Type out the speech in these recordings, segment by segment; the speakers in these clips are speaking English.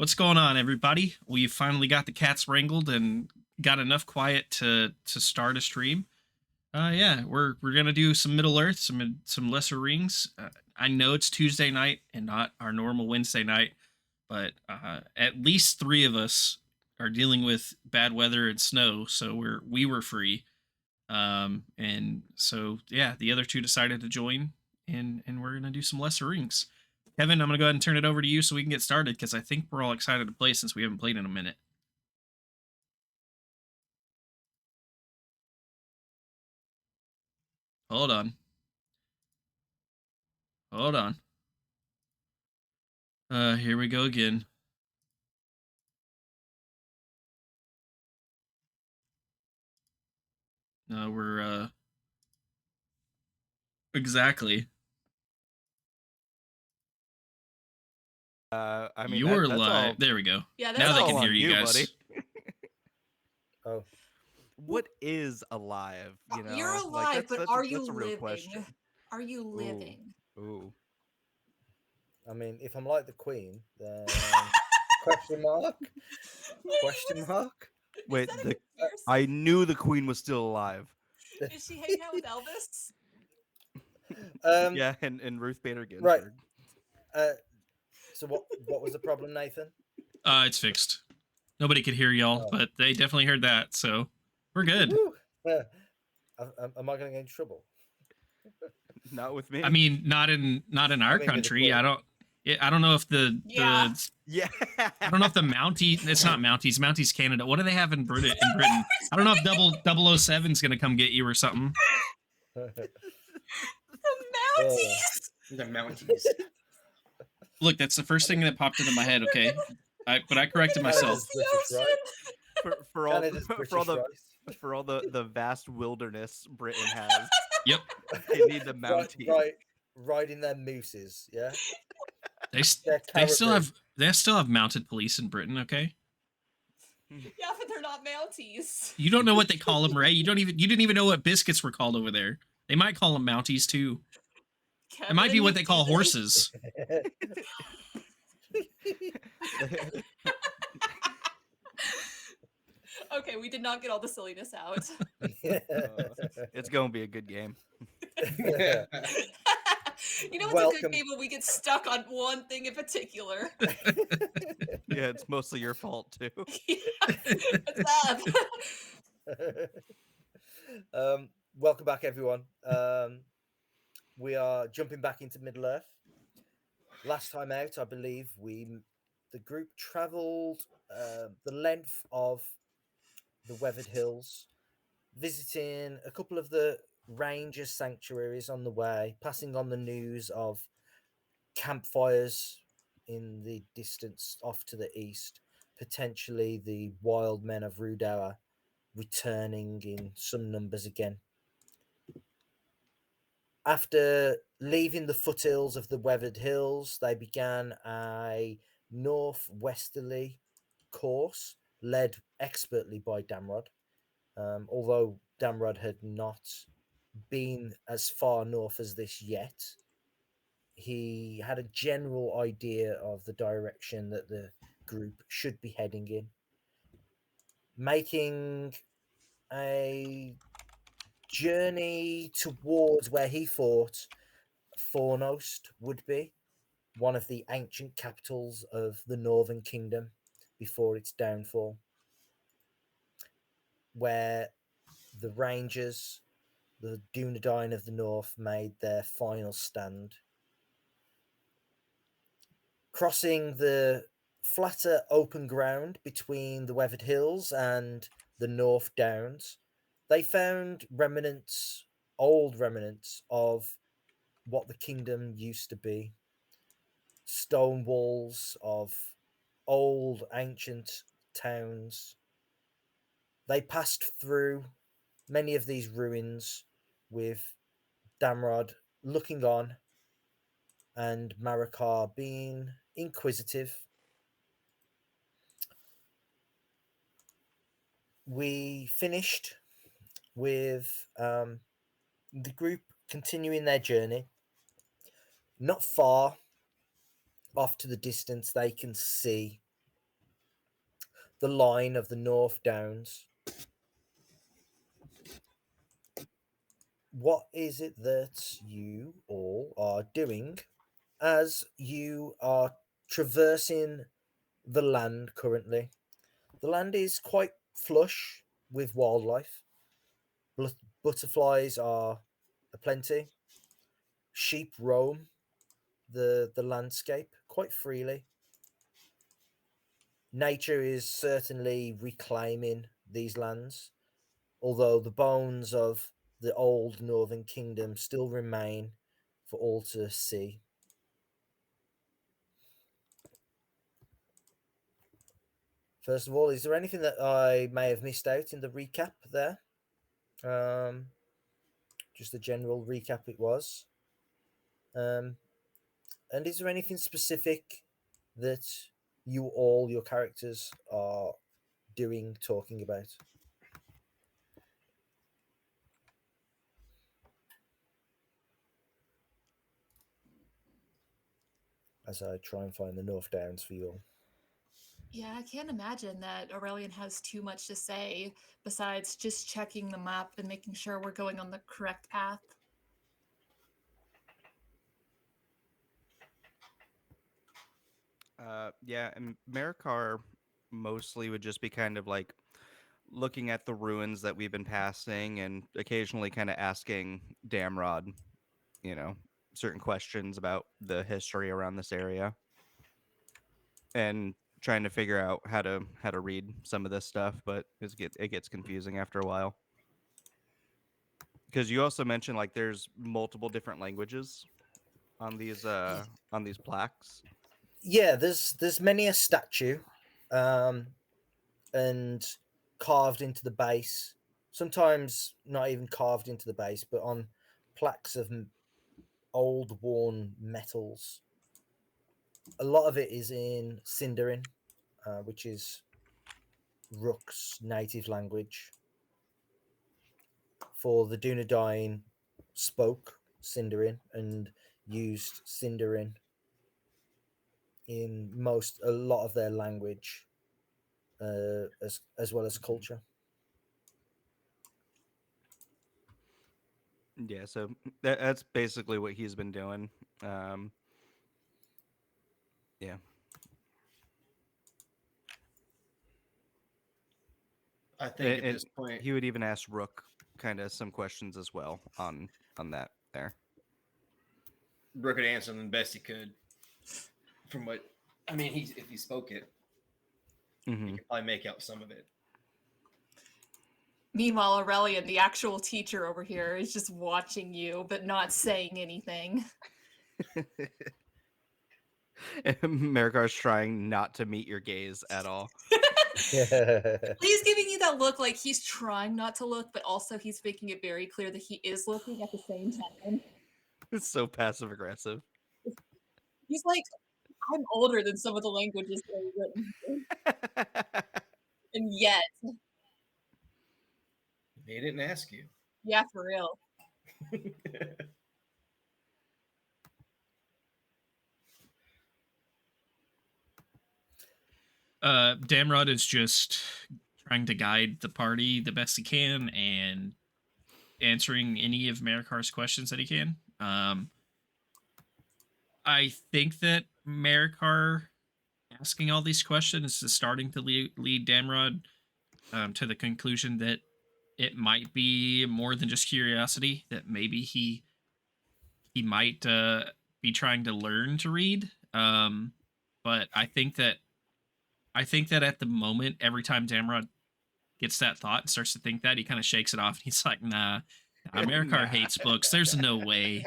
What's going on, everybody? We finally got the cats wrangled and got enough quiet to start a stream. Yeah, we're gonna do some Middle Earth, some Lesser Rings. I know it's Tuesday night and not our normal Wednesday night, but at least three of us are dealing with bad weather and snow, so we were free. And so yeah, the other two decided to join, and we're gonna do some Lesser Rings. Kevin, I'm gonna go ahead and turn it over to you so we can get started because I think we're all excited to play since we haven't played in a minute. Hold on. Hold on. Here we go again. No, we're exactly. I mean, You're that's live. all. There we go. Yeah, Now that's they all can on hear you guys. buddy. Oh, What is alive? You know, You're like alive, but are you that's a real living? question. Are you living? Ooh. I mean, if I'm like the Queen, then question mark? Question mark? Wait, Is that a conspiracy? I knew the Queen was still alive. Is she hanging out with Elvis? Yeah, and Ruth Bader Ginsburg. Right. So what was the problem, Nathan? It's fixed. Nobody could hear y'all, but they definitely heard that, so we're good. Am I going to get in trouble? Not with me. I mean, not in our country. I don't know if the Yeah. Yeah. I don't know if the Mountie. It's not Mounties. Mounties Canada. What do they have in Britain? I don't know if 007's gonna come get you or something. The Mounties. The Mounties. Look, that's the first thing that popped into my head. Okay, but I corrected myself. For all the vast wilderness Britain has. Yep. They need the Mounties. Right, riding their mooses. Yeah. They still have mounted police in Britain. Okay. Yeah, but they're not Mounties. You don't know what they call them, Ray. You didn't even know what biscuits were called over there. They might call them Mounties too. Kevin, it might be what they call horses. Okay, we did not get all the silliness out. It's gonna be a good game. You know what's a good game when we get stuck on one thing in particular? Yeah, it's mostly your fault too. What's up? Welcome back, everyone. We are jumping back into Middle Earth. Last time out, I believe the group travelled the length of the Weathered Hills, visiting a couple of the ranger sanctuaries on the way, passing on the news of campfires in the distance off to the east, potentially the wild men of Rudawa returning in some numbers again. After leaving the foothills of the Weathered Hills, they began a northwesterly course led expertly by Damrod. Although Damrod had not been as far north as this yet, he had a general idea of the direction that the group should be heading in, making a journey towards where he thought Fornost would be, one of the ancient capitals of the Northern Kingdom before its downfall, where the Rangers, the Dunedain of the North, made their final stand. Crossing the flatter open ground between the Weathered Hills and the North Downs, they found old remnants of what the kingdom used to be. Stone walls of old ancient towns. They passed through many of these ruins with Damrod looking on and Maracar being inquisitive. We finished with the group continuing their journey. Not far off to the distance, they can see the line of the North Downs. What is it that you all are doing as you are traversing the land currently? The land is quite flush with wildlife. Butterflies are aplenty. Sheep roam the landscape quite freely. Nature is certainly reclaiming these lands, although the bones of the old Northern Kingdom still remain for all to see. First of all, is there anything that I may have missed out in the recap there? Just a general recap it was. And is there anything specific that your characters are doing, talking about? As I try and find the North Downs for you all. Yeah, I can't imagine that Aurelian has too much to say besides just checking the map and making sure we're going on the correct path. Yeah, and Maracar mostly would just be kind of like looking at the ruins that we've been passing and occasionally kind of asking Damrod, certain questions about the history around this area and trying to figure out how to read some of this stuff, but it gets confusing after a while. Because you also mentioned like there's multiple different languages on these plaques. Yeah, there's many a statue, and carved into the base. Sometimes not even carved into the base, but on plaques of old worn metals. A lot of it is in Sindarin, which is Rook's native language. For the Dunedain spoke Sindarin and used Sindarin in a lot of their language, as well as culture. Yeah, so that's basically what he's been doing. Yeah. I think at this point he would even ask Rook kind of some questions as well on that there. Rook could answer them the best he could. From what I mean, if he spoke it, he could probably make out some of it. Meanwhile, Aurelian, the actual teacher over here, is just watching you but not saying anything. Marikar's trying not to meet your gaze at all. He's giving you that look like he's trying not to look, but also he's making it very clear that he is looking at the same time. It's so passive aggressive. He's like, I'm older than some of the languages that are written. And yet. He didn't ask you. Yeah, for real. Damrod is just trying to guide the party the best he can and answering any of Marakar's questions that he can. I think that Maracar asking all these questions is starting to lead Damrod to the conclusion that it might be more than just curiosity, that maybe he might be trying to learn to read. But I think that at the moment, every time Damrod gets that thought and starts to think that, he kind of shakes it off. And he's like, nah, Maracar hates books. There's no way.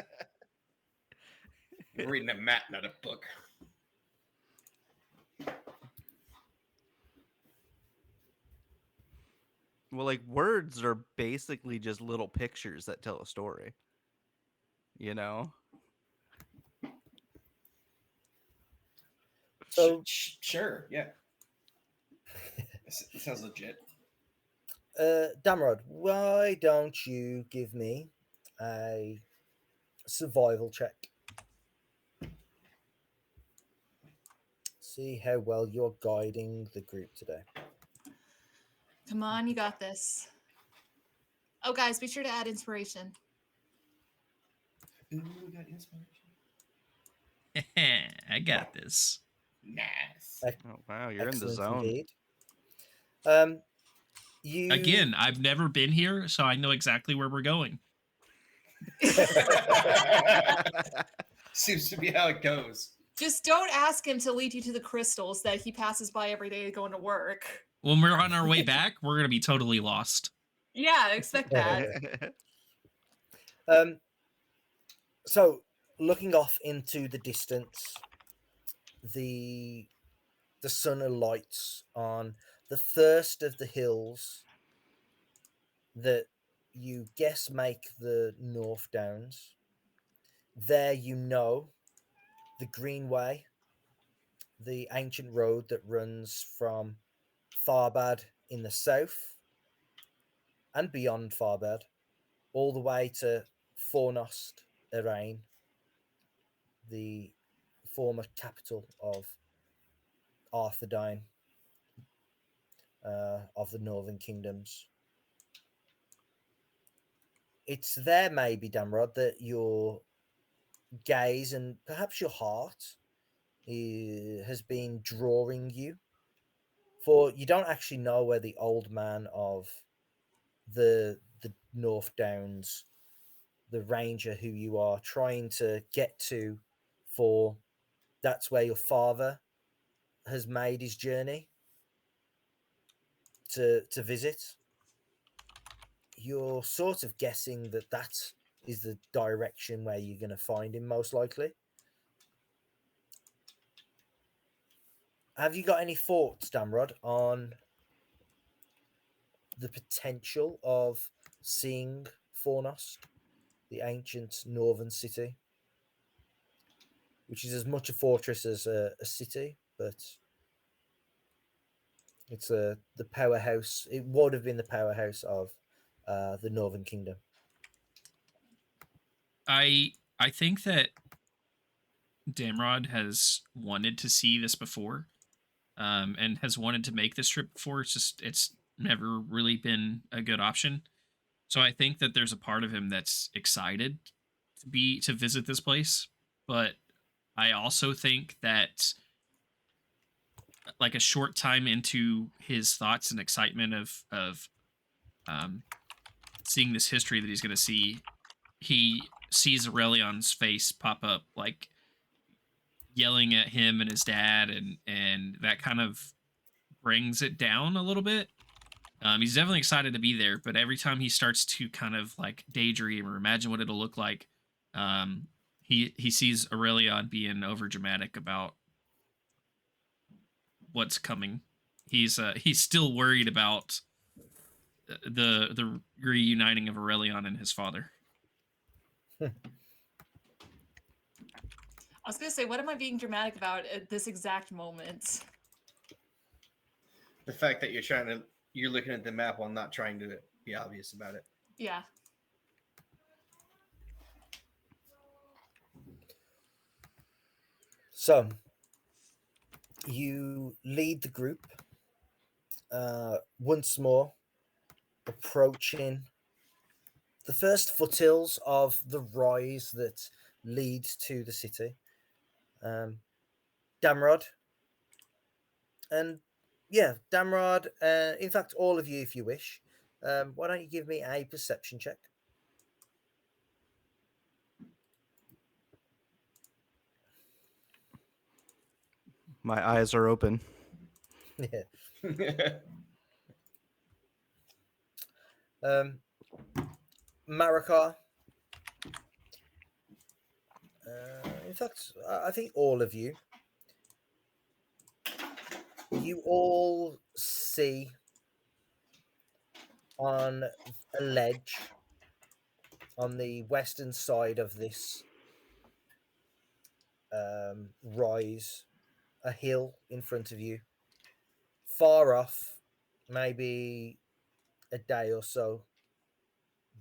We're reading a map, not a book. Well, like words are basically just little pictures that tell a story. You know? So sure, yeah. It sounds legit. Damrod, why don't you give me a survival check? See how well you're guiding the group today. Come on, you got this. Oh, guys, be sure to add inspiration. Ooh, we got inspiration. I got this. Nice. Oh wow, you're in the Excellent zone. indeed. You Again, I've never been here, so I know exactly where we're going. Seems to be how it goes. Just don't ask him to lead you to the crystals that he passes by every day going to work. When we're on our way back, we're gonna be totally lost. Yeah, expect that. So looking off into the distance, the sun alights on the first of the hills that you guess make the North Downs. There you know the Greenway, the ancient road that runs from Farbad in the south and beyond Farbad, all the way to Fornost, Arain, the former capital of Arthedain, of the Northern Kingdoms. It's there, maybe, Damrod, that your gaze and perhaps your heart has been drawing you. For you don't actually know where the old man of the North Downs, the ranger who you are trying to get to, for that's where your father has made his journey to visit. You're sort of guessing that that is the direction where you're going to find him, most likely. Have you got any thoughts, Damrod, on the potential of seeing Fornost, the ancient northern city, which is as much a fortress as a city, but it's the powerhouse. It would have been the powerhouse of the Northern Kingdom. I think that Damrod has wanted to see this before, and has wanted to make this trip before. It's never really been a good option. So I think that there's a part of him that's excited to visit this place, but I also think that like a short time into his thoughts and excitement of seeing this history that he's going to see, he sees Aurelion's face pop up, like yelling at him and his dad, and that kind of brings it down a little bit. He's definitely excited to be there, but every time he starts to kind of like daydream or imagine what it'll look like, he sees Aurelion being over dramatic about what's coming. He's still worried about the reuniting of Aurelion and his father. I was going to say, what am I being dramatic about at this exact moment? The fact that you're looking at the map while not trying to be obvious about it. Yeah. So you lead the group once more, approaching the first foothills of the rise that leads to the city. Damrod, and yeah, Damrod, in fact, all of you, if you wish, why don't you give me a perception check? My eyes are open. Yeah. Maracar. In fact, I think all of you. You all see on a ledge on the western side of this rise, a hill in front of you. Far off, maybe a day or so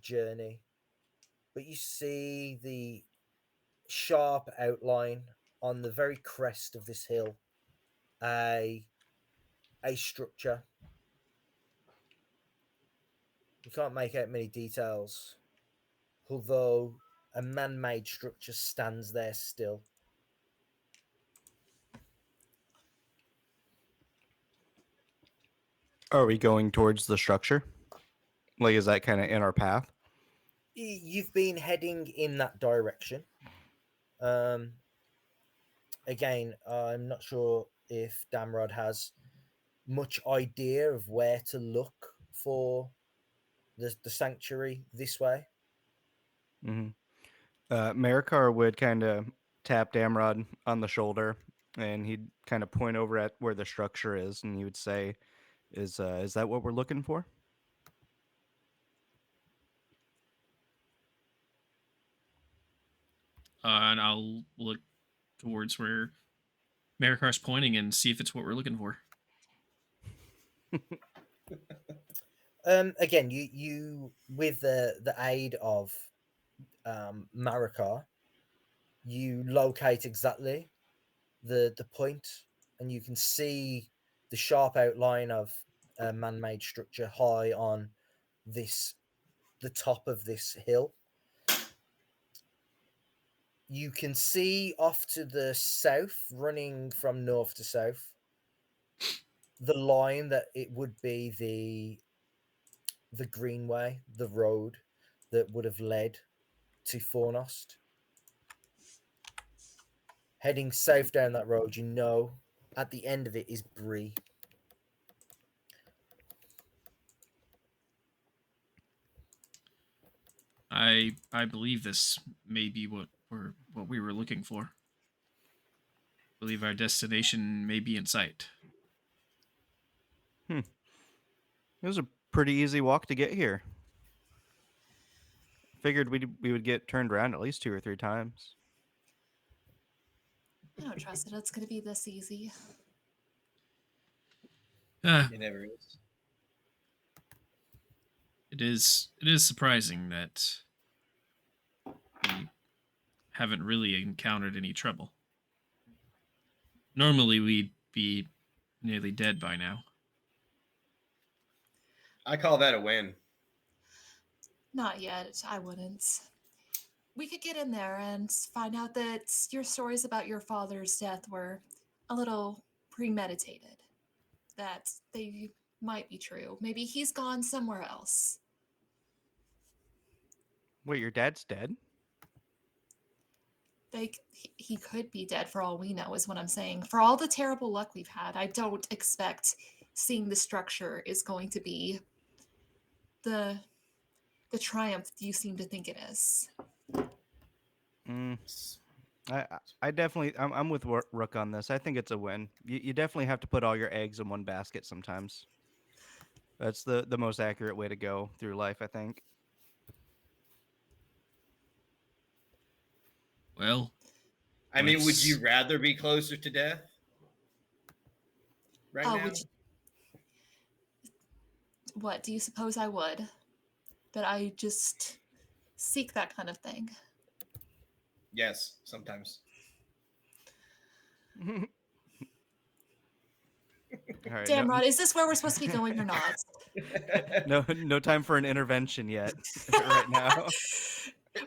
journey, but you see the sharp outline on the very crest of this hill, a structure, We can't make out many details, although a man-made structure stands there still. Are we going towards the structure? Like, is that kind of in our path? You've been heading in that direction. Again, I'm not sure if Damrod has much idea of where to look for the sanctuary this way. Mm-hmm. Maracar would kind of tap Damrod on the shoulder, and he'd kind of point over at where the structure is, and he would say, "Is that what we're looking for?" And I'll look towards where Maracar's pointing and see if it's what we're looking for. Again, you with the aid of Maracar, you locate exactly the point, and you can see the sharp outline of a man-made structure high on the top of this hill. You can see off to the south, running from north to south, the line that it would be the greenway, the road that would have led to Fornost. Heading south down that road, you know, at the end of it is Bree. I believe this may be what we were looking for. I believe our destination may be in sight. It was a pretty easy walk to get here. Figured we would get turned around at least 2 or 3 times. I don't trust it. It's going to be this easy. It never is. It is surprising that we haven't really encountered any trouble. Normally we'd be nearly dead by now. I call that a win. Not yet. I wouldn't. We could get in there and find out that your stories about your father's death were a little premeditated. That they might be true. Maybe he's gone somewhere else. Wait, your dad's dead? He could be dead for all we know, is what I'm saying. For all the terrible luck we've had, I don't expect seeing the structure is going to be the triumph you seem to think it is. I definitely, I'm with Rook on this. I think it's a win. You definitely have to put all your eggs in one basket sometimes. That's the most accurate way to go through life, I think. Well, I mean, would you rather be closer to death right now? What do you suppose I would? That I just seek that kind of thing? Yes, sometimes. All right, Damrod, is this where we're supposed to be going or not? no time for an intervention yet. Right now.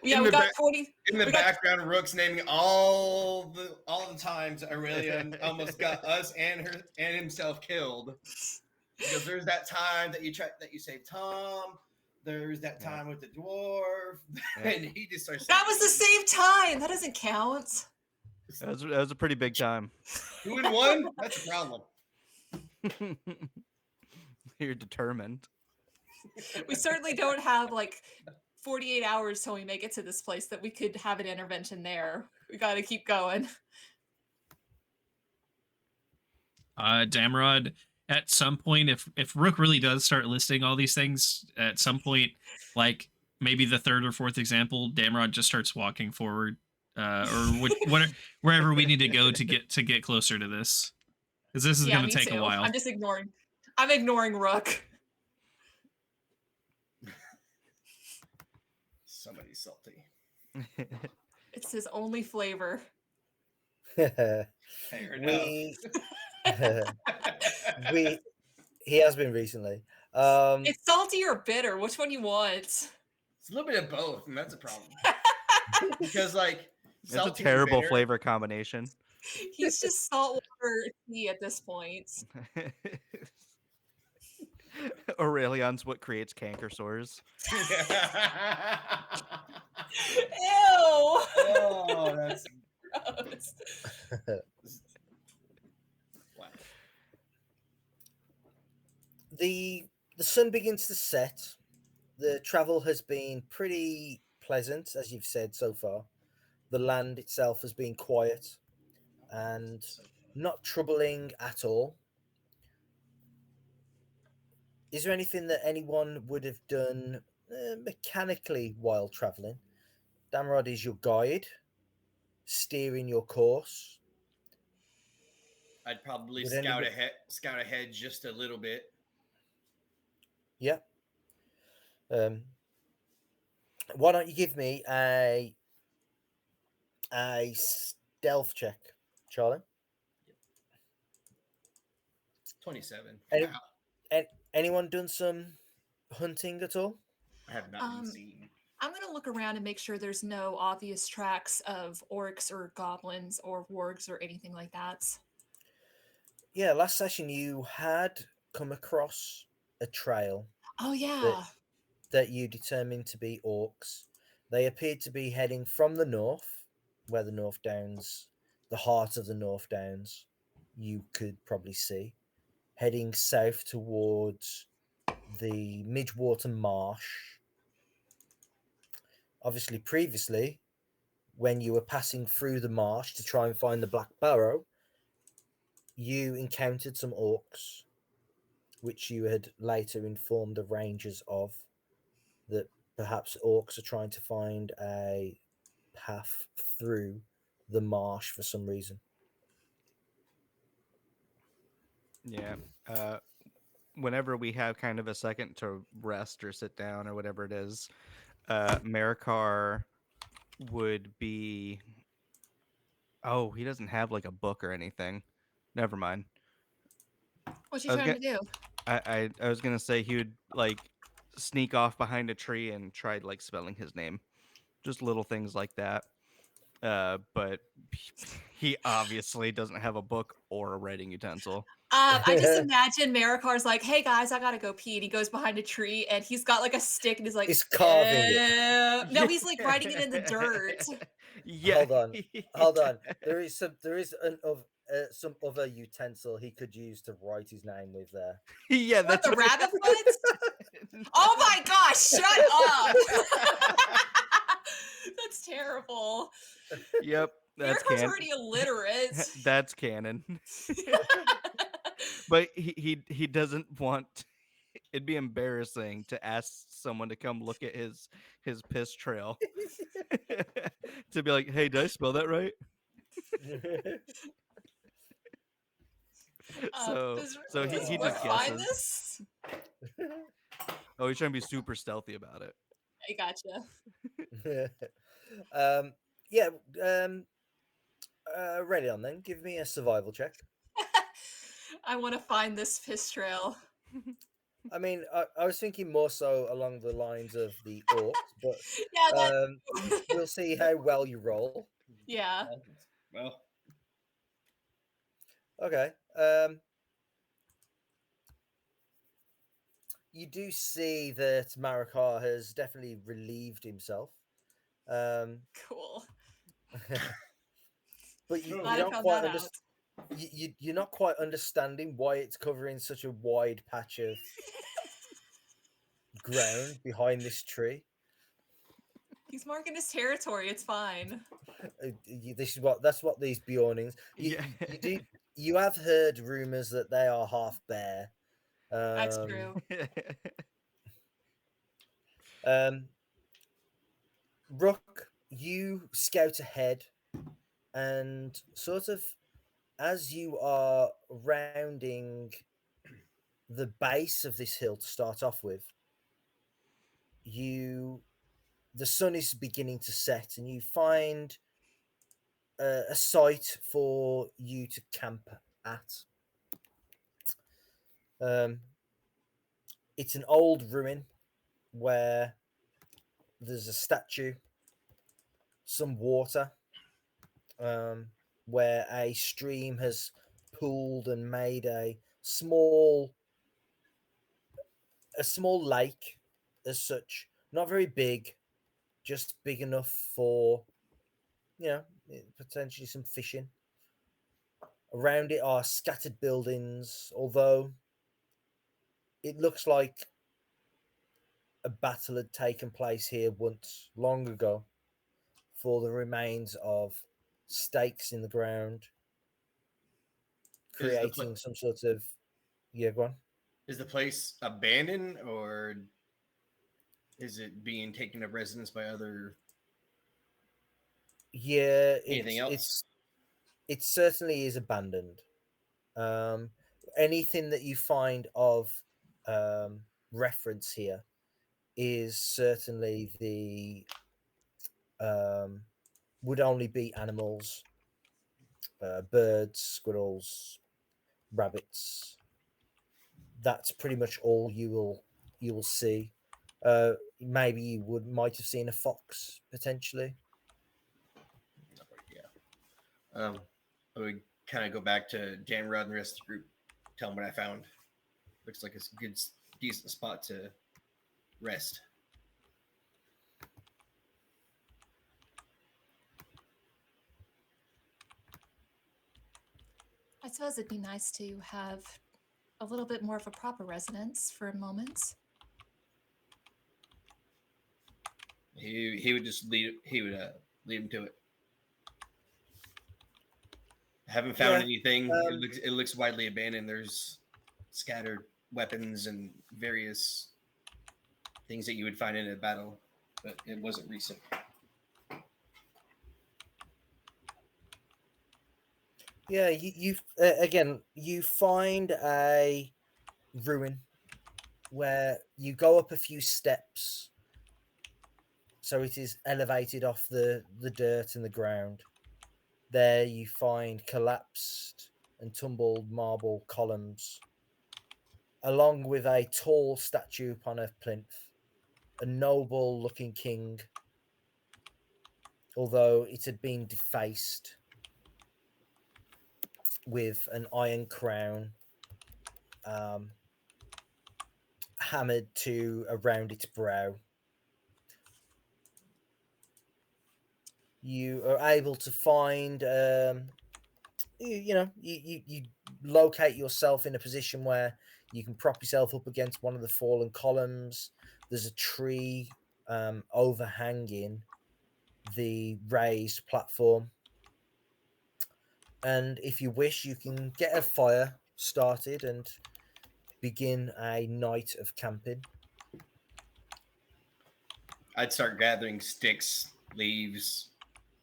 Yeah, we got 40. In the background, Rook's naming all the times Aurelian almost got us and himself killed. Because there's that time that you saved Tom. There's that time with the dwarf, and he just starts. That was the same time. That doesn't count. That was a pretty big time. 2 and 1. That's a problem. You're determined. We certainly don't have like 48 hours till we make it to this place that we could have an intervention there. We got to keep going. Damrod, at some point, if Rook really does start listing all these things, at some point, like maybe the 3rd or 4th example, Damrod just starts walking forward, wherever we need to go to get closer to this, because this is going to take a while. I'm just ignoring. I'm ignoring Rook. Somebody's salty. It's his only flavor. He has been recently. It's salty or bitter. Which one you want? It's a little bit of both, and that's a problem. Because like It's a salty and terrible bitter- flavor combination. He's just saltwater tea at this point. Aurelion's what creates canker sores. Ew. Oh, that's Gross. wow. The sun begins to set. The travel has been pretty pleasant, as you've said so far. The land itself has been quiet and not troubling at all. Is there anything that anyone would have done mechanically while traveling? Damrod is your guide, steering your course. I'd probably Would scout anybody- ahead just a little bit. Yeah. Why don't you give me a stealth check, Charlie? 27. Any- Wow. Anyone done some hunting at all? I have not been seen. I'm going to look around and make sure there's no obvious tracks of orcs or goblins or wargs or anything like that. Yeah, last session you had come across a trail Oh, yeah. that you determined to be orcs. They appeared to be heading from the north, where the North Downs, the heart of the North Downs, you could probably see, heading south towards the Midwater Marsh. Obviously, previously, when you were passing through the marsh to try and find the Black Barrow, you encountered some orcs, which you had later informed the rangers of, that perhaps orcs are trying to find a path through the marsh for some reason. Yeah. Whenever we have kind of a second to rest or sit down or whatever it is, Maracar would be. Oh, he doesn't have like a book or anything. Never mind. What you I was trying to do? I was gonna say he would like sneak off behind a tree and try like spelling his name, just little things like that. But he obviously doesn't have a book or a writing utensil. I just imagine Maricar's like, hey guys, I gotta go pee. And he goes behind a tree and he's got like a stick and he's like, He's carving it. "Eh." No, he's like writing it in the dirt. Yeah. Hold on. There is some other utensil he could use to write his name with there. Yeah, What, that's the what rabbit foot? Oh my gosh, shut up. That's terrible. Yep, that's Maricar's canon. already illiterate. That's canon. But he doesn't want. It'd be embarrassing to ask someone to come look at his piss trail. To be like, hey, did I spell that right? So does he Brooke just find guesses. this? Oh, he's trying to be super stealthy about it. I gotcha. Yeah. Ready on then. Give me a survival check. I want to find this piss trail. I mean, I was thinking more so along the lines of the orcs, but Yeah, that. we'll see how well you roll. Yeah. Well, Okay. You do see that Maracar has definitely relieved himself. Cool. But you Glad I don't found quite that out. understand. You're not quite understanding why it's covering such a wide patch of ground behind this tree. He's marking his territory. It's fine. That's what these Bjornings. Yeah. You have heard rumors that they are half bear. That's true. Rook, you scout ahead, and sort of as you are rounding the base of this hill to start off with, the sun is beginning to set, and you find a site for you to camp at. It's an old ruin where there's a statue, some water, where a stream has pooled and made a small lake as such, not very big, just big enough for potentially some fishing. Around it are scattered buildings, although it looks like a battle had taken place here once long ago, for the remains of stakes in the ground, Is the creating some sort of go on. Is the place abandoned, or is it being taken up residence by other? Yeah, Anything else? it certainly is abandoned. Anything that you find of reference here is certainly the would only be animals, birds, squirrels, rabbits. That's pretty much all you will see. Maybe you might have seen a fox potentially. Yeah. I would kind of go back to Damrod and the rest of the group. Tell them what I found. Looks like it's a good, decent spot to rest. I suppose it'd be nice to have a little bit more of a proper residence for a moment. He would just lead him to it. I haven't found anything. It looks widely abandoned. There's scattered weapons and various things that you would find in a battle, but it wasn't recent. Yeah, you again, you find a ruin where you go up a few steps, so it is elevated off the dirt and the ground. There you find collapsed and tumbled marble columns, along with a tall statue upon a plinth, a noble-looking king, although it had been defaced, with an iron crown hammered to around its brow. You are able to find, you locate yourself in a position where you can prop yourself up against one of the fallen columns. There's a tree overhanging the raised platform. And if you wish, you can get a fire started and begin a night of camping. I'd start gathering sticks, leaves,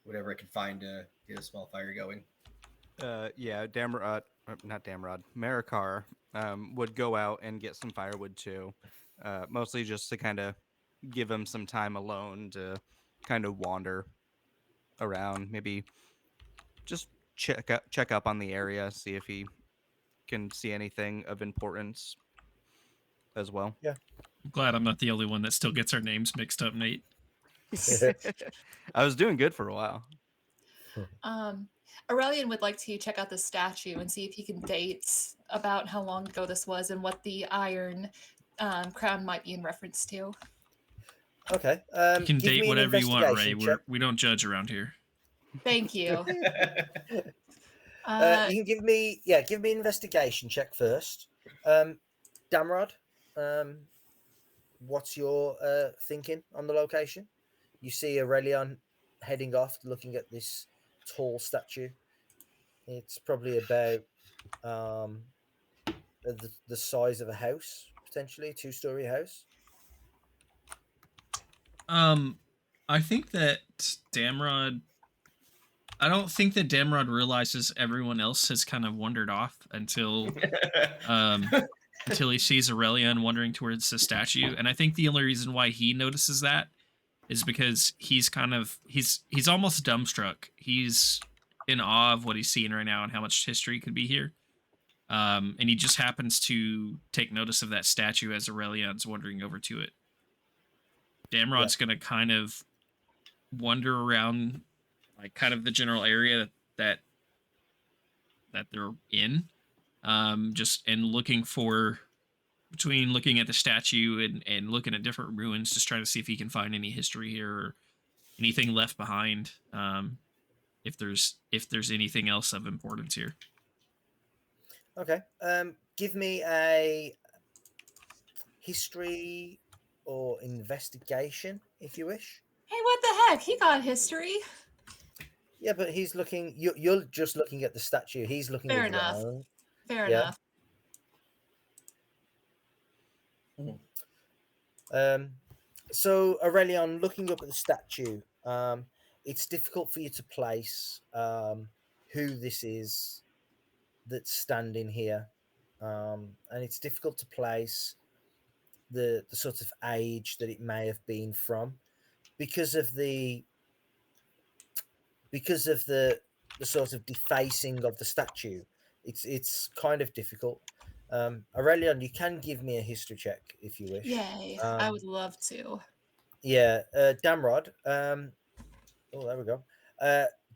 whatever I could find to get a small fire going. Yeah, Damrod, not Damrod, Maracar would go out and get some firewood too, mostly just to kind of give him some time alone to kind of wander around, maybe just check up on the area, see if he can see anything of importance as well. Yeah. I'm glad I'm not the only one that still gets our names mixed up, Nate. I was doing good for a while. Aurelian would like to check out the statue and see if he can date about how long ago this was and what the iron crown might be in reference to. Okay. You can give me date an whatever you want, Ray. investigation check. We don't judge around here. Thank you. You can give me an investigation check first. Damrod, what's your thinking on the location? You see Aurelian heading off, looking at this tall statue. It's probably about the size of a house, potentially a 2-story house. I think that Damrod. I don't think that Damrod realizes everyone else has kind of wandered off until he sees Aurelian wandering towards the statue, and I think the only reason why he notices that is because he's almost dumbstruck. He's in awe of what he's seeing right now and how much history could be here. And he just happens to take notice of that statue as Aurelion's wandering over to it. Damrod's going to kind of wander around, like kind of the general area that they're in, just and looking for between looking at the statue and looking at different ruins, just trying to see if he can find any history here or anything left behind. If there's anything else of importance here. Okay. Give me a history or investigation, if you wish. Hey, what the heck? He got history. Yeah, but he's looking. You're just looking at the statue. He's looking Fair enough. around. Fair Yeah. enough. So Aurelion, looking up at the statue, it's difficult for you to place who this is that's standing here, and it's difficult to place the sort of age that it may have been from because of the sort of defacing of the statue. It's kind of difficult. Aurelion, you can give me a history check if you wish. Yay. I would love to. Yeah, Damrod. Oh, there we go.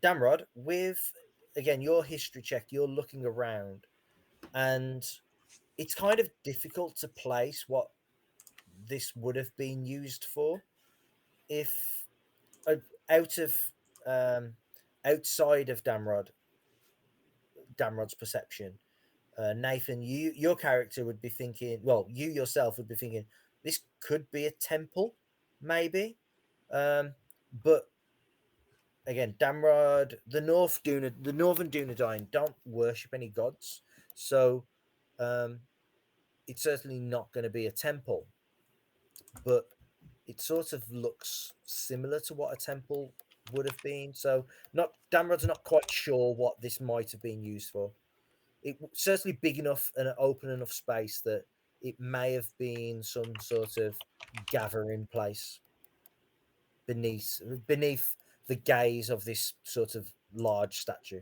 Damrod, with again your history check, you're looking around, and it's kind of difficult to place what this would have been used for. If out of outside of Damrod's perception, Nathan, your character would be thinking. Well, you yourself would be thinking this could be a temple, maybe, but again, Damrod, the Northern Dunedain don't worship any gods, so it's certainly not going to be a temple. But it sort of looks similar to what a temple would have been. So, not Damrod's not quite sure what this might have been used for. Certainly big enough and an open enough space that it may have been some sort of gathering place beneath the gaze of this sort of large statue.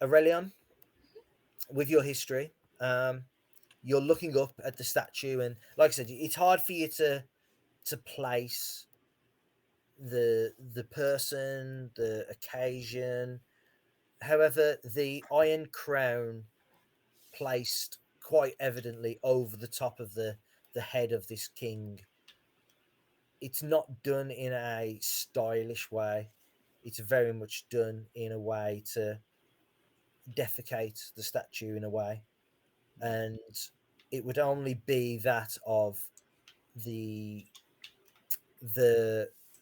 Aurelion, with your history, you're looking up at the statue, and like I said, it's hard for you to place the person, the occasion. However, the iron crown placed quite evidently over the top of the head of this king, it's not done in a stylish way. It's very much done in a way to defecate the statue in a way, and it would only be that of the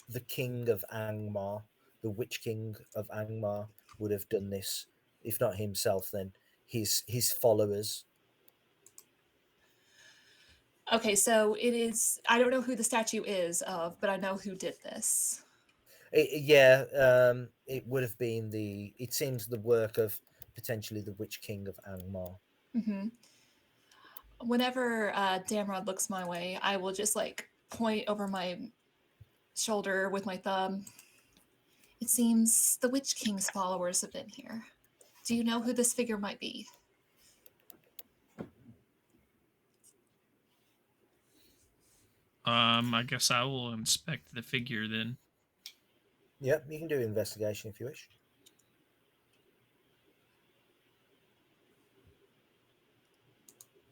the king of Angmar, the Witch King of Angmar, would have done this. If not himself, then his followers. Okay, so it is. I don't know who the statue is of, but I know who did this. It would have been it seems the work of potentially the Witch King of Angmar. Mm-hmm. Whenever Damrod looks my way, I will just like point over my shoulder with my thumb. It seems the Witch King's followers have been here. Do you know who this figure might be? I guess I will inspect the figure then. Yeah, you can do an investigation if you wish.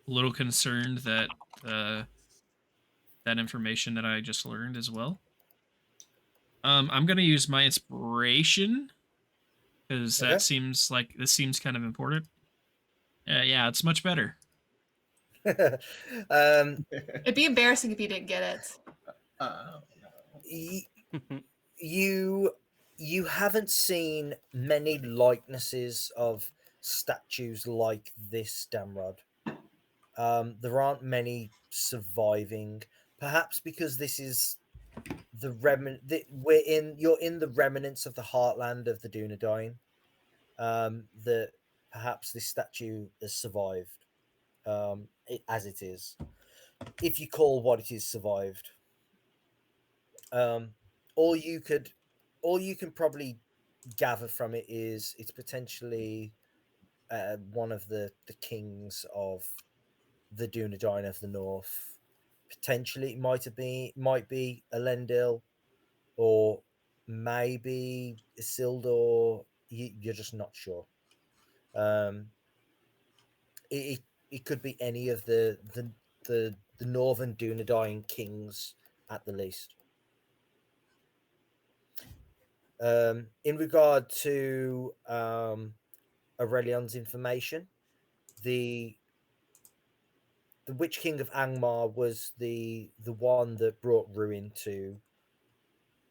A little concerned that that information that I just learned as well. I'm gonna use my inspiration because that seems like this seems kind of important. Yeah, it's much better. It'd be embarrassing if you didn't get it. You haven't seen many likenesses of statues like this, Damrod. There aren't many surviving, perhaps because this is the remnant. You're in the remnants of the heartland of the Dunedain. That perhaps this statue has survived, as it is, if you call what it is survived. All you can probably gather from it is it's potentially one of the kings of the Dunedain of the North. Potentially, it might be Elendil, or maybe Isildur. You're just not sure. Um, it could be any of the northern Dunedain kings at the least. In regard to Aurelion's information, the Witch King of Angmar was the one that brought ruin to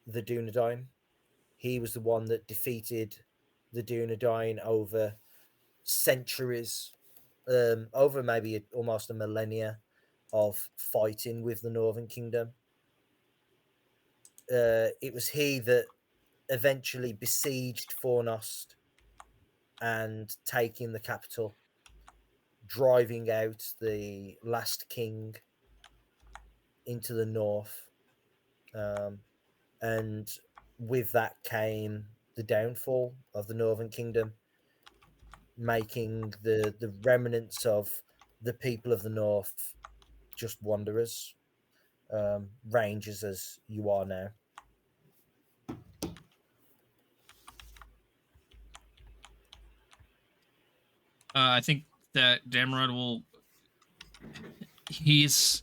the Dunedain. He was the one that defeated the Dunedain over centuries, over maybe almost a millennia of fighting with the Northern Kingdom. It was he that eventually besieged Fornost and taking the capital, driving out the last king into the north. And with that came the downfall of the Northern Kingdom, making the remnants of the people of the north just wanderers, rangers as you are now. I think that Damrod will. He's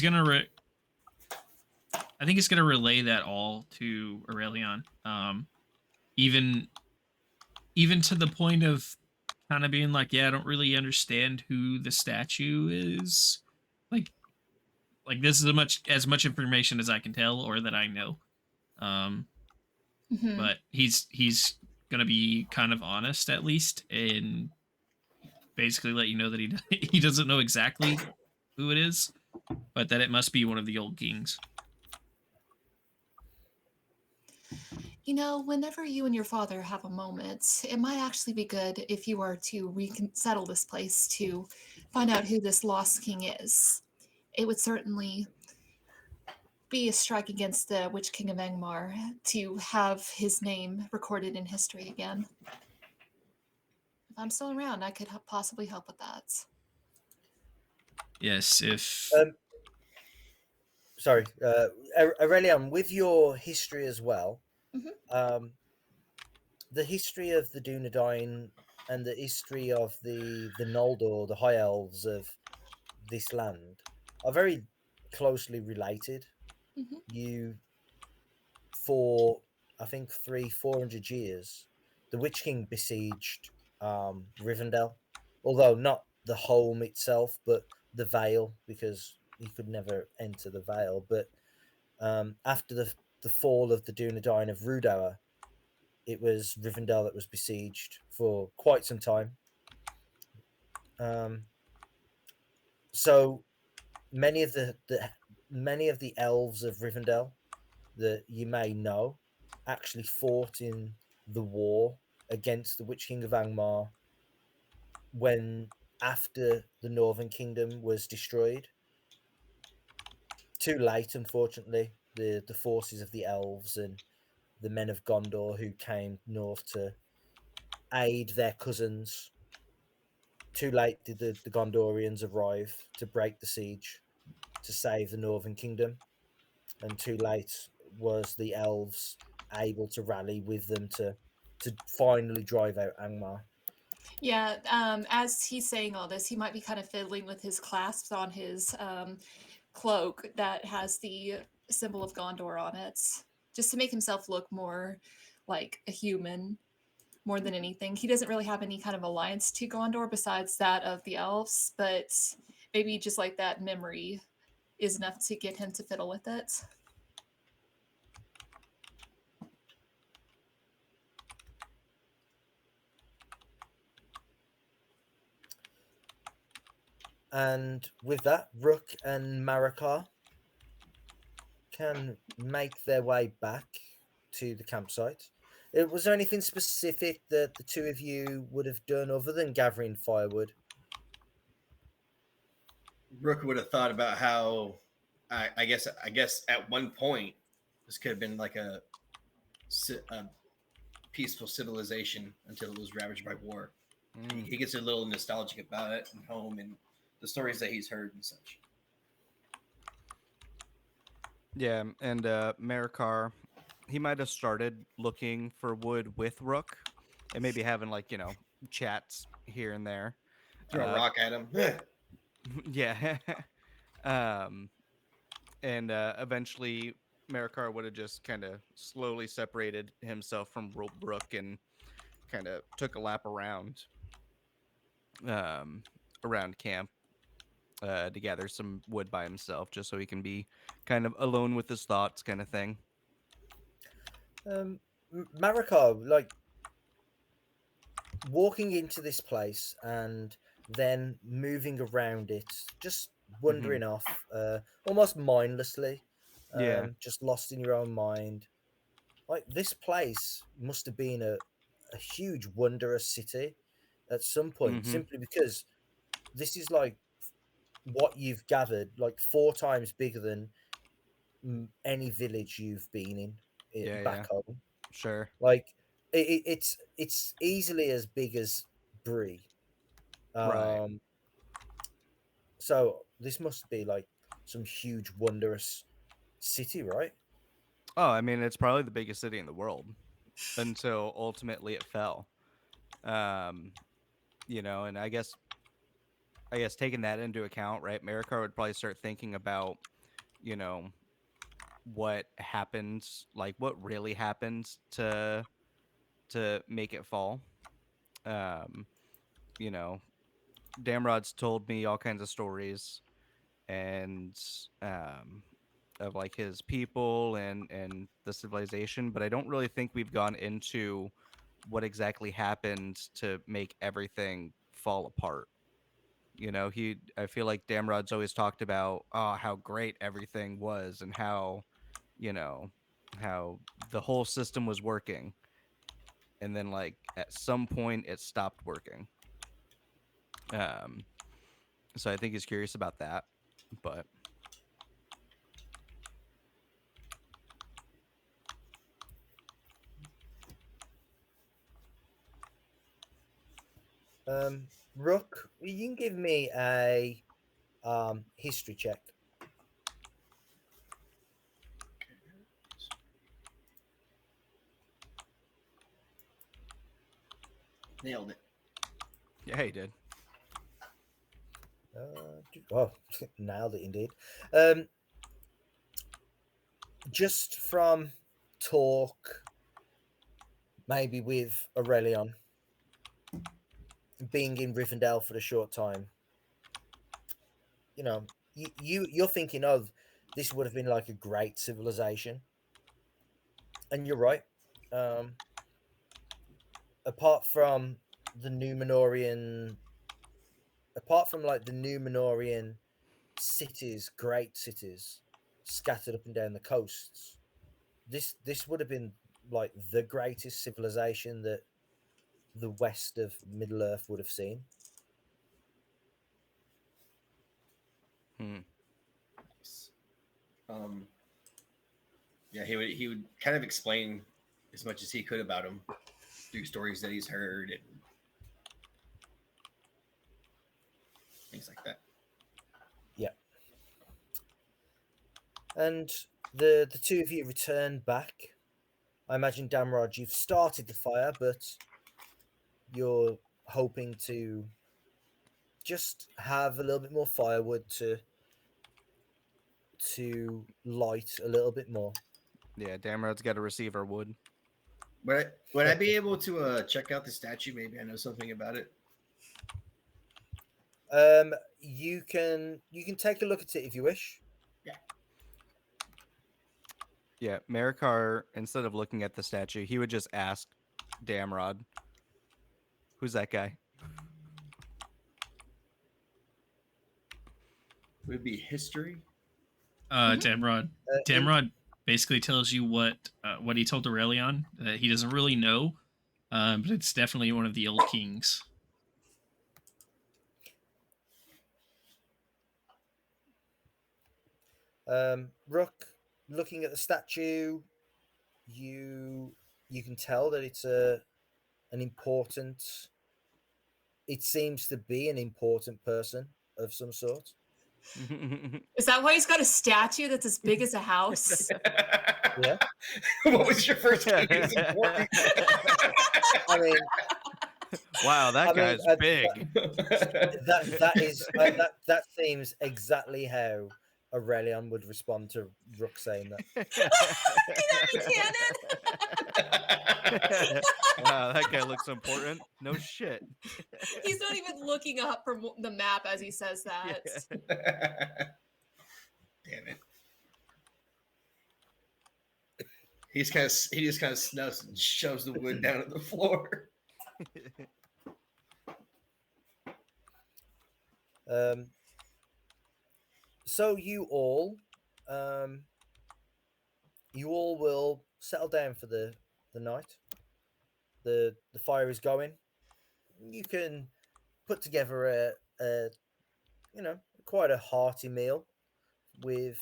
gonna. I think he's gonna relay that all to Aurelion. Even to the point of kind of being like, yeah, I don't really understand who the statue is. Like this is as much information as I can tell or that I know. But he's gonna be kind of honest at least, and basically let you know that he doesn't know exactly who it is, but that it must be one of the old kings. You know, whenever you and your father have a moment, it might actually be good if you were to settle this place to find out who this lost king is. It would certainly be a strike against the Witch King of Angmar to have his name recorded in history again. If I'm still around, I could possibly help with that. Yes, if Sorry, Aurelian, with your history as well, the history of the Dunedain and the history of the Noldor, the High Elves of this land, are very closely related. You, for I think 400 years, the Witch King besieged Rivendell, although not the home itself, but the Vale, because he could never enter the Vale. But after the fall of the Dunedain of Rhudaur, it was Rivendell that was besieged for quite some time. So many of the elves of Rivendell that you may know actually fought in the war against the Witch King of Angmar when after the Northern Kingdom was destroyed. Too late, unfortunately. The forces of the elves and the men of Gondor who came north to aid their cousins. Too late did the Gondorians arrive to break the siege to save the Northern Kingdom, and too late was the elves able to rally with them to finally drive out Angmar. Yeah, as he's saying all this, he might be kind of fiddling with his clasps on his cloak that has the symbol of Gondor on it, just to make himself look more like a human more than anything. He doesn't really have any kind of alliance to Gondor besides that of the elves, but maybe just like that memory is enough to get him to fiddle with it. And with that, Rook and Maracar can make their way back to the campsite. Was there anything specific that the two of you would have done other than gathering firewood? Rook would have thought about how I guess at one point this could have been like a peaceful civilization until it was ravaged by war. Mm. He gets a little nostalgic about it and home and the stories that he's heard and such. Yeah, and Maracar, he might have started looking for wood with Rook, and maybe having like chats here and there. Throw a rock at him. Yeah, um, and eventually Maracar would have just kind of slowly separated himself from Rook and kind of took a lap um, around camp to gather some wood by himself, just so he can be kind of alone with his thoughts, kind of thing. Maracar, like walking into this place and then moving around it, just wandering off, almost mindlessly, Yeah. just lost in your own mind. Like this place must have been a huge, wondrous city at some point, Mhm. simply because this is like what you've gathered, like 4 times bigger than any village you've been in Yeah, back yeah. home. Sure. Like it's easily as big as Brie. Right. So this must be like some huge, wondrous city, right? Oh, I mean, it's probably the biggest city in the world until ultimately it fell. Um, and I guess taking that into account, right? Maracar would probably start thinking about, you know, what happens, like what really happens to make it fall. Um, you know, Damrod's told me all kinds of stories and of like his people and the civilization, but I don't really think we've gone into what exactly happened to make everything fall apart. I feel like Damrod's always talked about how great everything was and you know, how the whole system was working, and then like at some point it stopped working. Um, so I think he's curious about that, but Rook, you can give me a history check. Nailed it. yeah, he did. Oh, nailed it indeed. Just from talk, maybe with Aurelion, being in Rivendell for a short time, you're thinking of this would have been like a great civilization, and you're right. Um, apart from the Numenorian, apart from like the Numenorian cities, great cities scattered up and down the coasts, this would have been like the greatest civilization that the west of Middle Earth would have seen. Hmm. Nice. Um, yeah, he would kind of explain as much as he could about him through stories that he's heard and things like that. Yeah. And the two of you return back. I imagine, Damrod, you've started the fire, but you're hoping to just have a little bit more firewood to light a little bit more. Yeah, Damrod's got to receive our wood. Would I be able to check out the statue? Maybe I know something about it. You can take a look at it if you wish. Yeah. Yeah, Maracar, instead of looking at the statue, he would just ask Damrod, "Who's that guy?" Would it be history? Damrod. Uh, in, Damrod basically tells you what he told Aurelion that he doesn't really know, but it's definitely one of the old kings. Rook, looking at the statue, you you can tell that it's an important. It seems to be an important person of some sort. Is that why he's got a statue that's as big as a house? Yeah. What was your first key? Is important. I mean, Wow, that I mean, guy's big. that seems exactly how Aurelion would respond to Rook saying that. Can that be canon? Wow, that guy looks important. No shit. He's not even looking up from the map as he says that. Damn it. He just kind of snuffs and shoves the wood down at the floor. So you all will settle down for the night. The fire is going. You can put together a quite a hearty meal with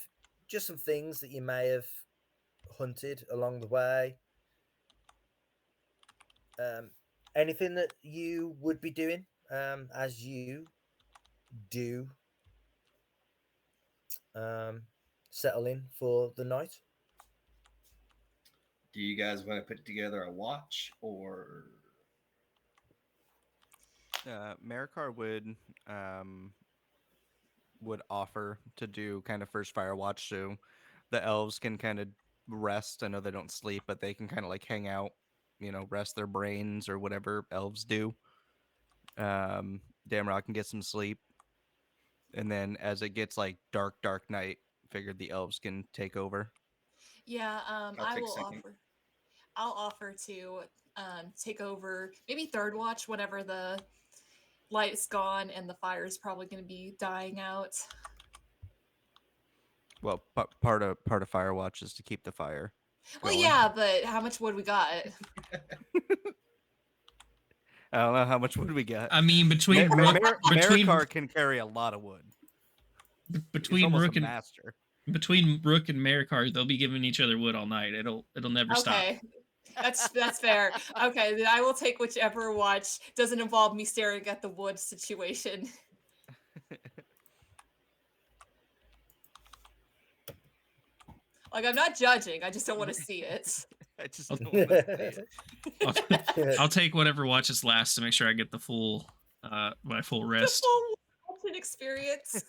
just some things that you may have hunted along the way. Anything that you would be doing as you do settle in for the night. Do you guys want to put together a watch or? Maracar would offer to do kind of first fire watch, so the elves can kind of rest. I know they don't sleep, but they can kind of like hang out, rest their brains or whatever elves do. Damrod can get some sleep, and then as it gets like dark night, figured the elves can take over. Yeah, I'll I take will second. offer. I'll offer to take over maybe third watch whenever the light's gone and the fire is probably going to be dying out. Well, part of Firewatch is to keep the fire Well, going. yeah, but how much wood we got? I don't know how much wood we got. I mean, between Maracar can carry a lot of wood. between Rook Rook and master. between Rook and Maracar, they'll be giving each other wood all night. It'll never stop. Okay, that's fair. Okay, then I will take whichever watch doesn't involve me staring at the wood situation. Like, I'm not judging. I just don't want to see it. I just don't want to say it. I'll take whatever watches last to make sure I get the full my full The rest. full watching experience.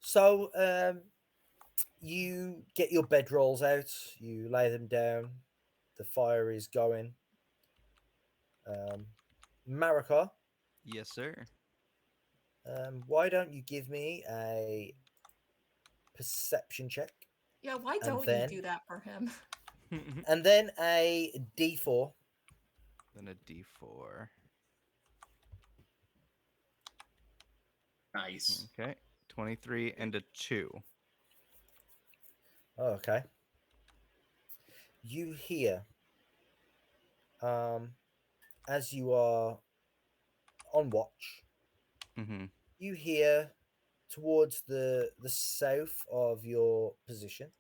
So you get your bedrolls out, you lay them down, the fire is going. Maracar, Yes, sir. why don't you give me a perception check Yeah, why And don't then- you do that for him? and then a d4. Then a D4. Nice. Okay. 23 and a 2. Oh, okay. You hear, as you are on watch, Mm-hmm. you hear towards the south of your position,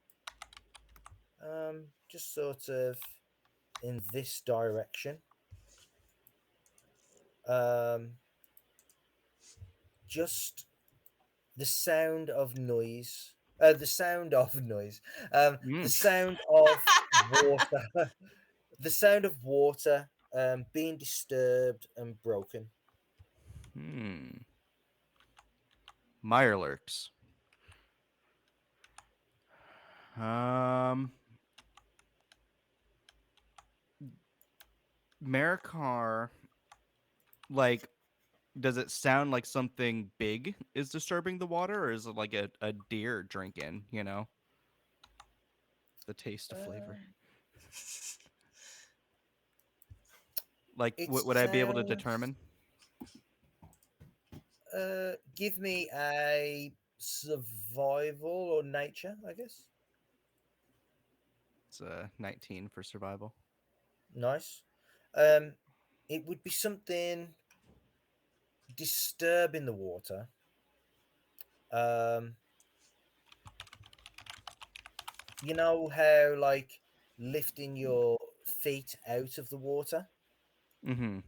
just sort of in this direction, just the sound of noise. The sound of noise. The sound of water. The sound of water being disturbed and broken. Mirelurks. Maracar, like, does it sound like something big is disturbing the water, or is it like a deer drinking, the taste of flavor? Like, it would I be able to sounds- determine? Give me a survival or nature, I guess. It's 19 for survival. Nice. It would be something disturbing the water. you know how like lifting your feet out of the water. Mm-hmm.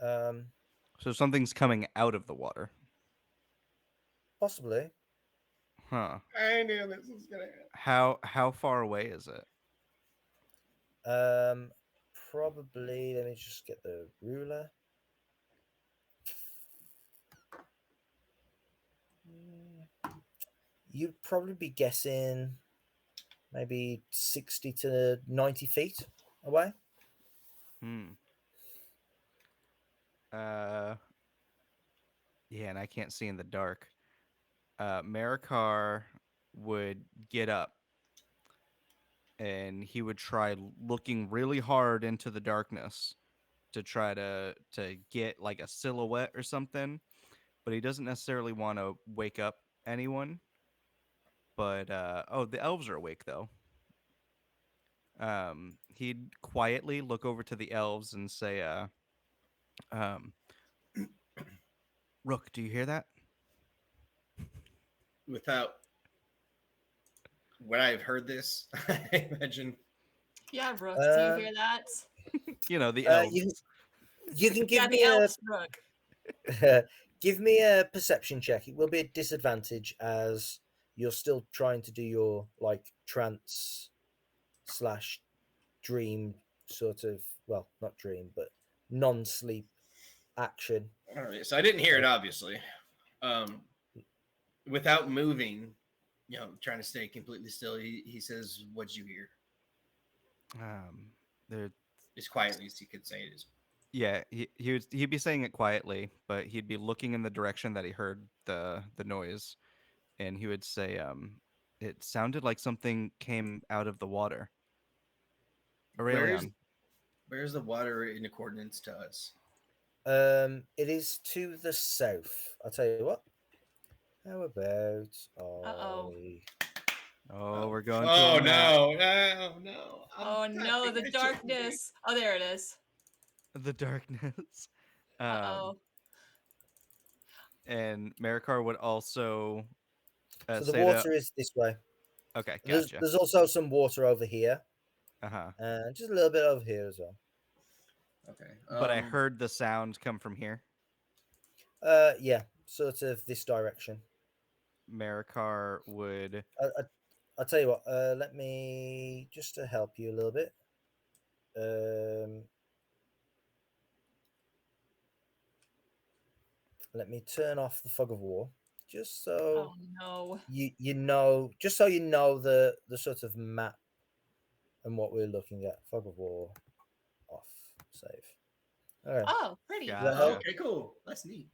Um, So something's coming out of the water. Possibly. Huh. I knew this was gonna happen. How far away is it? Probably. Let me just get the ruler. You'd probably be guessing maybe 60 to 90 feet away. Hmm. Yeah, and I can't see in the dark. Maracar would get up and he would try looking really hard into the darkness to try to get like a silhouette or something, but he doesn't necessarily want to wake up anyone. But oh, the elves are awake though. He'd quietly look over to the elves and say, um, Rook, do you hear that? Without when I've heard this, I imagine. Yeah, Rook, do you Um, hear that? You know, the Uh, elves. you can give Yeah, me the elves, Rook. give me a perception check. It will be a disadvantage as you're still trying to do your like trance slash dream sort of, well, not dream, but non-sleep action. All right, so I didn't hear it obviously. Um, without moving, trying to stay completely still. He says, "What'd you hear?" They're As quietly as he could say it. Is Yeah, he'd be saying it quietly, but he'd be looking in the direction that he heard the noise, and he would say, it sounded like something came out of the water. where's Aurelion, where's the water in accordance to us? It is to the south. I'll tell you what. How about Uh-oh. oh, we're going to Oh a map. no! Oh no, the darkness. Oh, there it is. The darkness. Uh-oh. And Maracar would also so the say to, water is this way. okay, There's gotcha. there's also some water over here, Uh-huh. and just a little bit over here as well. Okay, But I heard the sound come from here. Yeah, sort of this direction. Maracar would I'll tell you what. Let me just to help you a little bit. Let me turn off the fog of war, just so Oh no. you know, just so you know the sort of map and what we're looking at. Fog of war off. Save. All right. Oh, pretty. Does that Gotcha. help? okay, cool. That's neat.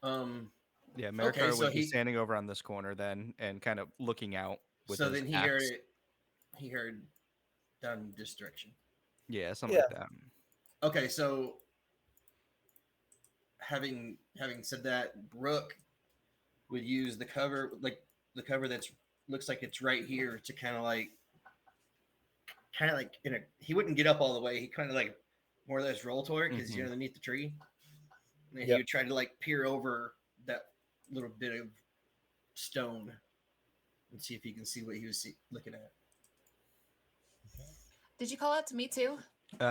Yeah, Okay, Maracar so would be he standing over on this corner then and kind of looking out with so his then he axe. heard it. He heard down this direction. Yeah, something Yeah. like that. Okay, so having said that, Brooke would use the cover, like the cover that's looks like it's right here, to kind of like in a. He wouldn't get up all the way. He kind of like more or less roll toward because Mhm. you're underneath the tree, and he Yep. would try to like peer over that little bit of stone and see if he can see what he was looking at. Did you call out to me too?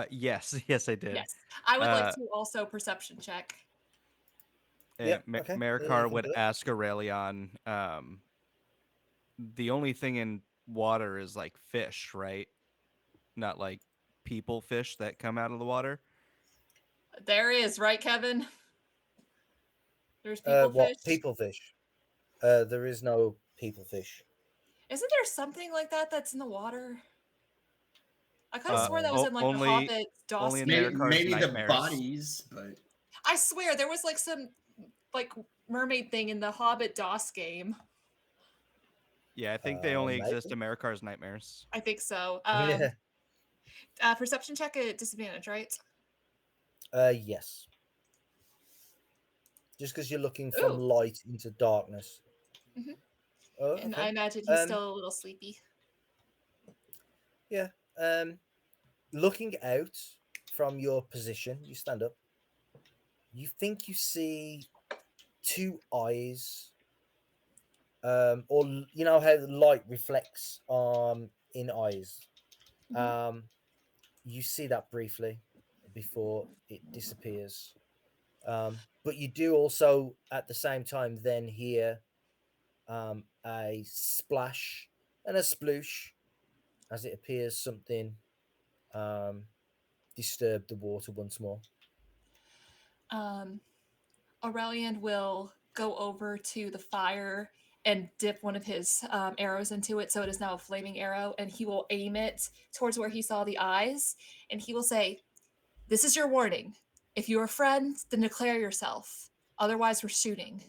Yes, yes, I did. Yes. I would Uh, like to also perception check. And Yep, okay. Yeah, you Maracar can would do it. ask Aurelion, the only thing in water is like fish, right? Not like people fish that come out of the water. There is, right, Kevin? There's people What fish. people fish? There is no people fish. Isn't there something like that that's in the water? I could have swore that was in like the Only Hobbit DOS only in game. Maracar's Maybe the nightmares. bodies, but I swear there was like some like mermaid thing in the Hobbit DOS game. Yeah, I think they only exist Maybe. in Maracar's nightmares. I think so. Yeah. Perception check at disadvantage, right? Yes. Just because you're looking from Ooh. light into darkness. Mhm. Oh, And okay. I imagine he's Um, still a little sleepy. Yeah. Looking out from your position, you stand up. You think you see two eyes or you know how the light reflects in eyes. Mhm. You see that briefly before it disappears. But you do also at the same time then hear a splash and a sploosh as it appears something um, disturbed the water once more. Aurelian will go over to the fire and dip one of his arrows into it, so it is now a flaming arrow, and he will aim it towards where he saw the eyes, and he will say, "This is your warning. If you are friends, then declare yourself. Otherwise, we're shooting."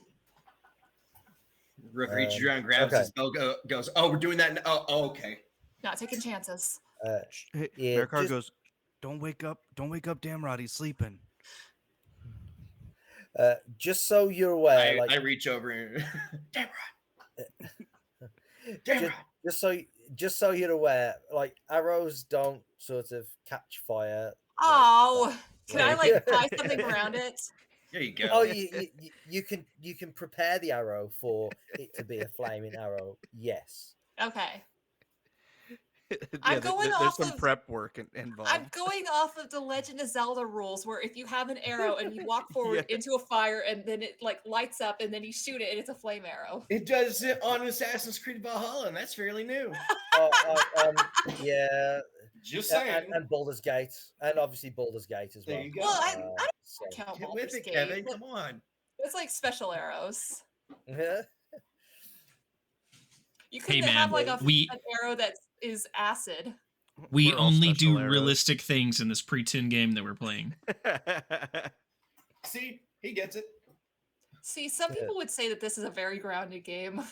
Rook reaches around, grabs okay. his bow, goes, "Oh, we're doing that. Oh, okay." Not taking chances. Hey, Yeah, Maracar just- goes, Don't wake up, Damrod, he's sleeping." just so you're aware, I like reach over and Damrod, just, Damrod. just so just so you're aware, like arrows don't sort of catch fire. Oh, can I Like- tie something around it? There you go. Oh, you can prepare the arrow for it to be a flaming arrow. Yes. Okay. Yeah, going there's off some of- prep work I'm involved. going off of the Legend of Zelda rules, where if you have an arrow and you walk forward Yeah. into a fire and then it like lights up and then you shoot it and it's a flame arrow. It does it on Assassin's Creed Valhalla, and that's fairly new. Yeah. Just and, saying. and Baldur's Gate, and obviously Baldur's Gate as There well. you go. Well, I So- don't count Get Baldur's with it, Gate. Kevin. Come on. It's like special arrows. Yeah. You couldn't man, have like we- an arrow that is acid. We We're all only special do arrows. realistic things in this pretend game that we're playing. See, he gets it. See, some Yeah. people would say that this is a very grounded game.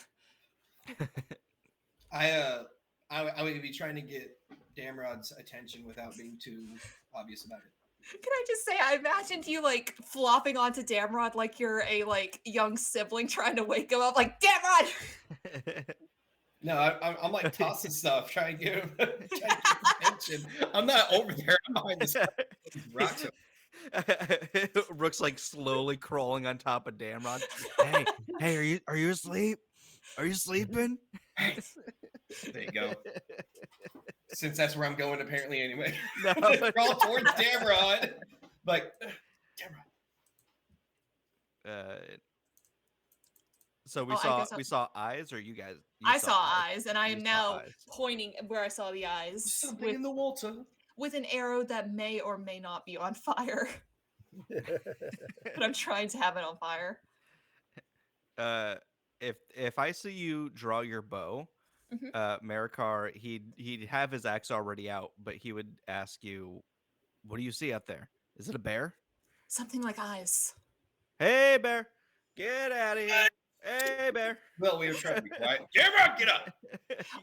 I would be trying to get Damrod's attention without being too obvious about it. Can I just say, I imagined you like flopping onto Damrod like you're a like young sibling trying to wake him up, like Damrod. No, I'm like tossing stuff, trying to give him attention. I'm not over there. I'm behind this rock. Rook's like slowly crawling on top of Damrod. Hey, are you asleep? Are you sleeping? Hey, there you go. Since that's where I'm going, apparently, anyway. No. Crawl towards Damrod. Like, Damrod. So Oh, I guess we saw eyes, or you guys? I saw eyes, and I You am saw now eyes. pointing where I saw the eyes Something in the water. with an arrow that may or may not be on fire. But I'm trying to have it on fire. If I see you draw your bow, Mhm. Maracar, he'd have his axe already out, but he would ask you, "What do you see out there? Is it a bear? Something like eyes. Hey, bear, get out of here! Hey, bear." Well, we were trying to be quiet. Damrod, get up.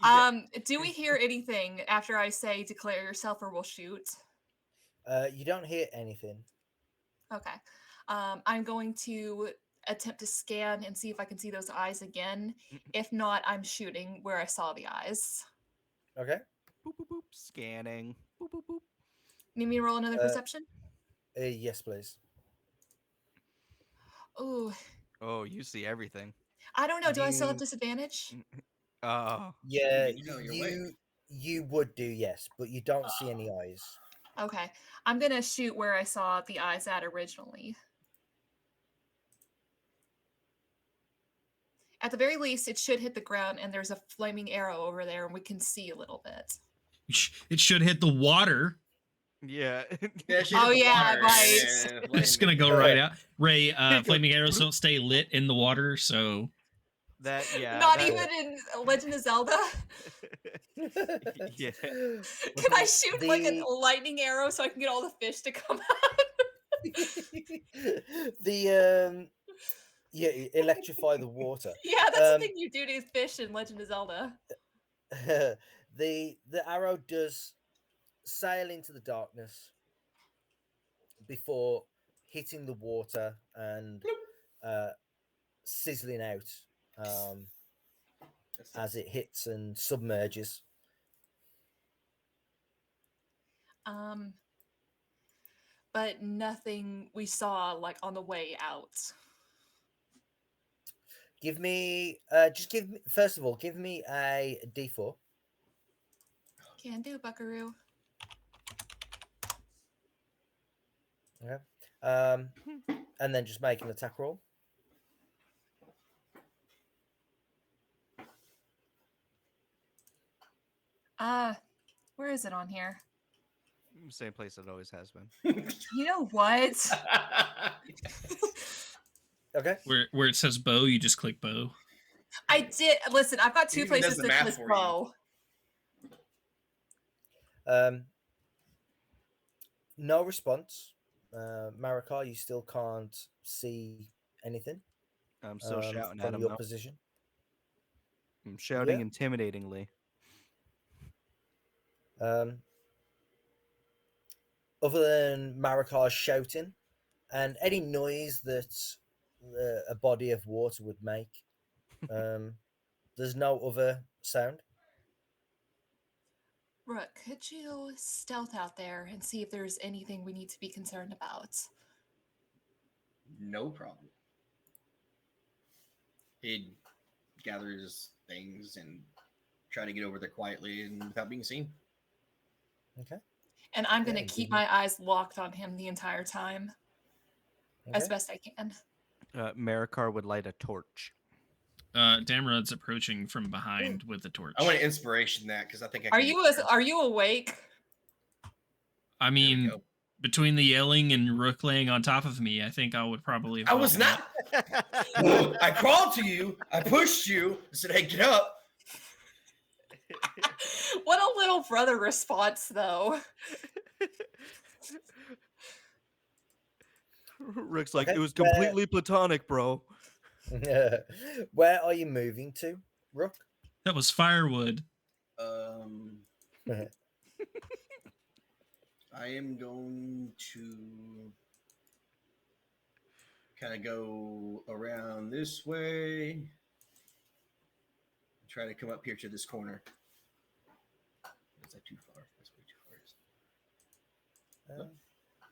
Yeah. Do we hear anything after I say declare yourself or we'll shoot? You don't hear anything. Okay. I'm going to attempt to scan and see if I can see those eyes again. If not, I'm shooting where I saw the eyes. Okay. Boop, boop, boop. Scanning. Boop, boop, boop. Need me to roll another perception? Yes, please. Ooh, Oh, you see everything. I don't know. Do I still have You- disadvantage? Oh, Yeah, You know your way. you would do, yes, but you don't see any eyes. Okay. I'm going to shoot where I saw the eyes at originally. At the very least, it should hit the ground, and there's a flaming arrow over there, and we can see a little bit. It should hit the water. yeah. Yeah, she Oh, hit the yeah, water. right. Yeah, It's gonna go Yeah. right out. Ray, Go flaming arrows bloop. don't stay lit in the water, so That yeah. Not that- even in Legend of Zelda. Yeah. Can I shoot like a The- lightning arrow so I can get all the fish to come out? Yeah, electrify the water. Yeah, that's the Um, thing you do to fish in Legend of Zelda. the arrow does sail into the darkness before hitting the water and sizzling out as it hits and submerges. But nothing we saw like on the way out. Give me first of all, give me a D4. Can do, Buckaroo. Okay. And then just make an attack roll. Where is it on here? Same place it always has been. You know what? Okay. Where it says bow, you just click bow. I did. Listen, I've got It two even does places the that math says for you. bow. No response. Maracar, you still can't see anything I'm still shouting at from him. your Though. position. I'm shouting Yeah. intimidatingly. Other than Maracar shouting and any noise that a body of water would make, there's no other sound. Rook, could you stealth out there and see if there's anything we need to be concerned about? No problem. He gathers things and try to get over there quietly and without being seen. Okay. And I'm going to Yeah, keep give me- my eyes locked on him the entire time as Okay. best I can. Maracar would light a torch. Damrod's approaching from behind with the torch. I want to inspiration that because I think I Are can. you awake? I There we mean, go. between the yelling and Rook laying on top of me, I think I would probably have I was woken not. up. I crawled to you. I pushed you. I said, "Hey, get up." What a little brother response, though. Rick's like, Okay, it was completely platonic, bro. Where are you moving to, Rook? That was firewood. I am going to kind of go around this way. Try to come up here to this corner. Is that too far? That's way too far.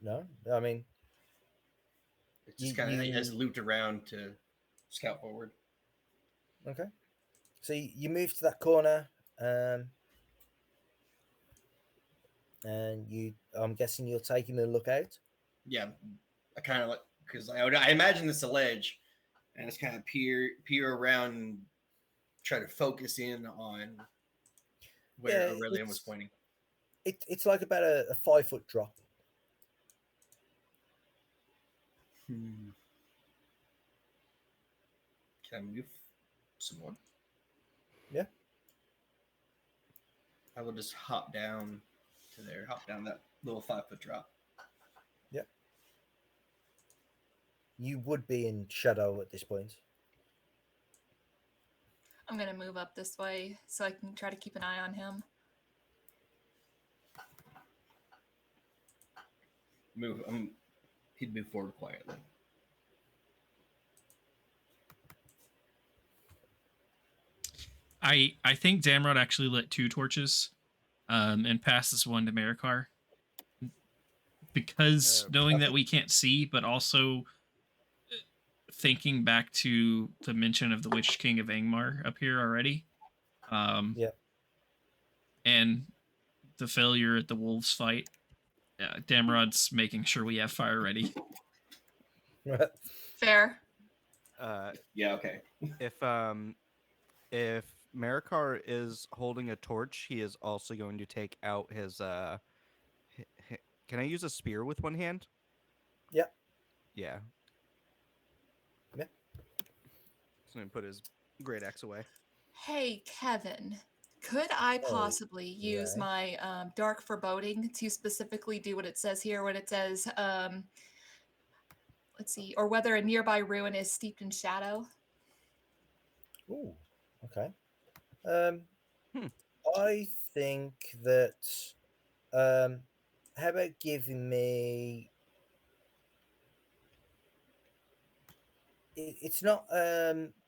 No, I mean, It just You- kind of you- has looped around to scout forward. okay. So you move to that corner, and I'm guessing you're taking a look out. Yeah, I kind of like because I imagine it's a ledge, and it's kind of peer around and try to focus in on where Yeah, Aurelian was pointing. It's like about a 5-foot drop. Can I move some more? Yeah. I will just hop down to there, hop down that little 5-foot drop. You would be in shadow at this point. I'm going to move up this way so I can try to keep an eye on him. Move. He'd move forward quietly. I think Damrod actually lit 2 torches, and passes one to Maracar. Because knowing that we can't see, but also thinking back to the mention of the Witch King of Angmar up here already. Yep. And the failure at the wolves fight. Damrod's making sure we have fire ready. Fair. Yeah. Okay. If Maracar is holding a torch, he is also going to take out his can I use a spear with one hand? Yeah. Yeah. Yeah. So I'm gonna put his great axe away. Hey, Kevin, could I possibly use yeah. my dark foreboding to specifically do what it says here when it says, let's see, or whether a nearby ruin is steeped in shadow? Ooh. Okay. Hmm. I think that. How about giving me? It's not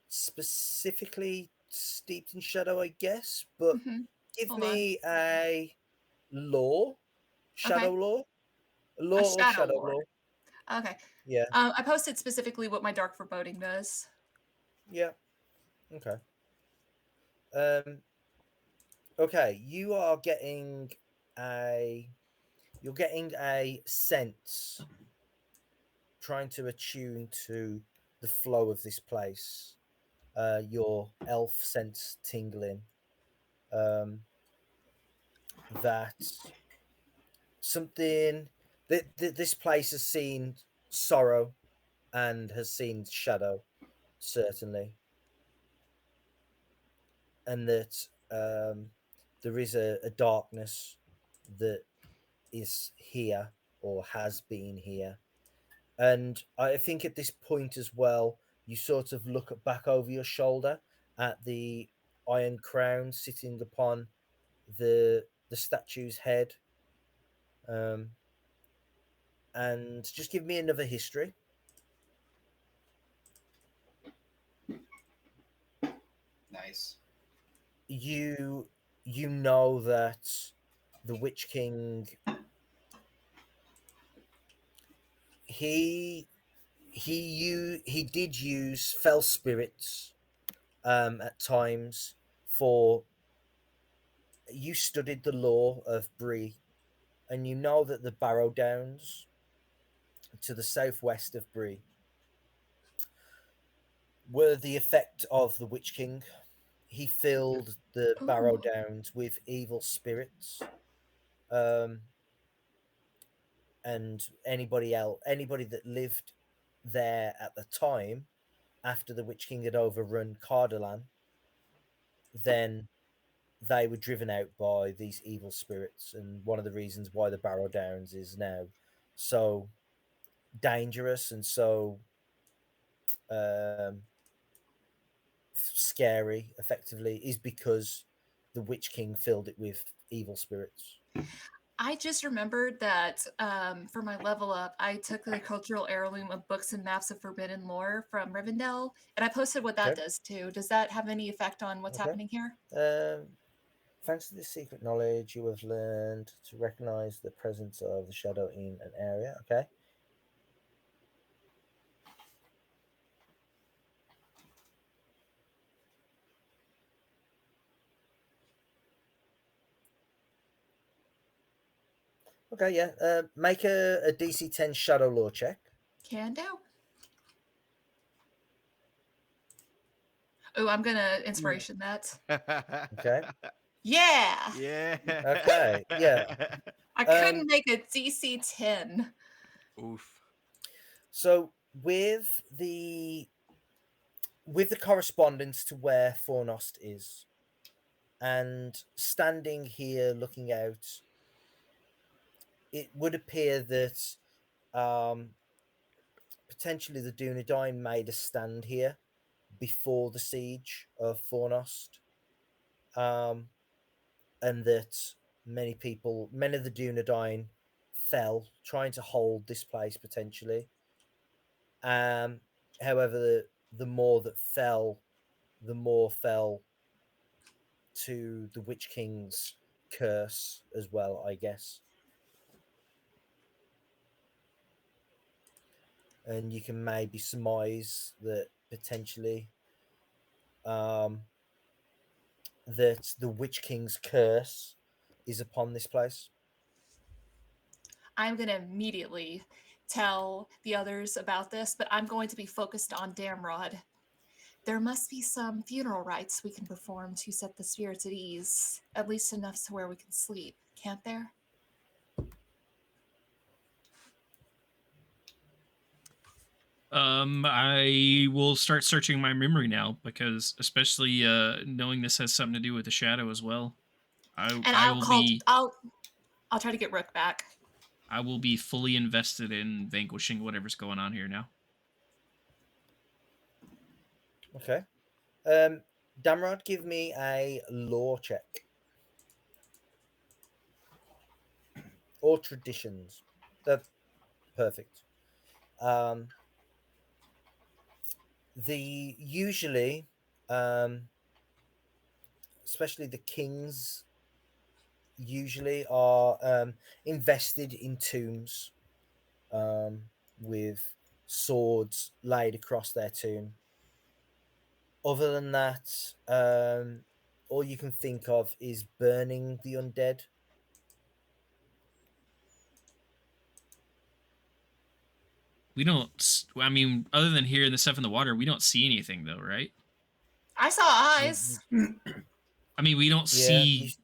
specifically steeped in shadow, I guess, but Mm-hmm. give Hold me a law, shadow law, law or shadow shadow lord. law. Okay. Yeah. I posted specifically what my dark foreboding does. Yeah. Okay. Um. Okay. You're getting a sense, trying to attune to the flow of this place. Your elf sense tingling. Um. That something this place has seen sorrow and has seen shadow, certainly, and that there is a darkness that is here or has been here. And I think at this point as well, you sort of look back over your shoulder at the iron crown sitting upon the statue's head. Um, and just give me another history. Nice. You know that the Witch King, he he did use fell spirits at times for. You studied the law of Bree, and you know that the Barrow Downs to the southwest of Bree were the effect of the Witch King. He filled the Barrow Ooh. Downs with evil spirits, um, and anybody that lived there at the time after the Witch King had overrun Cardolan, then they were driven out by these evil spirits. And one of the reasons why the Barrow Downs is now so dangerous and so um, scary, effectively, is because the Witch King filled it with evil spirits. I just remembered that for my level up, I took the cultural heirloom of books and maps of forbidden lore from Rivendell, and I posted what that Okay. does too. Does that have any effect on what's Okay. happening here? Thanks to this secret knowledge, you have learned to recognize the presence of the shadow in an area. Okay. Okay, yeah. Make a DC 10 shadow law check. Can do. Oh, I'm gonna inspiration that. Okay. Yeah, Yeah. Okay, yeah. I couldn't make a DC 10. Oof. So with the correspondence to where Fornost is, and standing here looking out, it would appear that um, potentially the Dunedain made a stand here before the siege of Fornost, and that many of the Dunedain fell trying to hold this place potentially. Um, However, the more that fell, the more fell to the Witch King's curse as well, I guess. And you can maybe surmise that potentially um, that the Witch King's curse is upon this place. I'm gonna immediately tell the others about this, but I'm going to be focused on Damrod. There must be some funeral rites we can perform to set the spirits at ease, at least enough to where we can sleep, can't there? I will start searching my memory now because, especially knowing this has something to do with the shadow as well. And I will be I'll try to get Rook back. I will be fully invested in vanquishing whatever's going on here now. Okay. Damrod, give me a law check. Or traditions. That's perfect. The usually, especially the kings, usually are invested in tombs with swords laid across their tomb. other than that, all you can think of is burning the undead. We don't. I mean, other than here and the stuff in the water, we don't see anything though, right? I saw eyes. I mean, we don't Yeah, see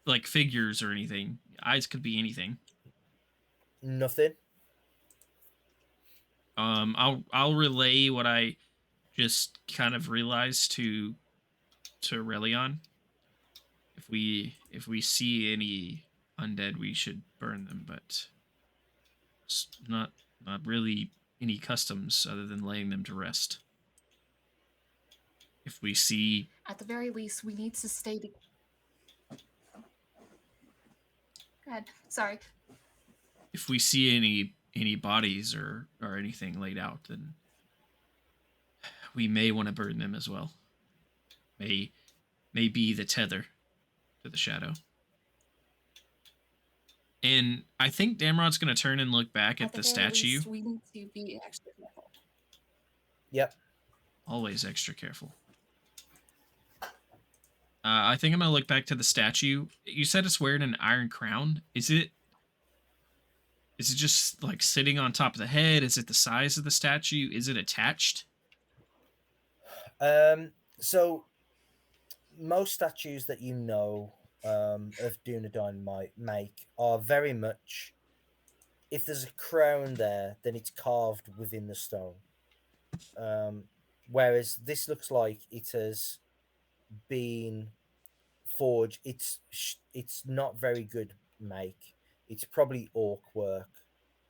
like figures or anything. Eyes could be anything. nothing. I'll relay what I just kind of realized to Aurelion. If we see any undead, we should burn them, but not really any customs other than laying them to rest. If we see, At the very least, we need to stay together. Go ahead. Sorry. if we see any bodies or anything laid out, then we may want to burn them as well. May be the tether to the shadow. And I think Damrod's going to turn and look back at the very statue. least, we need to be extra careful. Yep. Always extra careful. I think I'm going to look back to the statue. You said it's wearing an iron crown. Is it just like sitting on top of the head? Is it the size of the statue? Is it attached? So most statues that you know of Dunedain might make are very much, if there's a crown there, then it's carved within the stone. Whereas this looks like it has been forged. It's not very good make. It's probably orc work.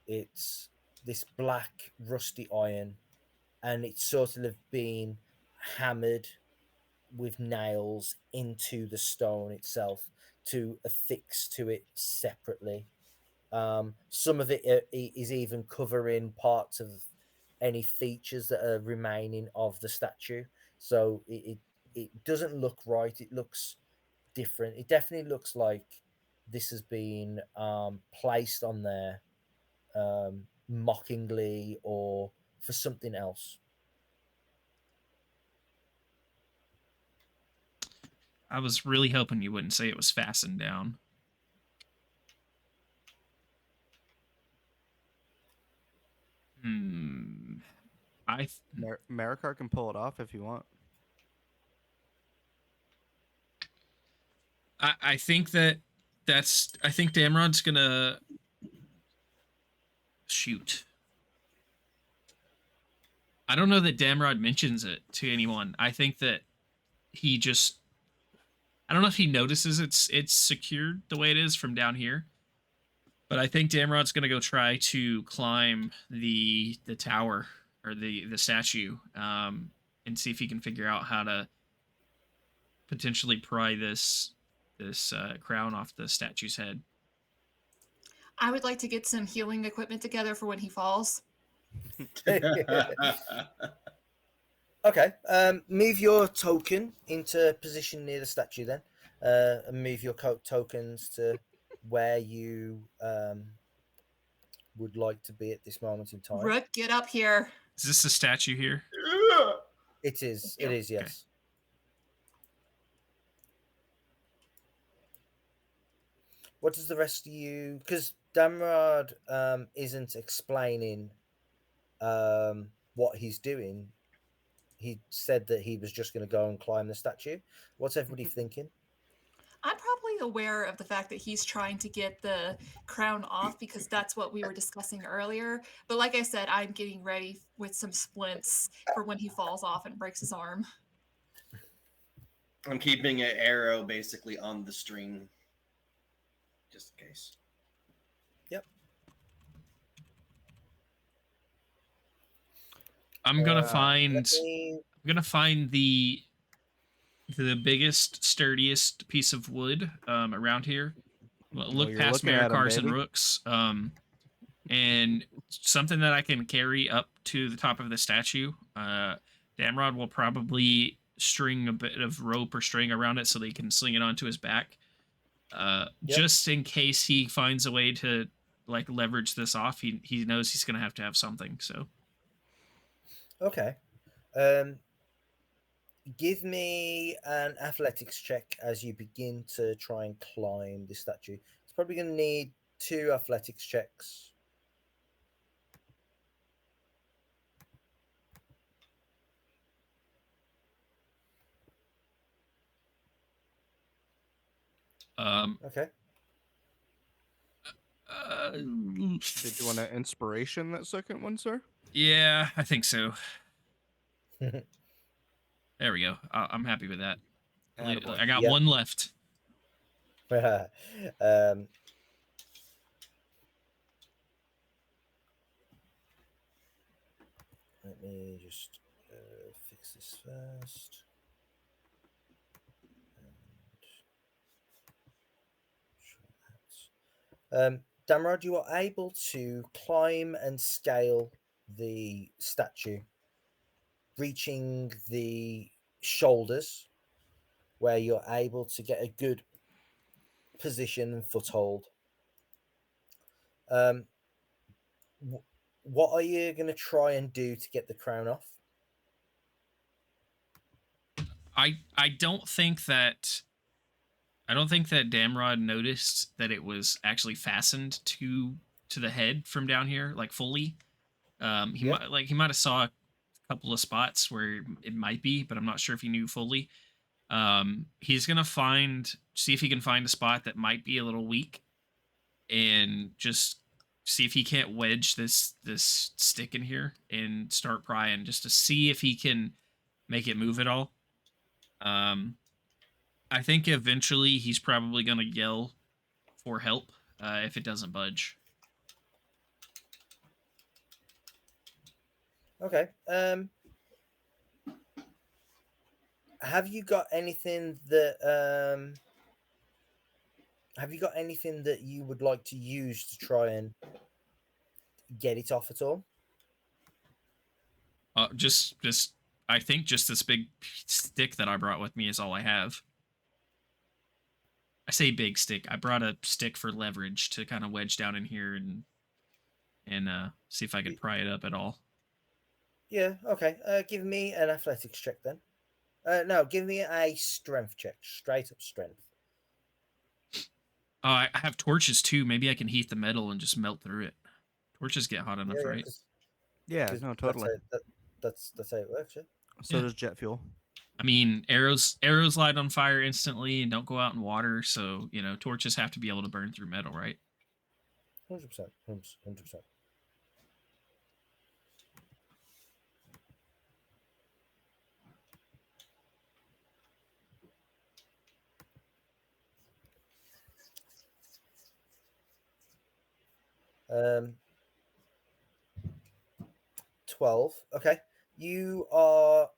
It's this black rusty iron, and it's sort of been hammered with nails into the stone itself to affix to it separately. Some of it is even covering parts of any features that are remaining of the statue. So it doesn't look right. It looks different. It definitely looks like this has been placed on there mockingly or for something else. I was really hoping you wouldn't say it was fastened down. Maracar can pull it off if you want. I think I think Damrod's gonna shoot. I don't know that Damrod mentions it to anyone. I think that he just, I don't know if he notices it's secured the way it is from down here. But I think Damrod's gonna go try to climb the tower or the statue, and see if he can figure out how to potentially pry this crown off the statue's head. I would like to get some healing equipment together for when he falls. Okay. Move your token into position near the statue then. And move your tokens to where you would like to be at this moment in time. Rook, get up here. Is this the statue here? It is. It is, yes. Okay. What does the rest of you... Because Damrod isn't explaining what he's doing. He said that he was just going to go and climb the statue. What's everybody thinking? I'm probably aware of the fact that he's trying to get the crown off because that's what we were discussing earlier. But like I said, I'm getting ready with some splints for when he falls off and breaks his arm. I'm keeping an arrow basically on the string, just in case. Yep. I'm gonna find the biggest, sturdiest piece of wood around here. Look past Maracars and Rooks, and something that I can carry up to the top of the statue. Damrod will probably string a bit of rope or string around it so that he can sling it onto his back, just in case he finds a way to like leverage this off. He knows he's gonna have to have something. So okay. give me an athletics check as you begin to try and climb the statue. It's probably going to need 2 athletics checks. Okay. Did you want an inspiration that second one, sir? Yeah, I think so. There we go. I'm happy with that. Attaboy. I got Yep. 1 left. Let me just fix this first. Damrod, you are able to climb and scale the statue, reaching the shoulders, where you're able to get a good position and foothold. What are you going to try and do to get the crown off? I don't think that Damrod noticed that it was actually fastened to the head from down here, like fully. He Yep. might have saw a couple of spots where it might be, but I'm not sure if he knew fully. He's gonna see if he can find a spot that might be a little weak, and just see if he can't wedge this stick in here and start prying just to see if he can make it move at all. I think eventually he's probably gonna yell for help if it doesn't budge. Okay. Have you got anything that you would like to use to try and get it off at all? Just I think just this big stick that I brought with me is all I have. I say big stick. I brought a stick for leverage to kind of wedge down in here and see if I could pry it up at all. Yeah, okay. Give me an athletics check then. No, give me a strength check. Straight up strength. I have torches too. Maybe I can heat the metal and just melt through it. Torches get hot enough, right? Yeah, no, totally. That's how it works, yeah. So Yeah. does jet fuel. I mean, arrows light on fire instantly and don't go out in water, so torches have to be able to burn through metal, right? 100%. 100%. Um, 12. Okay. You are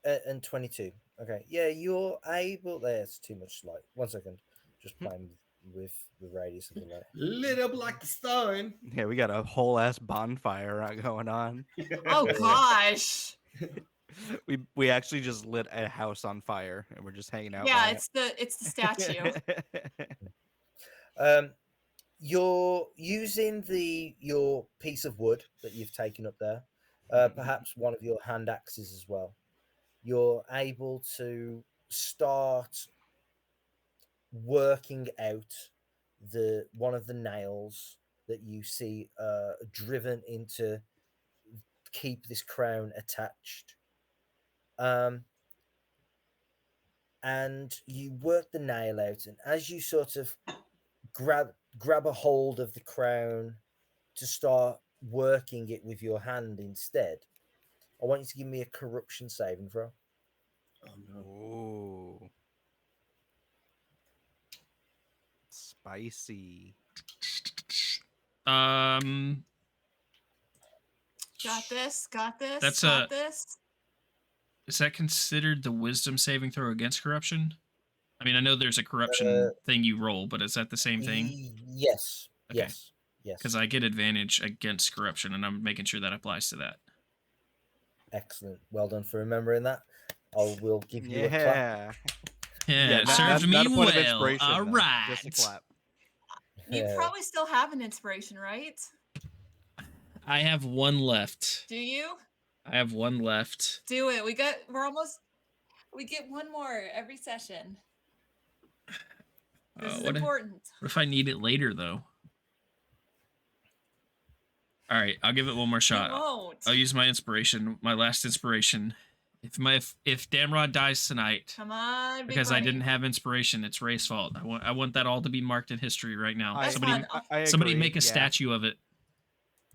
and 22. Okay. Yeah, you're able. There's too much light. 1 second. Just playing with the radius of the light. Lit up like the sun. Yeah, we got a whole ass bonfire going on. Oh gosh. We actually just lit a house on fire and we're just hanging out. Yeah, by it's the statue. You're using your piece of wood that you've taken up there, perhaps one of your hand axes as well. You're able to start working out one of the nails that you see driven into keep this crown attached. And you work the nail out, and as you sort of grab a hold of the crown to start working it with your hand instead, I want you to give me a corruption saving throw. Oh no. Ooh. Spicy. Got this. That's got this. Is that considered the wisdom saving throw against corruption? I mean, I know there's a corruption thing you roll, but is that the same thing? Yes. Okay. Yes. Because I get advantage against corruption, and I'm making sure that applies to that. Excellent. Well done for remembering that. I will give you a clap. Yeah. Yeah, it not- served me not a point of well. inspiration, All though. right. Just a clap. You Yeah. probably still have an inspiration, right? I have 1 left. Do you? I have one left. Do it. We get one more every session. This is What important. What if I need it later though? All right, I'll give it one more shot. You won't. I'll use my inspiration, my last inspiration. If Damrod dies tonight, Come on, big because I bunny. didn't have inspiration, it's Ray's fault. I want that all to be marked in history right now. That's fine. Somebody agree, make a yeah. statue of it.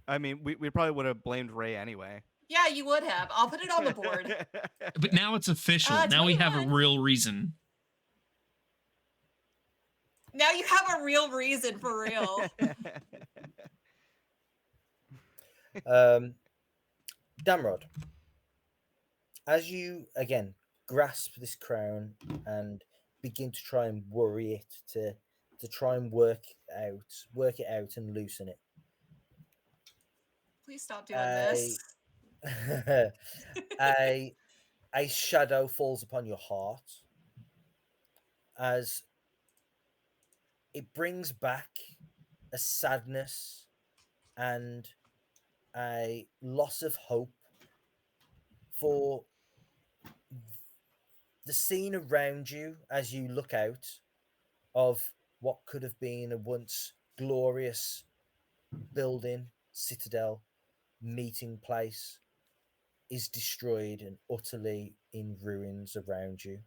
I mean, we probably would have blamed Ray anyway. Yeah, you would have. I'll put it on the board. But now it's official. Now we have a 21. real reason. Now you have a real reason for real. Damrod, as you again grasp this crown and begin to try and worry it to try and work it out and loosen it. Please stop doing this. a shadow falls upon your heart as it brings back a sadness and a loss of hope for the scene around you as you look out of what could have been a once glorious building, citadel, meeting place is destroyed and utterly in ruins around you.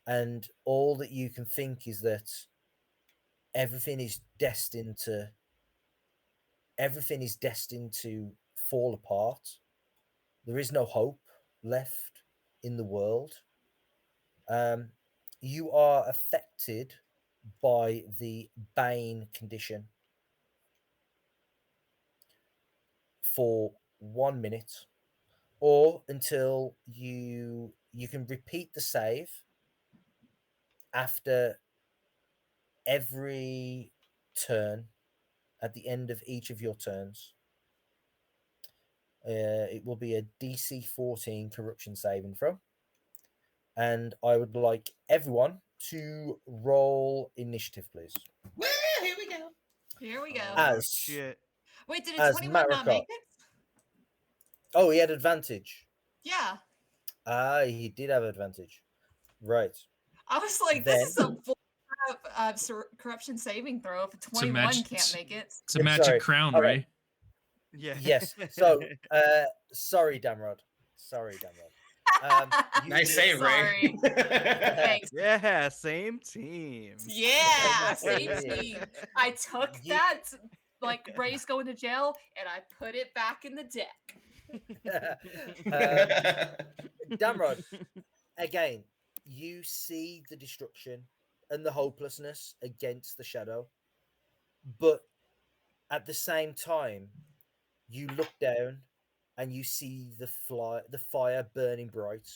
And all that you can think is that everything is destined to fall apart. There is no hope left in the world. You are affected by the Bane condition for 1 minute, or until you can repeat the save after every turn at the end of each of your turns. It will be a DC 14 corruption saving throw. And I would like everyone to roll initiative, please. Well, here we go. Here we go. As- shit. Wait, did a as 21 not Maracar. make it? Oh, he had advantage. Yeah. He did have advantage. Right. I was like, Then- this is a bull crap corruption saving throw if a 21 can't make it. It's a magic Sorry. crown, All Ray. right. Yeah. Yes. So, sorry, Damrod. Nice save, Ray. Thanks. Yeah, same team. Yeah, same Yeah. team. I took Yeah. that, like Ray's going to jail, and I put it back in the deck. Damrod, again, you see the destruction and the hopelessness against the shadow, but at the same time, you look down and you see the fire burning bright.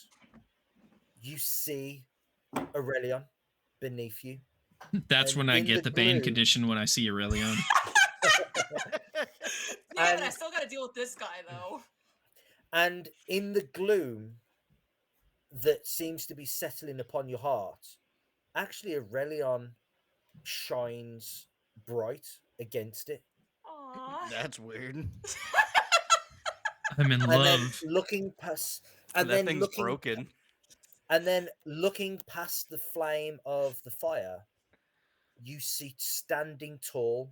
You see Aurelion beneath you. That's And when I in get the the Bane gloom- condition when I see Aurelion. Yeah, but I And- still got to deal with this guy though. And in the gloom that seems to be settling upon your heart, actually Aurelion shines bright against it. Aww. That's weird. I'm in And then love. looking past and that then thing's looking broken. and then looking past the flame of the fire, you see standing tall,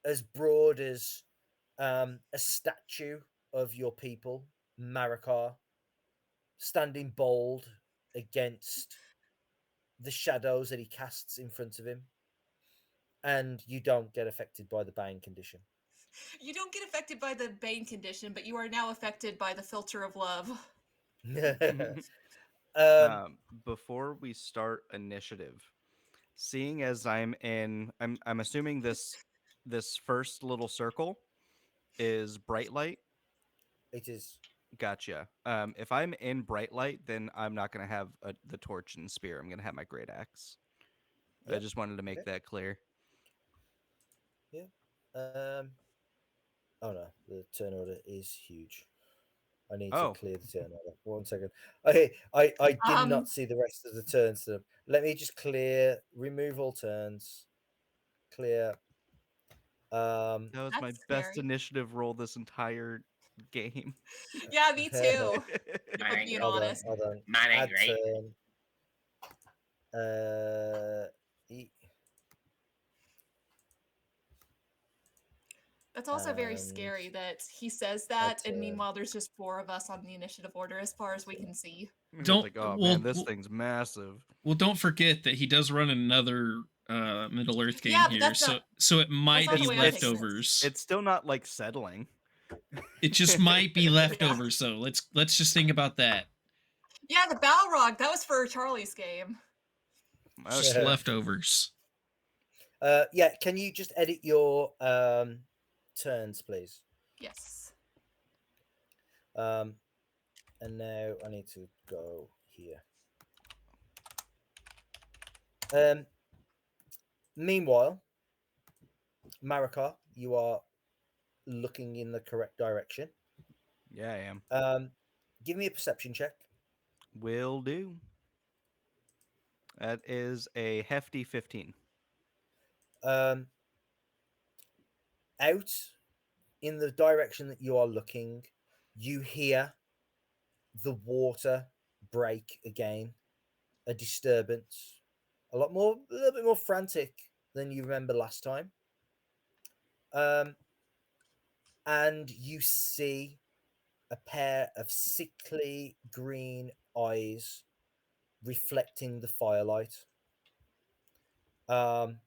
as broad as a statue of your people, Maracar, standing bold against the shadows that he casts in front of him. And you don't get affected by the Bane condition. You don't get affected by the Bane condition, but you are now affected by the filter of love. Before we start initiative, seeing as I'm assuming this first little circle is bright light. It is. Gotcha. If I'm in bright light, then I'm not gonna have the torch and spear. I'm gonna have my great axe. I Yep. just wanted to make Okay. that clear. Oh no, the turn order is huge. I need Oh. to clear the turn order. 1 second. Okay, I did Um, not see the rest of the turns. So let me just remove all turns. Clear. That was my That's best scary. initiative roll this entire game. Yeah, me too. If Mine I'm ain't being great. honest. Hold on. Mine ain't Add great. turn. That's also very And scary that he says that, and turn. meanwhile, there's just 4 of us on the initiative order, as far as we can see. It's Don't- like, oh well, man, this well- thing's massive. Well, don't forget that he does run another Middle Earth game Yeah, but here, that's so not- so it might not be the way I take this. leftovers. It's still not like settling. It just might be leftovers, so let's just think about that. Yeah, the Balrog, that was for Charlie's game. It's just Okay. leftovers. Yeah, can you just edit your turns, please? Yes. And now I need to go here. Meanwhile, Maracar, you are looking in the correct direction. Yeah, I am. Give me a perception check. Will do. That is a hefty 15. Out in the direction that you are looking, you hear the water break again, a disturbance, a little bit more frantic than you remember last time. And you see a pair of sickly green eyes reflecting the firelight. And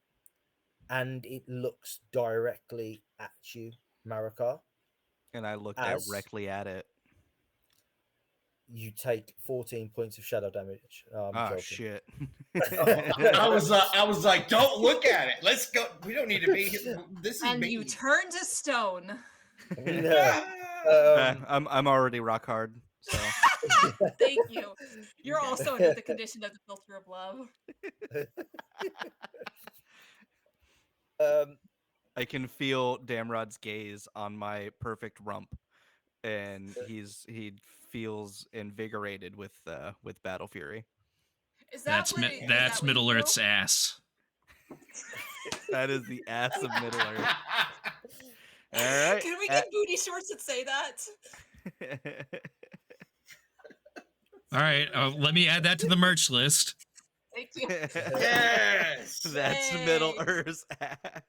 it looks directly at you, Maracar. And I look As- directly at it. You take 14 points of shadow damage. I'm Ah, joking. shit. I was like, don't look at it. Let's go. We don't need to be here. This is And me. you turn to stone. No. I'm already rock hard. So Thank you. You're also under the condition of the filter of love. I can feel Damrod's gaze on my perfect rump, and he feels invigorated with battle fury. Is that That's Middle Earth's ass. That is the ass of Middle Earth. All right. Can we get booty shorts that say that? All right, let me add that to the merch list. Thank you. Yes. That's Middle Yay. Earth's ass.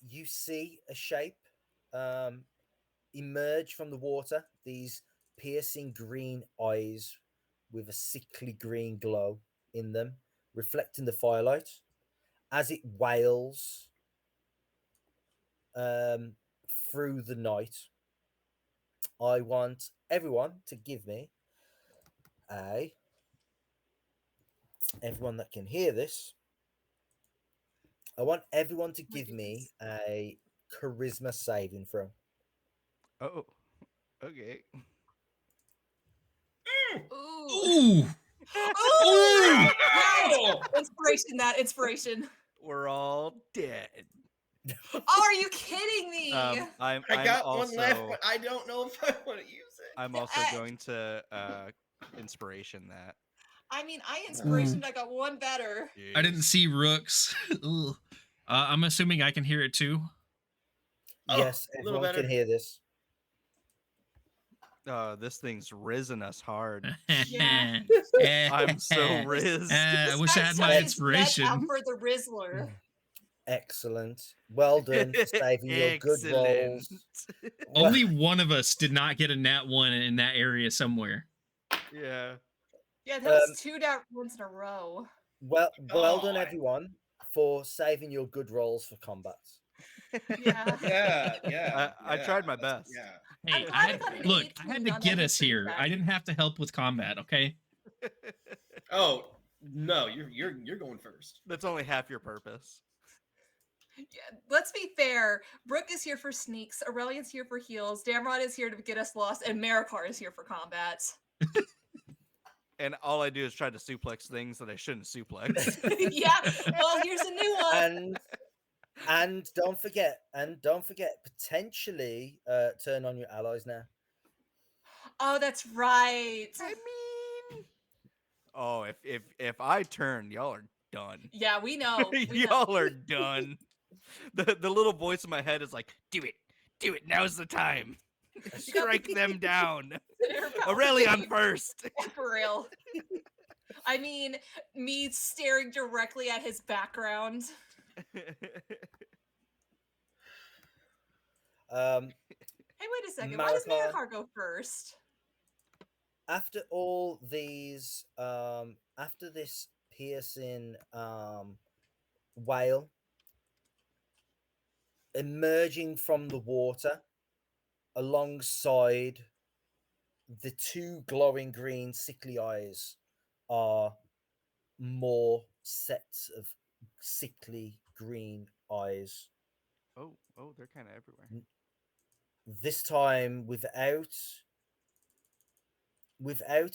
You see a shape emerge from the water, these piercing green eyes with a sickly green glow in them, reflecting the firelight. As it wails through the night, I want everyone to give me everyone that can hear this, I want everyone to give me a charisma saving throw. Oh, okay. Ooh. Ooh! Ooh. Yes. Inspiration. We're all dead. Oh, are you kidding me? I'm I got also, one left, but I don't know if I want to use it. I'm also going to inspiration that. I mean, I inspiration. I got one better. I didn't see Rooks. Ugh. I'm assuming I can hear it too. Oh, Yes, a little everyone can better. hear this. This thing's risen us hard. Yeah. I'm so rizzed. I wish I had This my guy's set out inspiration. for the Rizzler. Excellent. Well done for saving your good rolls. Only one of us did not get a nat 1 in that area somewhere. Yeah. Yeah, that was 2 down ones in a row. Well done, God. everyone, for saving your good rolls for combat. Yeah. Yeah. I tried my best. Yeah. Hey, I'm I glad had, that look, made I had me to on get that us history here. back. I didn't have to help with combat, okay? Oh no, you're going first. That's only half your purpose. Yeah, let's be fair. Brooke is here for sneaks. Aurelian's here for heals. Damrod is here to get us lost, and Maracar is here for combat. And all I do is try to suplex things that I shouldn't suplex. Yeah. Well, here's a new one. And don't forget, potentially turn on your allies now. Oh, that's right. I mean, oh, if I turn, y'all are done. Yeah, we know. We know. Y'all are done. The little voice in my head is like, do it, now's the time. Strike them down. Aurelion first. For real. I mean, me staring directly at his background. Hey, wait a second. Why does Maracar. Maracar go first? After all these, after this piercing wail emerging from the water alongside the two glowing green sickly eyes are more sets of sickly green eyes. Oh, they're kind of everywhere. This time without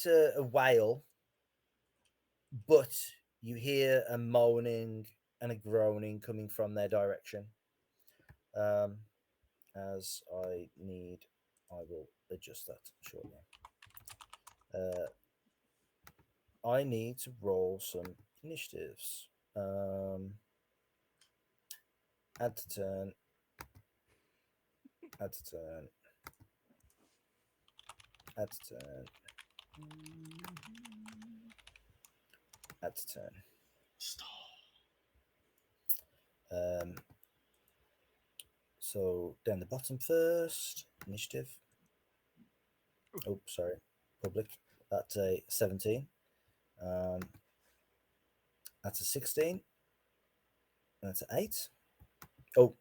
a wail, but you hear a moaning and a groaning coming from their direction. As I will adjust that shortly. I need to roll some initiatives. Add to turn. Add to turn. Add to turn. Add to turn. So down the bottom first, initiative. Oh, sorry, public. That's a 17. That's a 16. That's an 8. Oh,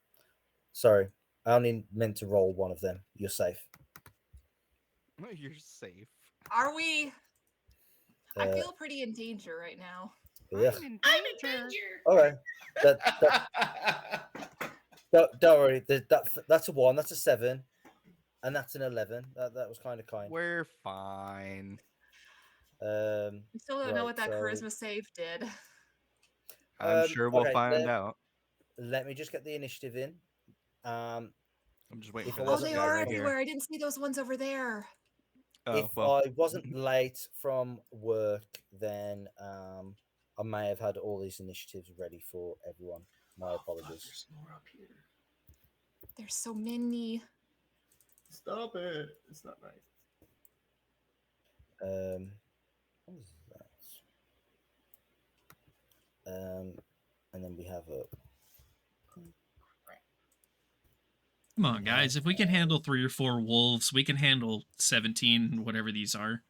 sorry. I only meant to roll one of them. You're safe. You're safe. Are we? I Uh, feel pretty in danger right now. Yeah. I'm in danger. All right. Don't worry. That's a 1. That's a 7, and that's an 11. That was kind of kind. We're fine. I still don't know Right, what that so- charisma save did. I'm sure we'll okay, find out. Let me just get the initiative in. I'm just waiting if for it this Oh, wasn't they guy are right everywhere. here. I didn't see those ones over there. Oh, if well. I wasn't late from work, then I may have had all these initiatives ready for everyone. My apologies. There's more up here. There's so many. Stop it. It's not nice. What is that? And then we have a. Come on, guys. If we can handle 3 or 4 wolves, we can handle 17, whatever these are.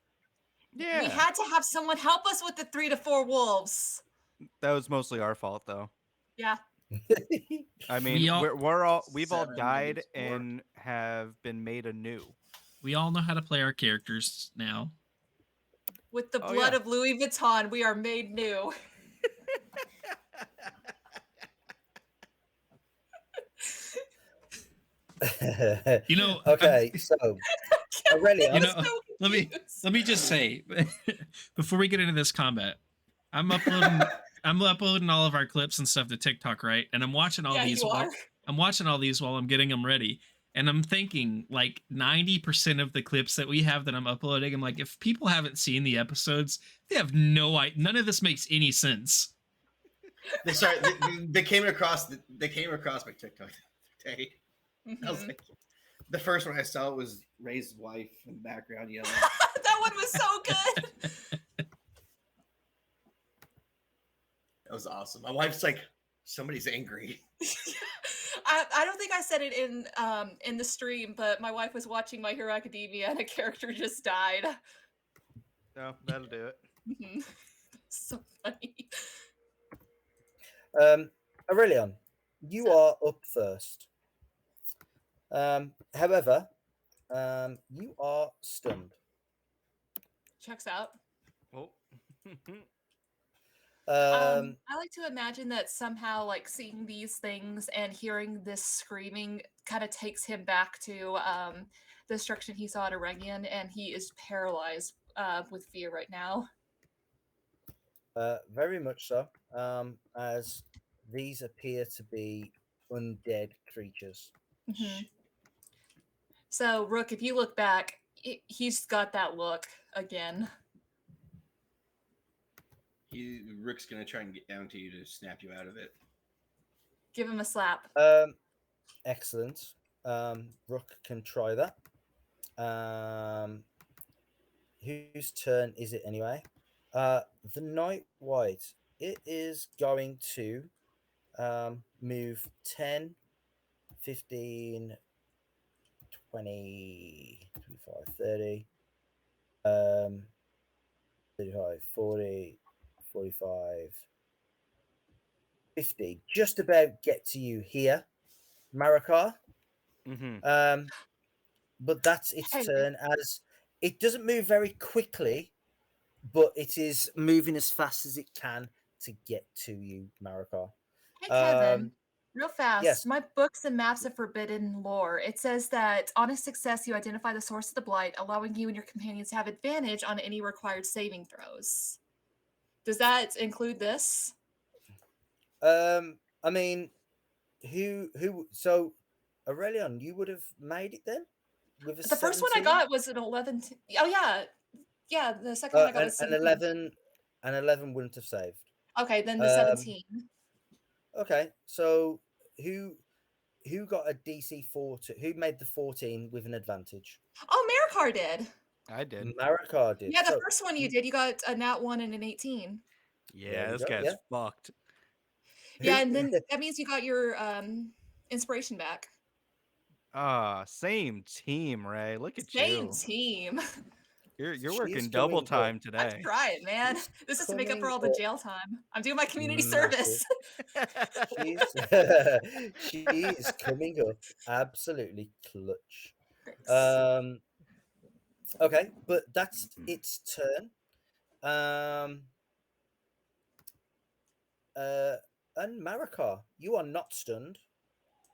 Yeah. We had to have someone help us with the 3 to 4 wolves. That was mostly our fault, though. Yeah. I mean, we've all 7 died minus 4. and have been made anew. We all know how to play our characters now. With the Oh, blood yeah. of Louis Vuitton, we are made new. You know, Okay, so Aurelia, You know, let me just say before we get into this combat, I'm uploading all of our clips and stuff to TikTok, right? And I'm watching all these while I'm getting them ready. And I'm thinking like 90% of the clips that we have that I'm uploading, I'm like, if people haven't seen the episodes, they have no idea. None of this makes any sense. They came across my TikTok today. I was like, the first one I saw was Ray's wife in the background yelling. That one was so good. That was awesome. My wife's like, somebody's angry. I don't think I said it in the stream, but my wife was watching My Hero Academia and a character just died. No, that'll do it. So funny. Aurelion, you are up first. However, you are stunned. Checks out. Oh. I like to imagine that somehow, like, seeing these things and hearing this screaming kind of takes him back to the destruction he saw at Aurelion, and he is paralyzed with fear right now. Very much so. As these appear to be undead creatures. So, Rook, if you look back, he's got that look again. Rick's gonna try and get down to you to snap you out of it. Give him a slap. Excellent. Rook can try that. Whose turn is it anyway? The Night White. It is going to move 10, 15, 20, 25, 30, 35, 40, 45, 50. Just about get to you here, Maracar. Mm-hmm. But that's its Hey. turn, as it doesn't move very quickly, but it is moving as fast as it can to get to you, Maracar. Hey, Kevin. Real fast. yes. My books and maps of forbidden lore. It says that on a success, you identify the source of the blight, allowing you and your companions to have advantage on any required saving throws. Does that include this? I mean, who? So, Aurelion, you would have made it then with a The first one I 17? got was an 11. Oh, yeah. Yeah, the second one I got was An 17. 11, an 11 wouldn't have saved. Okay, then the Um, 17. okay, so who got a DC 14? Who made the 14 with an advantage? Oh, Maracar did. I did. Maracar did. Yeah, the So, first one you did, you got a nat 1 and an 18. Yeah, There we this go, guy's yeah. fucked. Yeah, who- and then that means you got your inspiration back. Same team, Ray. Look at Same you. team. You're She's working coming double up. time I'm today. trying, man. She's This is to make up for all the coming up. jail time. I'm doing my community Massive. service. She's she is coming up absolutely clutch. Thanks. Okay, but that's its turn. And Maracar, you are not stunned,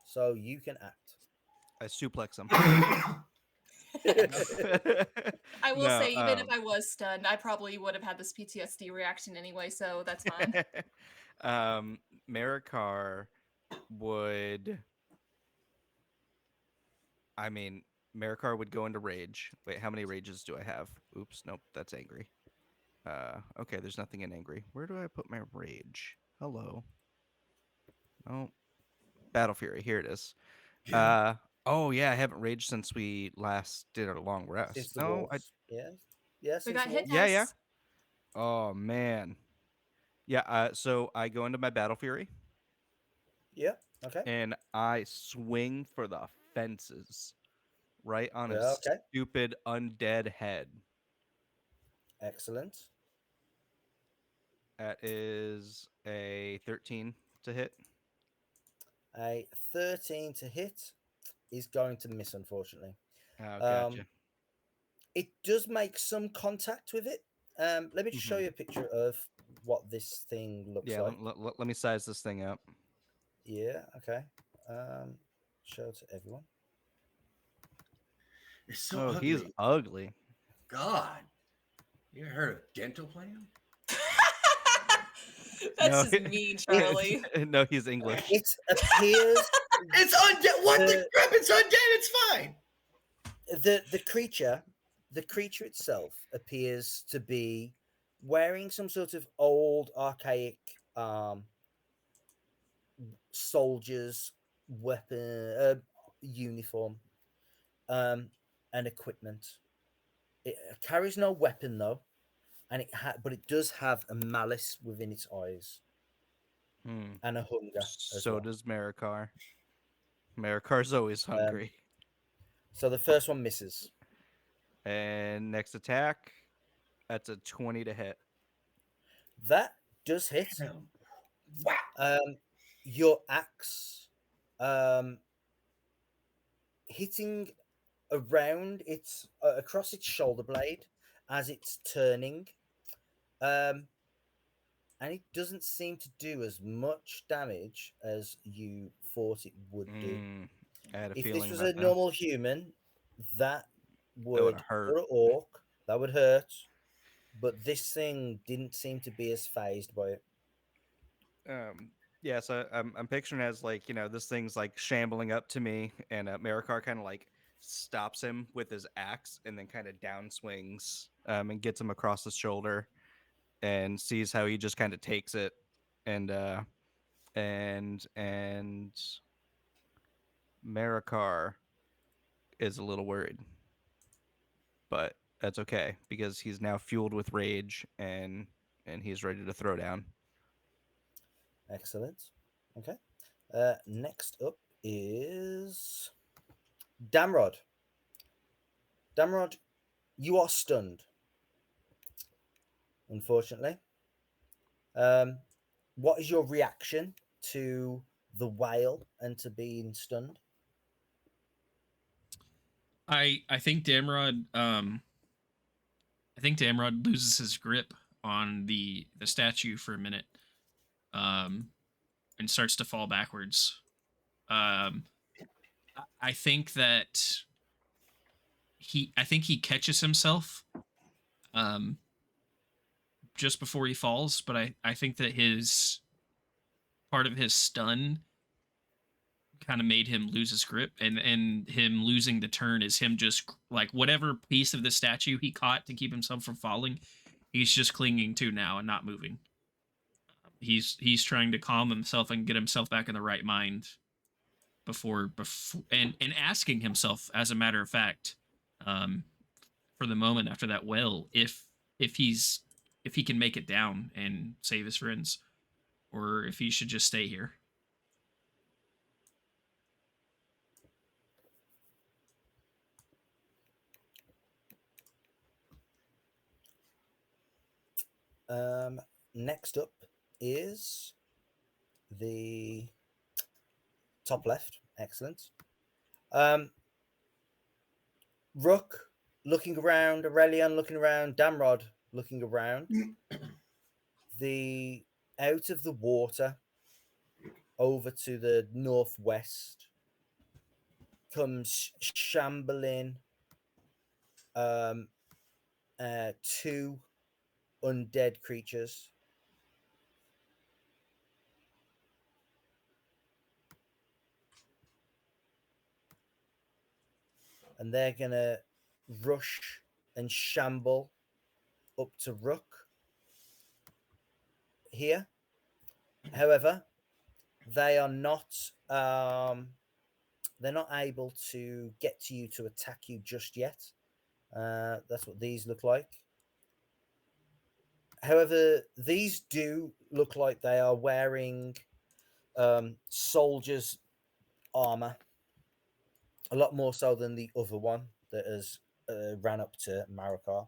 so you can act. I suplex him. I will No, say, even if I was stunned, I probably would have had this PTSD reaction anyway, so that's fine. Maracar would. I mean, Maracar would go into rage. Wait, how many rages do I have? Oops, nope, that's angry. Okay, there's nothing in angry. Where do I put my rage? Hello. Oh, Battle Fury. Here it is. Oh yeah, I haven't raged since we last did our long rest. Since the No, I. wolves. Yes, We since got the hit wolves. Yeah. tests. Oh man. Yeah. So I go into my Battle Fury Yeah. Okay. and I swing for the fences, right on his Yeah, okay. stupid undead head. Excellent. That is a 13 to hit. A 13 to hit is going to miss, unfortunately. Oh, gotcha. It does make some contact with it. Let me just show you a picture of what this thing looks Yeah, like. let me size this thing up. Yeah, okay. Show it to everyone. It's so Oh, ugly. he's ugly. God. You ever heard of dental plan? That's No, just mean, Charlie. No, he's English. It appears It's undead. What the The- crap? It's undead. It's fine. the creature itself appears to be wearing some sort of old archaic soldier's weapon uniform and equipment. It carries no weapon though, and but it does have a malice within its eyes Hmm. and a hunger as So well. does Maracar. Maracar's always hungry. So the first one misses. And next attack, that's a 20 to hit. That does hit. Wow. Your axe hitting around its across its shoulder blade as it's turning, and it doesn't seem to do as much damage as you thought it would do. I had a If feeling this was about a that. normal human, that would hurt. or an orc, that would hurt. But this thing didn't seem to be as phased by it. Yeah, so I'm picturing as like, this thing's like shambling up to me, and Maracar kind of like stops him with his axe and then kind of downswings and gets him across the shoulder and sees how he just kind of takes it and and Maracar is a little worried, but that's okay because he's now fueled with rage and he's ready to throw down. Excellent. Okay. Next up is Damrod. Damrod, you are stunned. Unfortunately. What is your reaction to the whale and to being stunned? I think Damrod loses his grip on the statue for a minute, and starts to fall backwards. I think that he catches himself just before he falls, but I think that his part of his stun kind of made him lose his grip, and him losing the turn is him just like whatever piece of the statue he caught to keep himself from falling, he's just clinging to now and not moving. He's trying to calm himself and get himself back in the right mind before and asking himself, as a matter of fact, for the moment after that well, if he can make it down and save his friends, or if he should just stay here. Next up is the top left. Excellent. Rook looking around, Aurelian looking around, Damrod looking around. The out of the water over to the northwest comes shambling two undead creatures. And they're gonna rush and shamble up to Rook here. However, they are not they're not able to get to you to attack you just yet. That's what these look like. However, these do look like they are wearing soldiers' armor, a lot more so than the other one that has ran up to Maracar.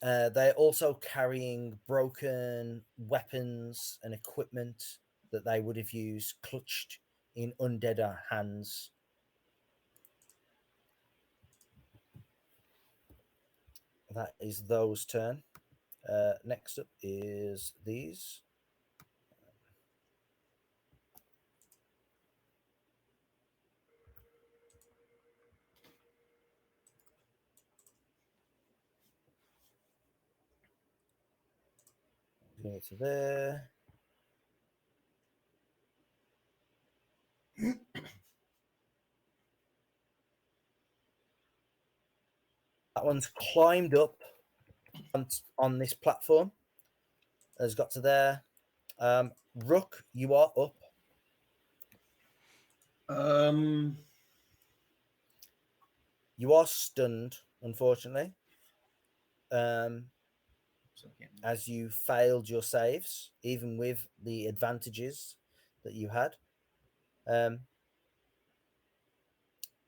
They're also carrying broken weapons and equipment that they would have used clutched in undead hands. That is those turn. Next up is these. Go to there. That one's climbed up on this platform. Has got to there. Rook, you are up. You are stunned, unfortunately. As you failed your saves, even with the advantages that you had. But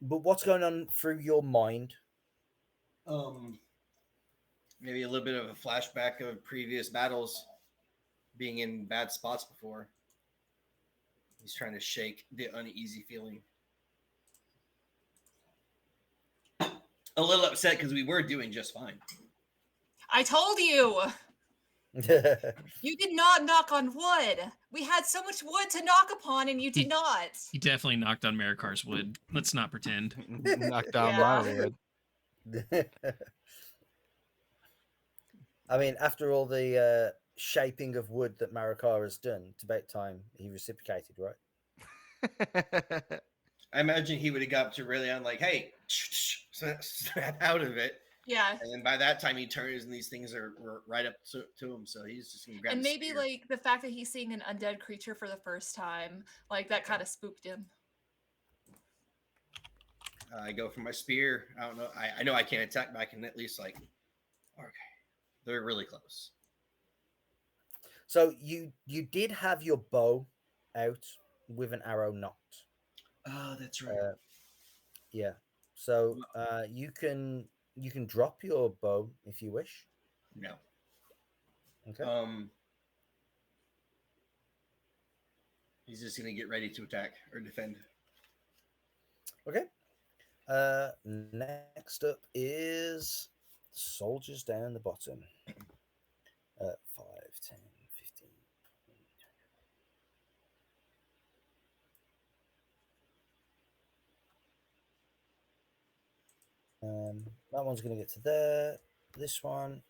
what's going on through your mind? Maybe a little bit of a flashback of previous battles, being in bad spots before. He's trying to shake the uneasy feeling. A little upset because we were doing just fine. I told you. You did not knock on wood. We had so much wood to knock upon, and you did not. He definitely knocked on Maricar's wood. Let's not pretend. Knocked down Yeah. my wood. I mean, after all the shaping of wood that Maracar has done, it's about time he reciprocated, right? I imagine he would have got up to really on like, hey, snap out of it. Yeah. And then by that time he turns and these things were right up to him, so he's just gonna grab And his maybe spear. like the fact that he's seeing an undead creature for the first time, like that kind of spooked him. I go for my spear. I don't know. I know I can't attack, but I can at least like. Okay, they're really close. So you did have your bow out with an arrow not. Oh, that's right. Yeah. So you can drop your bow if you wish. No. Okay. He's just gonna get ready to attack or defend. Okay. Next up is soldiers down the bottom. 5, 10, 15. That one's going to get to there. This one.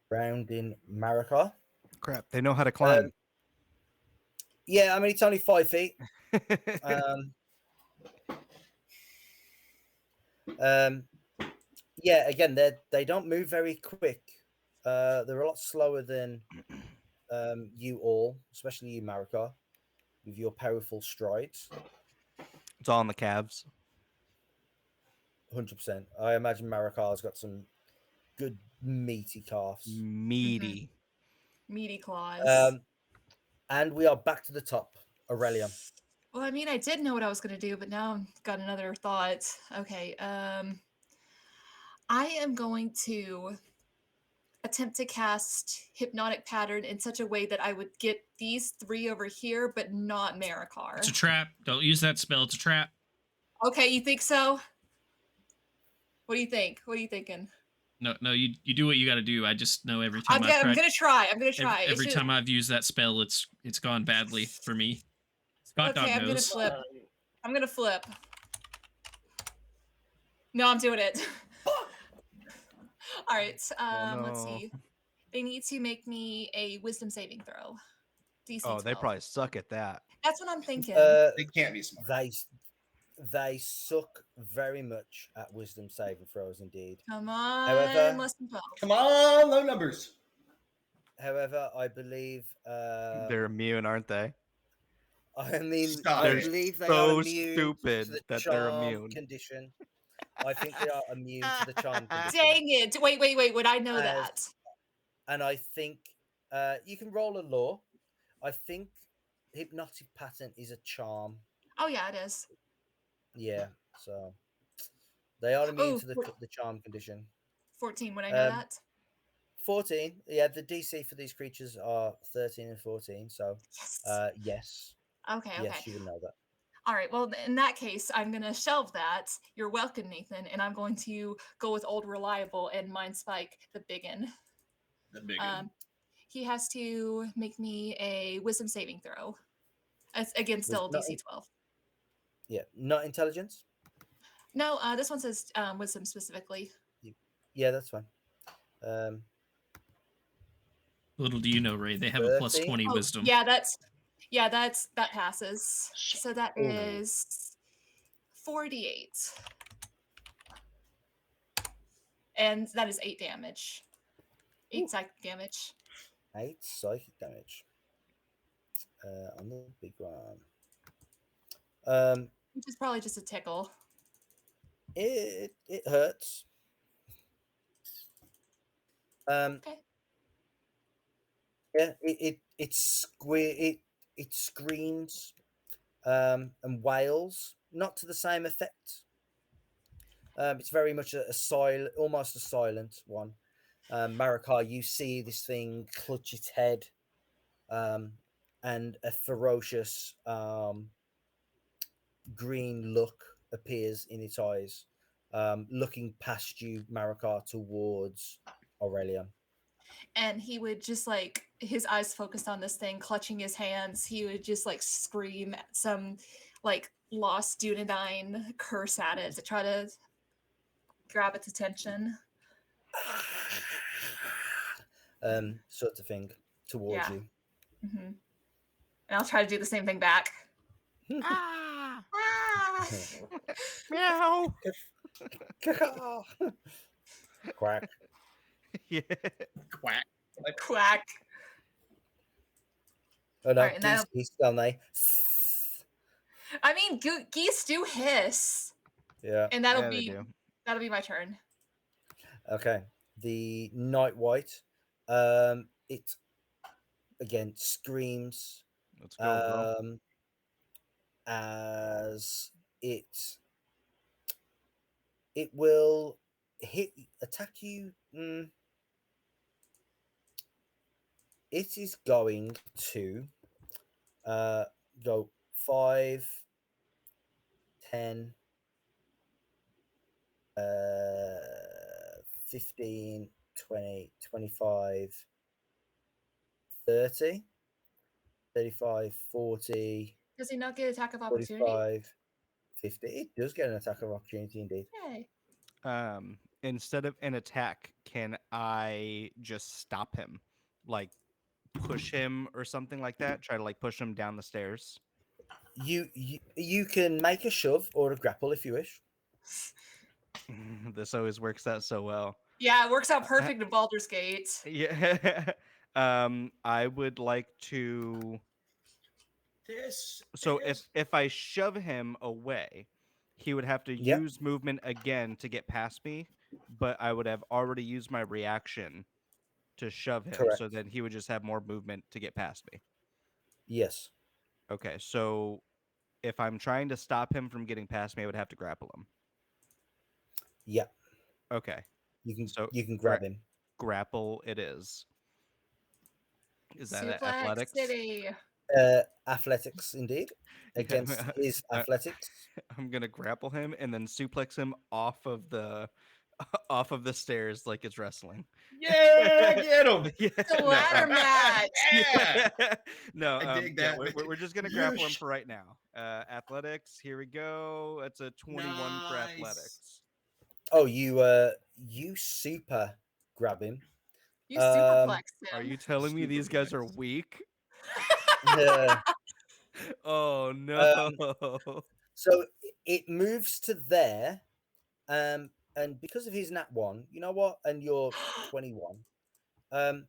Surrounding Maracar. Crap, they know how to climb. Yeah, I mean, it's only 5 feet. Yeah, again, they don't move very quick. They're a lot slower than you all, especially you, Maracar, with your powerful strides. It's all in the calves. 100%. I imagine Maracar's got some good meaty calves. Meaty. Meaty claws. And we are back to the top, Aurelia. Well, I mean, I did know what I was going to do, but now I've got another thought. Okay. I am going to attempt to cast Hypnotic Pattern in such a way that I would get these 3 over here, but not Maracar. It's a trap. Don't use that spell. It's a trap. Okay, you think so? What do you think? What are you thinking? No, you do what you got to do. I just know every time I'm gonna try. Every time I've used that spell, it's gone badly for me. Scott Okay, Dog I'm knows. gonna flip. No, I'm doing it. All right. Let's see. They need to make me a Wisdom saving throw. DC 12. Oh, they probably suck at that. That's what I'm thinking. They can't be smart. They suck very much at wisdom saving throws, indeed. Come on, However, less than 12. Come on, low numbers. However, I believe They're immune, aren't they? I mean, Stop I it. believe they So are immune stupid to the that they're charm immune. condition. I think they are immune to the charm condition. Dang it! Wait. Would I know As- that? And I think you can roll a law. I think hypnotic pattern is a charm. Oh yeah, it is. Yeah, so they are immune to the four- charm condition. 14. Would I know that? 14. Yeah, the DC for these creatures are 13 and 14. So Yes. yes. Okay. Yes, you would know that. All right. Well, in that case, I'm going to shelve that. You're welcome, Nathan. And I'm going to go with Old Reliable and Mind Spike, the biggin. The big one. He has to make me a Wisdom saving throw. Again, still DC 12. Yeah, not intelligence? No, this one says Wisdom specifically. Yeah, that's fine. Little do you know, Ray, they have a plus 13? 20 wisdom. Yeah, that passes. So that is 48. And that is 8 damage. 8 psychic damage. 8 psychic damage. On the big one. Which is probably just a tickle. It hurts. Okay. Yeah, it screams and wails, not to the same effect. It's very much almost a silent one. Maracar, you see this thing clutch its head, and a ferocious green look appears in its eyes, looking past you, Maracar, towards Aurelia. And he would just like, his eyes focused on this thing, clutching his hands. He would just like scream some like lost Dunedain curse at it to try to grab its attention. Sort of thing towards you. Mm-hmm. And I'll try to do the same thing back. Ah, Ah! meow. Quack. Yeah. Quack. Quack. Oh no, Alright, and that'll- geese don't they? I mean, geese do hiss, Yeah. and Yeah, they do. that'll be my turn. Okay. The night white. It again screams. Let's go, bro. As it will attack you. It is going to go 5, 10, 15, 20, 25, 30, 35, 40, Does he not get attack of opportunity? 45, 50. It does get an attack of opportunity indeed. Yay. Instead of an attack, can I just stop him? Like push him or something like that? Try to like push him down the stairs? You can make a shove or a grapple if you wish. This always works out so well. Yeah, it works out perfect in Baldur's Gate. Yeah. I would like to. So if I shove him away, he would have to Yep. use movement again to get past me, but I would have already used my reaction to shove him, Correct. so then he would just have more movement to get past me. Yes. Okay, so if I'm trying to stop him from getting past me, I would have to grapple him. Yeah. Okay, You can So, grab him. grapple it is. Is that Suplex athletics? City. Athletics indeed. Against his I- athletics. I'm gonna grapple him and then suplex him off of the stairs like it's wrestling. Yeah, get him. Yeah, The ladder match. Yeah. No, I dig yeah, that. we're just gonna grapple him Yeesh. for right now. Athletics, here we go. That's a 21 for Nice. athletics. Oh, you super grab him. You superplex him. Are you telling me these guys are weak? Yeah. Oh no. So it moves to there, and because of his nat 1, you know what? And you're 21. I'm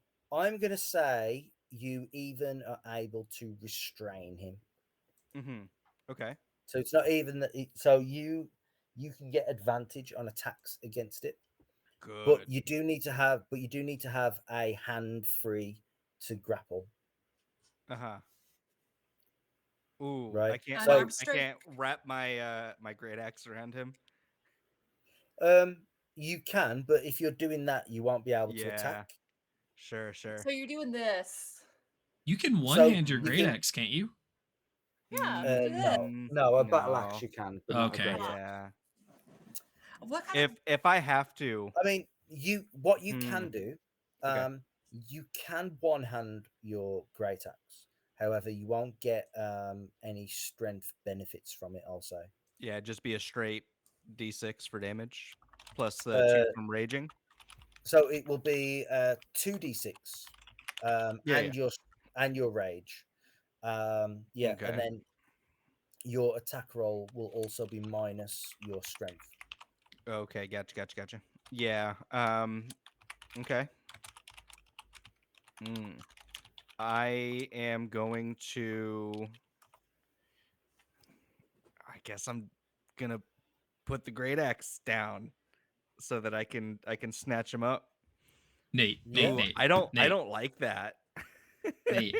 gonna say you even are able to restrain him. Mm-hmm. Okay. So it's not even that. So you can get advantage on attacks against it, Good. but you do need to have a hand free to grapple. Uh-huh. Ooh, Right. I can't So- I can't wrap my my great axe around him. You can, but if you're doing that, you won't be able to Yeah. attack. Sure. So you're doing this. You can So one-hand your you great can- axe, can't you? Yeah. No, do this. no, a battle no. axe you can, but not a Okay. great axe. Yeah. What kind If I have to, I mean, what you Hmm. can do, Okay. you can one hand your great axe. However, you won't get any strength benefits from it. Also, yeah, just be a straight D6 for damage plus the 2 from raging. so it will be 2d6, Yeah, and your rage. Yeah, Okay. and then your attack roll will also be minus your strength. Okay, gotcha. Yeah. Okay. I am going to. I guess I'm gonna put the great axe down so that I can snatch him up. Nate, Yeah. Nate, I don't Nate, like that. Nate,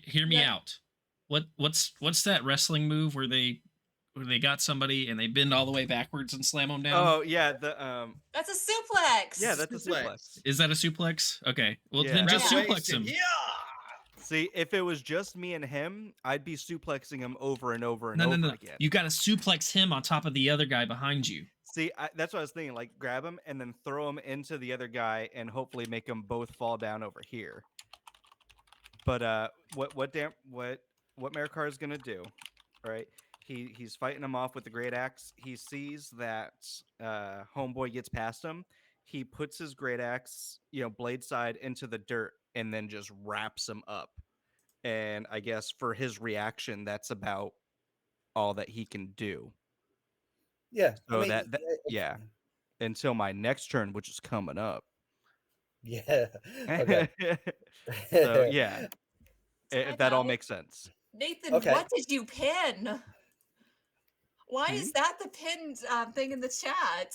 hear me Yeah. out. What's that wrestling move where they got somebody and they bend all the way backwards and slam them down? Oh yeah, the That's a suplex. yeah, that's a suplex. Is that a suplex? Okay. Well, Yeah. then just Yeah. suplex him. Yeah. See, if it was just me and him, I'd be suplexing him over and over and No, over no, no. again. You got to suplex him on top of the other guy behind you. See, that's what I was thinking. Like, grab him and then throw him into the other guy, and hopefully make them both fall down over here. But what Maracar is gonna do? Right, he's fighting him off with the great axe. He sees that homeboy gets past him. He puts his great axe, blade side into the dirt, and then just wraps him up. and I guess for his reaction, that's about all that he can do. Yeah, I So mean, yeah, until my next turn, which is coming up. yeah. Okay. So yeah, if that all Timeout. makes sense. Nathan, Okay. what did you pin? Why Hmm? is that the pinned thing in the chat?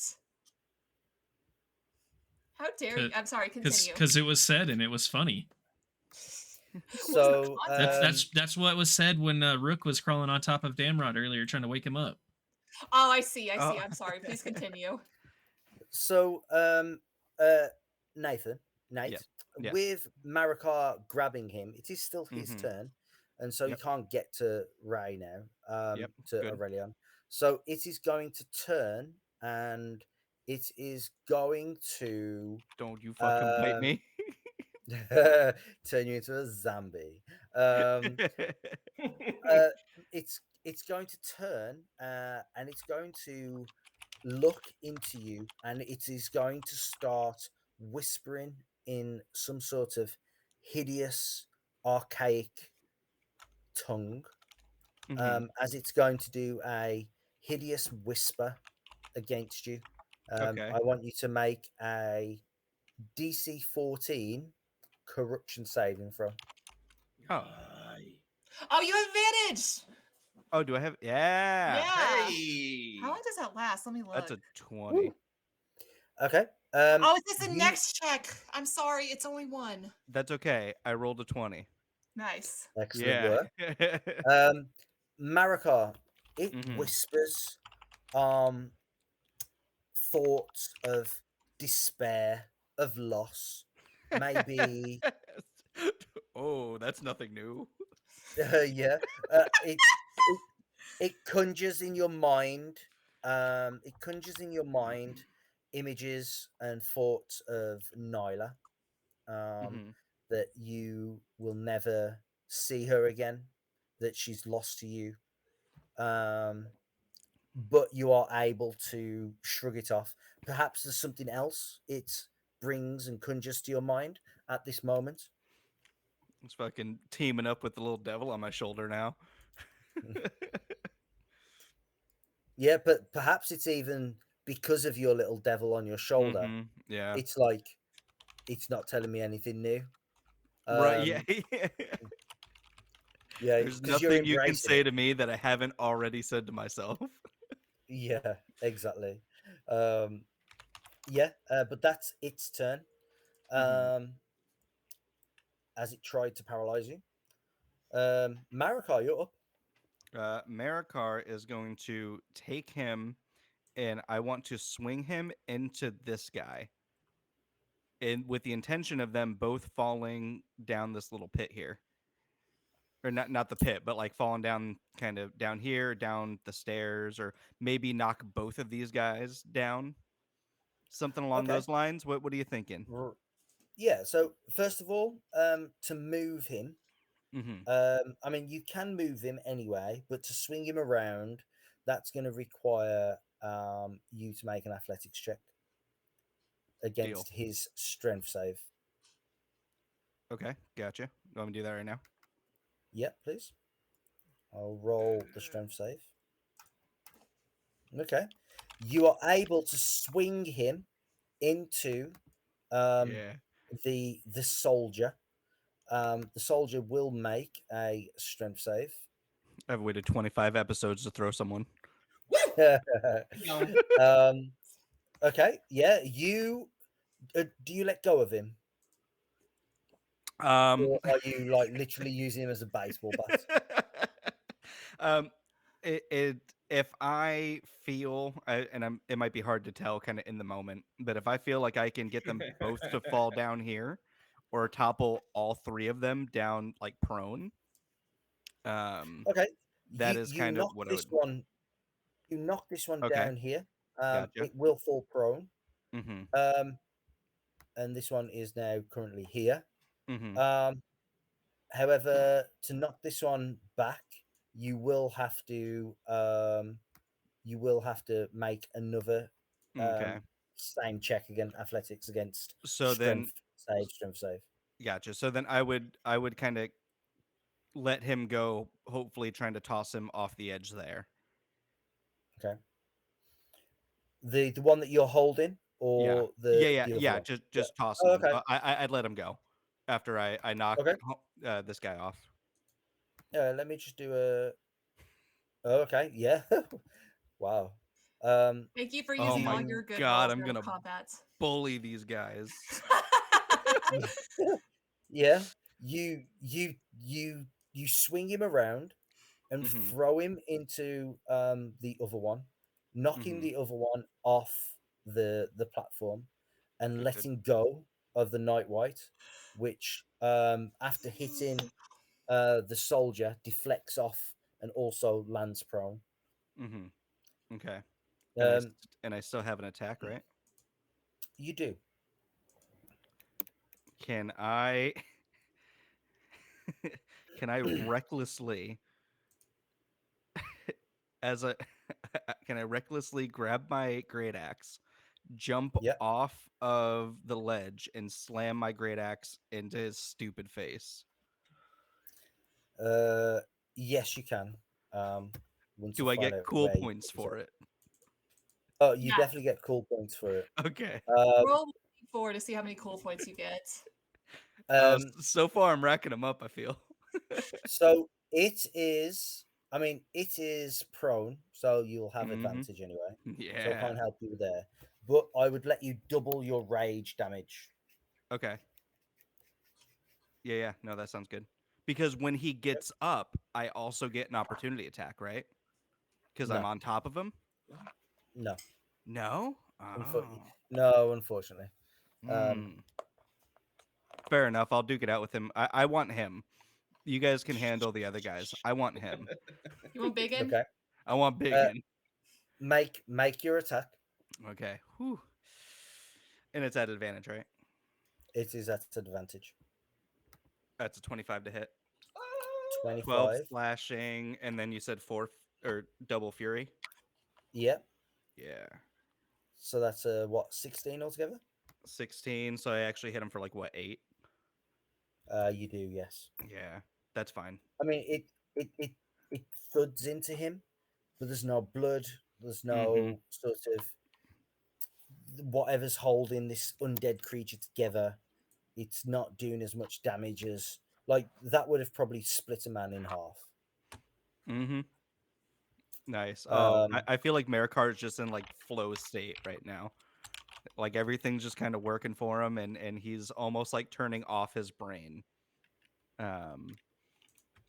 How dare you? I'm sorry, continue. Because it was said and it was funny. What's the So context? That's what was said when Rook was crawling on top of Damrod earlier, trying to wake him up. Oh, I see. Oh. I'm sorry. Please continue. So, Nathan, Nate, Yes. Yes. with Maracar grabbing him, it is still his Mhm. turn, and so Yep. he can't get to Ray now, Yep, to good. Aurelion. So it is going to turn, and it is going to Don't you fucking bite um, me. turn you into a zombie. Uh, it's going to turn, and it's going to look into you, and it is going to start whispering in some sort of hideous, archaic tongue, Mhm. as it's going to do a hideous whisper against you. Okay. I want you to make a DC 14 corruption saving throw. Oh. Oh, you have advantage. Oh, do I have? Yeah. Yeah. Hey. How long does that last? Let me look. That's a 20. Okay. Oh, is this a you- next check? I'm sorry, it's only one. That's okay. I rolled a 20. Nice. Excellent Yeah. work. Maracar, it Mhm. whispers thoughts of despair, of loss, maybe. Oh, that's nothing new. Yeah, it, it it conjures in your mind. It conjures in your mind images and thoughts of Nyla. Mhm. That you will never see her again. That she's lost to you. But you are able to shrug it off. Perhaps there's something else it brings and conjures to your mind at this moment. It's fucking teaming up with the little devil on my shoulder now. Yeah, but perhaps it's even because of your little devil on your shoulder. Mhm. Yeah. It's like it's not telling me anything new. Right. Yeah. Yeah, There's because you're nothing you can embracing say it. to me that I haven't already said to myself. Yeah, exactly. Um, yeah, but that's its turn. Mhm. As it tried to paralyze you. Marikar, you're up. Maracar is going to take him, and I want to swing him into this guy, and with the intention of them both falling down this little pit here, or not the pit, but like falling down, kind of down here, down the stairs, or maybe knock both of these guys down, something along Okay. those lines. What are you thinking? Yeah. So first of all, to move him, Mm-hmm. I mean you can move him anyway, but to swing him around, that's going to require you to make an athletics check Deal. against his strength save. Okay, gotcha. You want me to do that right now? Yep, please. I'll roll the strength save. Okay. You are able to swing him into Yeah. the soldier. The soldier will make a strength save. I've waited 25 episodes to throw someone. Going. Okay. Yeah. You do you let go of him, Um, or are you like literally using him as a baseball bat? um, it if I feel, and it might be hard to tell kind of in the moment, but if I feel like I can get them both to fall down here, or topple all three of them down like prone, Okay. that You is you kind of knock what I this would. one. You knock this one Okay, down here. gotcha. It will fall prone. Mm-hmm. Um, and this one is now currently here. Mm-hmm. Um, however, to knock this one back, you will have to make another Okay. same check again, athletics against So then, strength save. gotcha. So then I would kind of let him go, hopefully trying to toss him off the edge there. Okay. The one that you're holding, or the other one? Just toss Oh, him. okay. I'd let him go after I knock Okay. this guy off. Let me just do a. Oh, okay. Yeah. Wow. Thank you for Oh using all my your good God, rolls I'm during gonna combat. bully these guys. Yeah. You swing him around and Mhm. throw him into the other one, knocking Mhm. the other one off the platform, and Good. letting go of the Night White, which after hitting the soldier deflects off and also lands prone. Mhm. Okay. Um, And I still have an attack, right? you do. Can I can I recklessly as a can I recklessly grab my great axe, jump Yeah. off of the ledge, and slam my great axe into his stupid face? Yes, you can. Once Do you I find get out cool where you points put it. for it? Oh, you Yeah. definitely get cool points for it. Okay. Roll 4 to see how many cool points you get. So far, I'm racking them up, I feel. So it is. I mean, it is prone, so you'll have Mhm. advantage anyway. So I Yeah. can't help you there. But I would let you double your rage damage. Okay. Yeah. No, that sounds good. Because when he gets up, I also get an opportunity attack, right? Because I'm No, on top of him? no, No? no. Unfortunately, Hmm. Fair enough. I'll duke it out with him. I want him. You guys can handle the other guys. I want him. You want Biggin? okay. I want Biggin. Make your attack. Okay. Whew. And it's at advantage, right? It is at advantage. That's a 25 to hit. 12 25. slashing, and then you said 4 or double fury. Yep. Yeah. So that's what, 16 altogether? 16. So I actually hit him for like what, 8? You do, yes. Yeah. That's fine. I mean, it thuds into him, but there's no blood. There's Mhm. no sort of whatever's holding this undead creature together. It's not doing as much damage as like that would have probably split a man in half. Mhm. Nice. Um, I feel like Maracar is just in like flow state right now. Like everything's just kind of working for him, and he's almost like turning off his brain.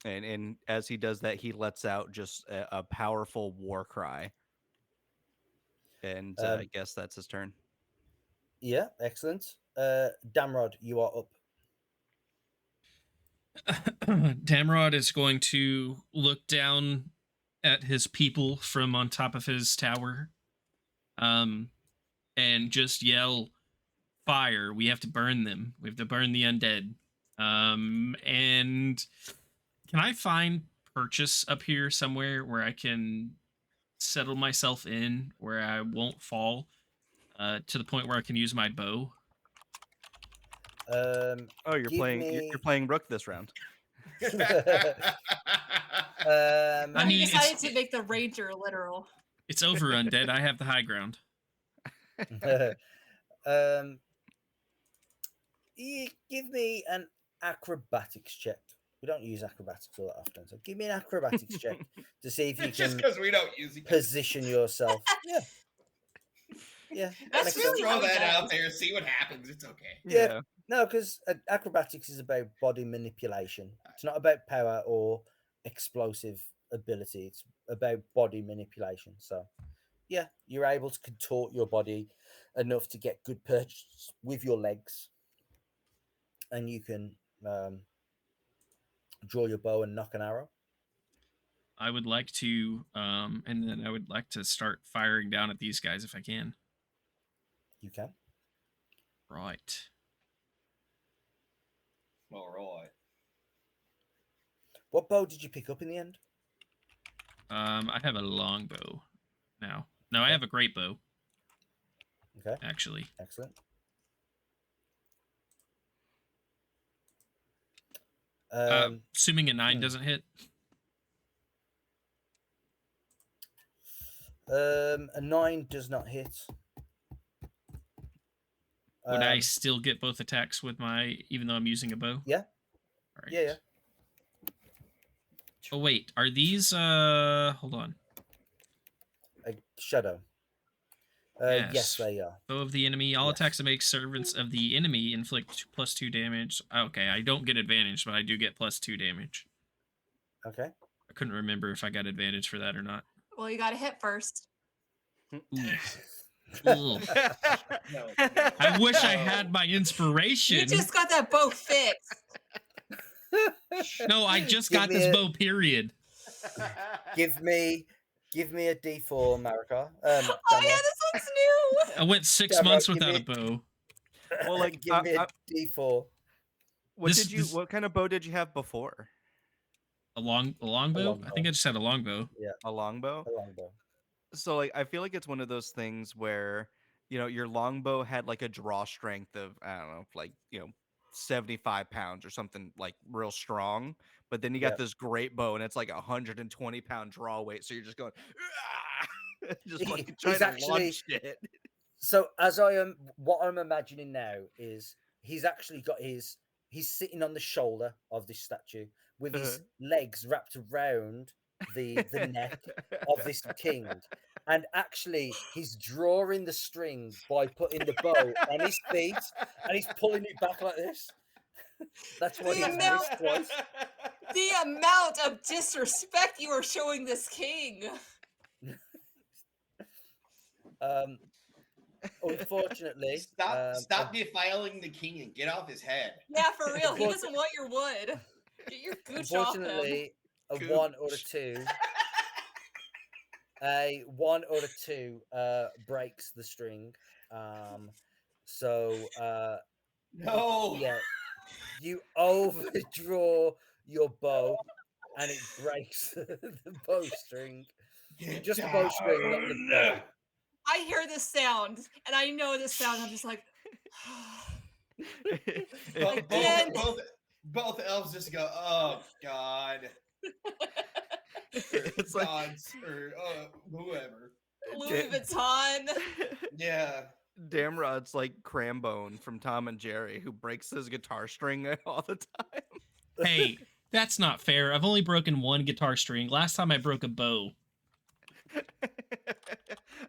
And as he does that, he lets out just a powerful war cry. And I guess that's his turn. yeah, excellent. Damrod, you are up. Damrod is going to look down at his people from on top of his tower, and just yell, "Fire! We have to burn them. We have to burn the undead." And can I find purchase up here somewhere where I can settle myself in, where I won't fall, to the point where I can use my bow? Oh, you're Give playing me. you're playing Rook this round. I He mean, decided to make the ranger literal. it's over, undead. I have the high ground. Give me an acrobatics check. We don't use acrobatics all that often, so give me an acrobatics check to see if you It's just can because we don't use it. position yourself. Yeah, yeah. That's Let's makes just really sense. throw how he that out does. there, see what happens. It's okay. Yeah. No, because acrobatics is about body manipulation. It's not about power or explosive ability. It's about body manipulation. So, yeah, you're able to contort your body enough to get good purchase with your legs, and you can draw your bow and knock an arrow. I would like to, and then I would like to start firing down at these guys if I can. You can. Right. All right. What bow did you pick up in the end? I have a longbow now. No, I Okay. have a great bow, Okay, actually. excellent. Assuming a 9 doesn't hit. A 9 does not hit. Would I still get both attacks with my, even though I'm using a bow? Yeah. All right. Yeah. Oh wait, are these? Hold on. A shadow. Yes, they are. Foe of the enemy. All Yes. attacks that make servants of the enemy inflict +2 damage. Okay, I don't get advantage, but I do get +2 damage. Okay. I couldn't remember if I got advantage for that or not. Well, you got to hit first. Ooh. No, I wish I had my inspiration. You just got that bow fixed. No, I just Give got me this a- bow. Period. Give me a D4, Maracar. Oh yeah, this one's new. I went 6 Damrod, months give without me- a bow. Well, like, give me a D4. what kind of bow did you have before? A longbow? I think I just had a longbow. Yeah, A longbow? a longbow. So like I feel like it's one of those things where, your longbow had like a draw strength of, I don't know, like, 75 pounds or something, like real strong. But then you got Yep. this great bow and it's like 120-pound draw weight. So you're just going, "Ah!" just He- fucking trying he's to actually- launch it. So what I'm imagining now is he's actually got he's sitting on the shoulder of this statue with his legs wrapped around the neck of this king, and actually he's drawing the string by putting the bow on his feet, and he's pulling it back like this. That's what The he's amount- missed twice. The amount of disrespect you are showing this king. Unfortunately, Stop defiling the king and get off his head. Yeah, for real. He doesn't want your wood. Get your gooch off him. unfortunately, a Gooch. 1 or a 2. A 1 or a 2 breaks the string. So No. yeah, you overdraw your bow and it breaks the bowstring. Get Just the bowstring, not the bow. down. I hear this sound, and I know this sound. I'm just like, Again. Both elves just go, oh God. It's like gods or whoever. Louis Vuitton. Yeah. Damrod's like Crambone from Tom and Jerry, who breaks his guitar string all the time. Hey, that's not fair. I've only broken one guitar string. Last time I broke a bow.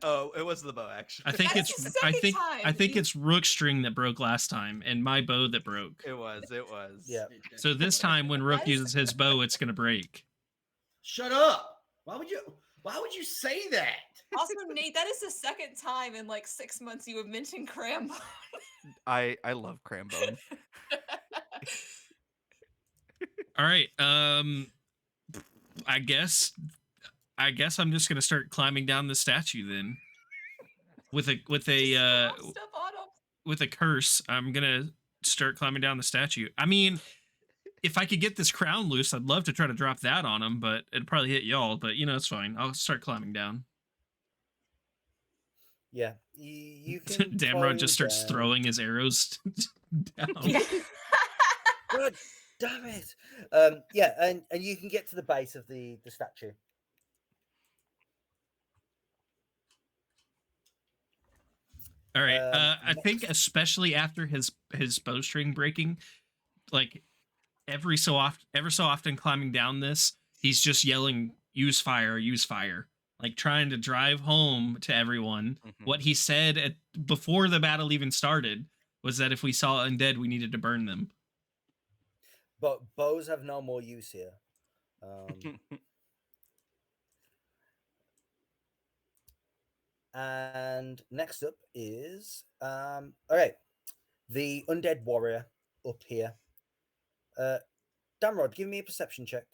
Oh, it was the bow, actually. I think That's it's the I second think time. I think it's Rook's string that broke last time and my bow that broke. It was. Yeah. So this time when Rook That is- uses his bow, it's gonna break. Shut up. Why would you say that? Also, Nate, that is the second time in like 6 months you have mentioned Crambo. I love Crambone. All right. I guess I'm just gonna start climbing down the statue then. With a Step on him. with a curse, I'm gonna start climbing down the statue. I mean, if I could get this crown loose, I'd love to try to drop that on him, but it'd probably hit y'all. But it's fine. I'll start climbing down. Yeah, you can. Damrod just climb starts down. throwing his arrows down. God damn it! Yeah, and you can get to the base of the statue. All right. I next. think especially after his bowstring breaking, like ever so often climbing down this, he's just yelling, "Use fire! Use fire!" Like trying to drive home to everyone what he said before the battle even started was that if we saw undead, we needed to burn them. But bows have no more use here. And next up is all right, the undead warrior up here. Damrod, give me a perception check.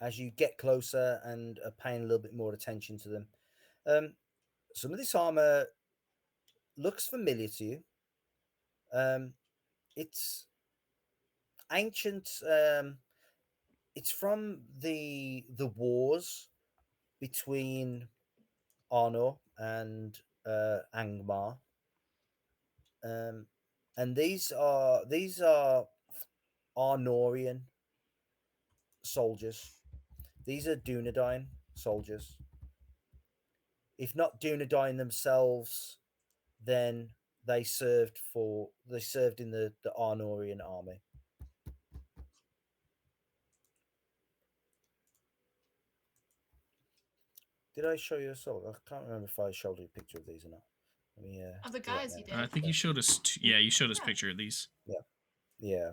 As you get closer and are paying a little bit more attention to them. Some of this armor looks familiar to you. It's ancient. It's from the wars between Arnor and Angmar. and these are Arnorian soldiers. These are Dunedain soldiers. If not Dunedain themselves, then they served in the Arnorian army. Did I show you a soldier? I can't remember if I showed you a picture of these or not. Let me, Of the do that guys you now. I did. think you showed us. Yeah, you showed us Yeah. picture of these. Yeah,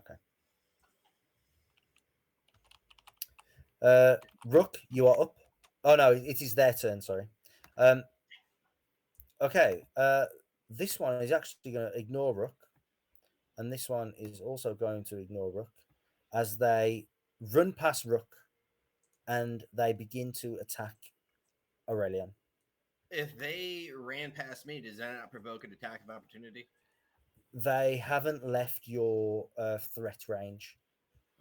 okay. Rook, you are up. Oh no, it is their turn. Sorry. Okay. This one is actually going to ignore Rook, and this one is also going to ignore Rook as they run past Rook, and they begin to attack Aurelian. If they ran past me, does that not provoke an attack of opportunity? They haven't left your threat range.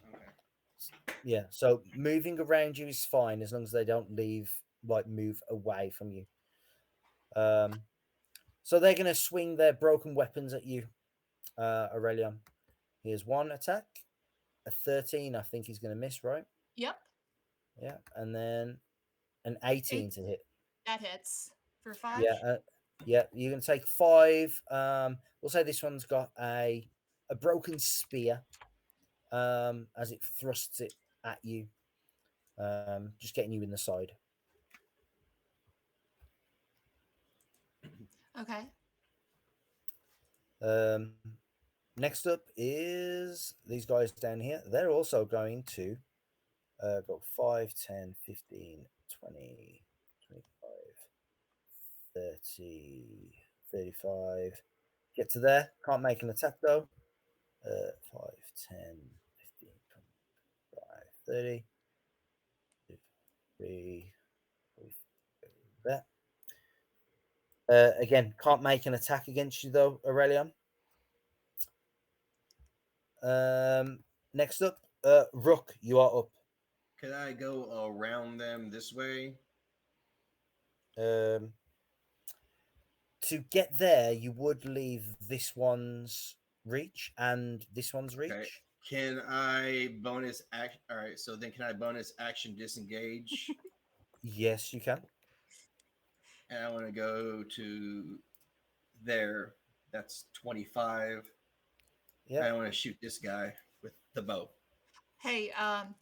Okay. Yeah, so moving around you is fine as long as they don't move away from you. So they're going to swing their broken weapons at you, Aurelion. Here's one attack, a 13. I think he's going to miss, right? Yep. Yeah, and then an 18 to hit. That hits for 5. Yeah, you can take 5. We'll say this one's got a broken spear, as it thrusts it at you, just getting you in the side. Okay. Next up is these guys down here. They're also going to go 5, 10, 15, 20, 25, 30, 35. Get to there. Can't make an attack though. 5, 10, 15, 25, 30. 3, there. Again, can't make an attack against you though, Aurelion. Next up, Rook, you are up. Could I go around them this way? To get there, you would leave this one's reach and this one's reach. Okay. Can I bonus act? All right. So then, can I bonus action disengage? Yes, you can. And I want to go to there. That's 25. Yeah. I want to shoot this guy with the bow. Hey,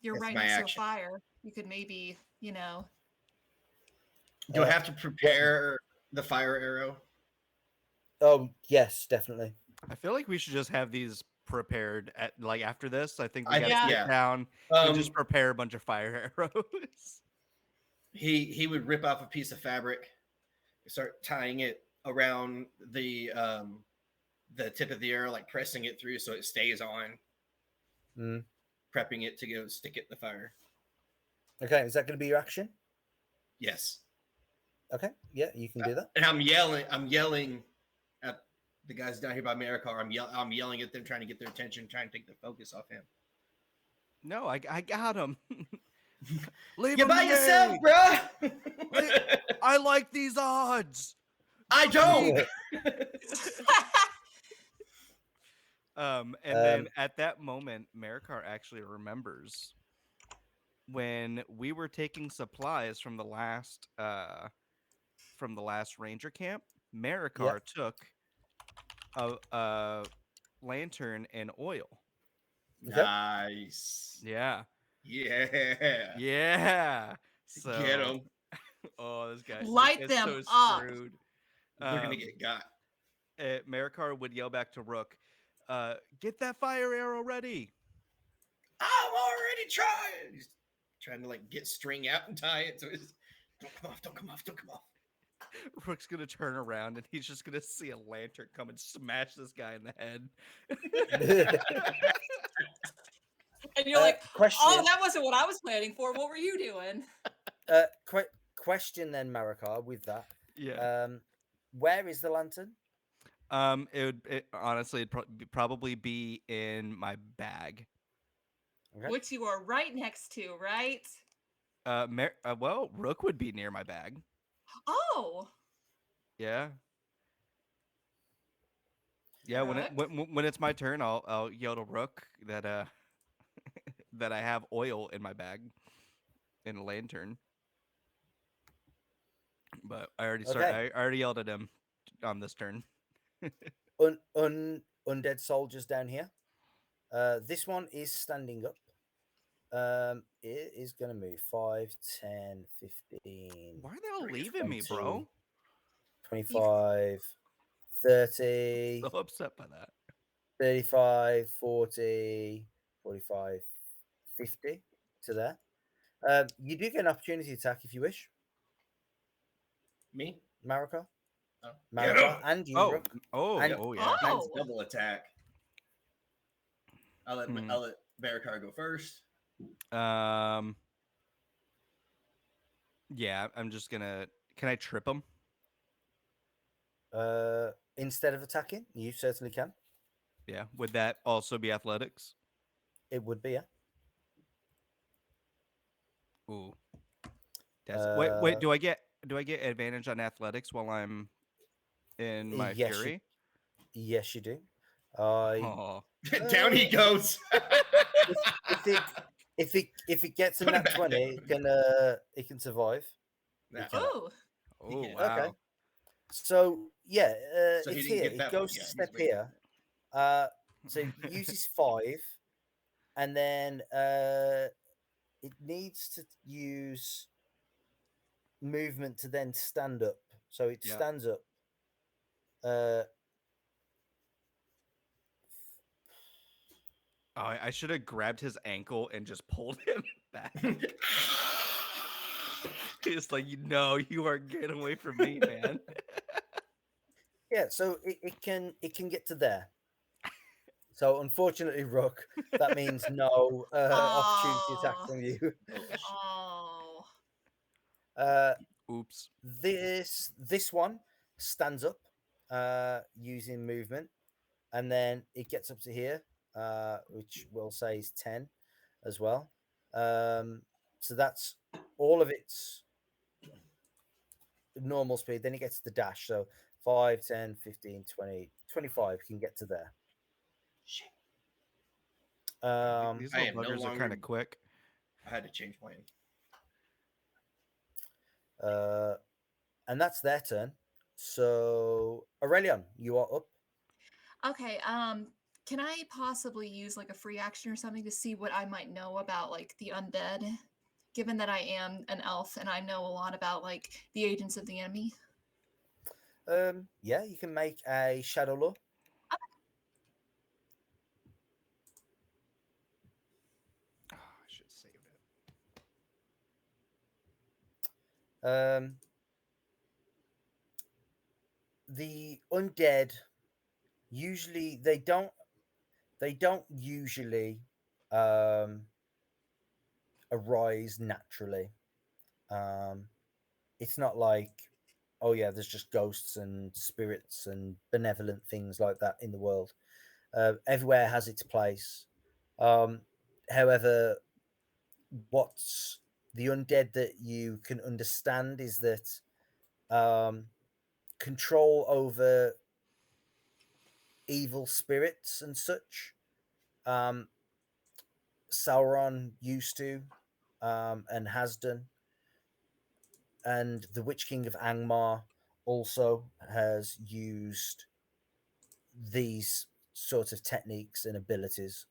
you're That's right my next to a action. fire. You could maybe, Do I have to prepare the fire arrow? Oh, yes, definitely. I feel like we should just have these prepared at after this. I think we I gotta think- sit yeah. down and just prepare a bunch of fire arrows. He would rip off a piece of fabric, start tying it around the tip of the arrow, like pressing it through so it stays on, prepping it to go stick it in the fire. Okay, is that going to be your action? Yes. Okay, yeah, you can do that. And I'm yelling at the guys down here by Maracar. I'm yelling at them, trying to get their attention, trying to take the focus off him. No, I got him. Leave You're him by to yourself, me. bro. I like these odds. I don't. And then at that moment, Maracar actually remembers when we were taking supplies from the last ranger camp. Maracar took a lantern and oil. Okay. Nice. Yeah. Yeah. Yeah. So Get them. oh, this guy Light this guy's them so up. screwed. They're gonna get got. Maracar would yell back to Rook, "Get that fire arrow ready." I'm already trying. He's trying to get string out and tie it. So it's don't come off, don't come off, don't come off. Rook's gonna turn around and he's just gonna see a lantern come and smash this guy in the head. and you're like, question. oh, that wasn't what I was planning for. What were you doing? Question then, Maracar, with that. Yeah. Where is the lantern? Honestly, it'd probably be in my bag. Okay. Which you are right next to, right? Well, Rook would be near my bag. Oh, Yeah. Yeah, when Rook? when it's my turn, I'll yell to Rook that that I have oil in my bag in a lantern. But I already Okay. I already yelled at him on this turn. Undead soldiers down here. This one is standing up. It is going to move 5, 10, 15, Why are they all Bring it leaving me, 22, bro? 25, 30, So upset by that. 35, 40, 45, 50 to there. You do get an opportunity attack if you wish, Me? Maracar. Oh. Maracar Get 'em! and you, Oh, Rook. oh, And oh yeah. Mine's Oh. double attack. I'll let Maracar go first. Um. Yeah, I'm just gonna. Can I trip him? instead of attacking, you certainly can. Yeah. Would that also be athletics? It would be, yeah. Ooh. Wait, wait. Uh, Do I get advantage on athletics while I'm in my yes, fury? yes, you do. I Oh. Down he goes. if it gets a Put it nat back 20, down. it can survive. Nah. It cannot. Ooh. Oh Yeah. wow. Okay. So yeah, So he it's didn't here. get It that goes one to yet. He's step waiting. here. So it uses 5, and then it needs to use movement to then stand up. So it Yeah. stands up. Uh, Oh, I should have grabbed his ankle and just pulled him back. It's like, no, you are getting away from me, man. yeah. So it can get to there. So unfortunately, Rook, that means no opportunity attack Oh. from you. Oh. Uh, Oops. this one stands up using movement, and then it gets up to here, which we'll say is 10 as well. So that's all of its normal speed. Then it gets the dash. So 5, 10, 15, 20, 25 can get to there. Shit. These I little am no buggers are kind longer- of quick. I had to change plan. And that's their turn. So Aurelion, you are up. Okay. Can I possibly use like a free action or something to see what I might know about like the undead? Given that I am an elf and I know a lot about like the agents of the enemy. Yeah, you can make a shadow law. Oh, I should have saved it. The undead usually they don't usually arise naturally. It's not like, oh yeah, there's just ghosts and spirits and benevolent things like that in the world. Everywhere has its place. However, what's the undead that you can understand is that control over evil spirits and such. Sauron used to and has done, and the Witch King of Angmar also has used these sort of techniques and abilities.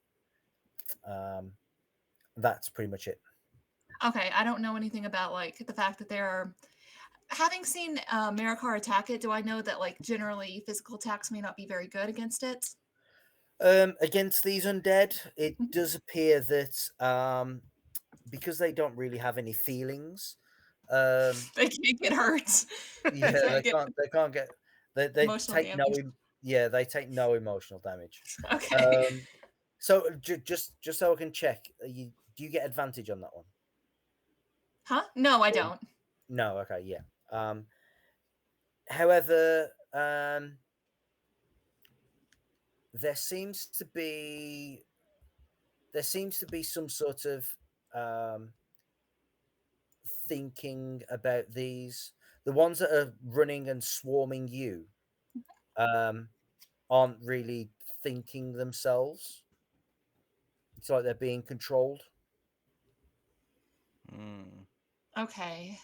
That's pretty much it. Okay, I don't know anything about like the fact that there are. Having seen Maracar attack it, do I know that like generally physical attacks may not be very good against it? Against these undead, it does appear that because they don't really have any feelings, They can't get hurt. yeah, Can't get they can't get they emotional take no damage. yeah, they take no emotional damage. Okay. So just so I can check, do you get advantage on that one? Huh? No, I don't. No, okay, yeah. However, there seems to be some sort of thinking about these. The ones that are running and swarming you, aren't really thinking themselves. It's like they're being controlled. Mm. Okay.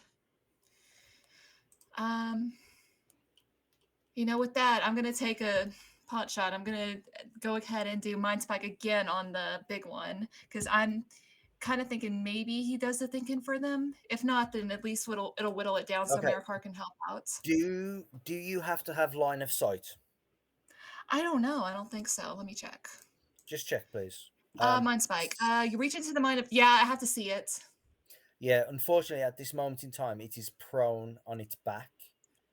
With that, I'm gonna take a pot shot. I'm gonna go ahead and do Mind Spike again on the big one because I'm kind of thinking maybe he does the thinking for them. If not, then at least it'll whittle it down so Okay. Maracar can help out. Do you have to have line of sight? I don't know. I don't think so. Let me check. Just check, please. Mind Spike. You reach into the mind of. Yeah, I have to see it. Yeah, unfortunately, at this moment in time, it is prone on its back.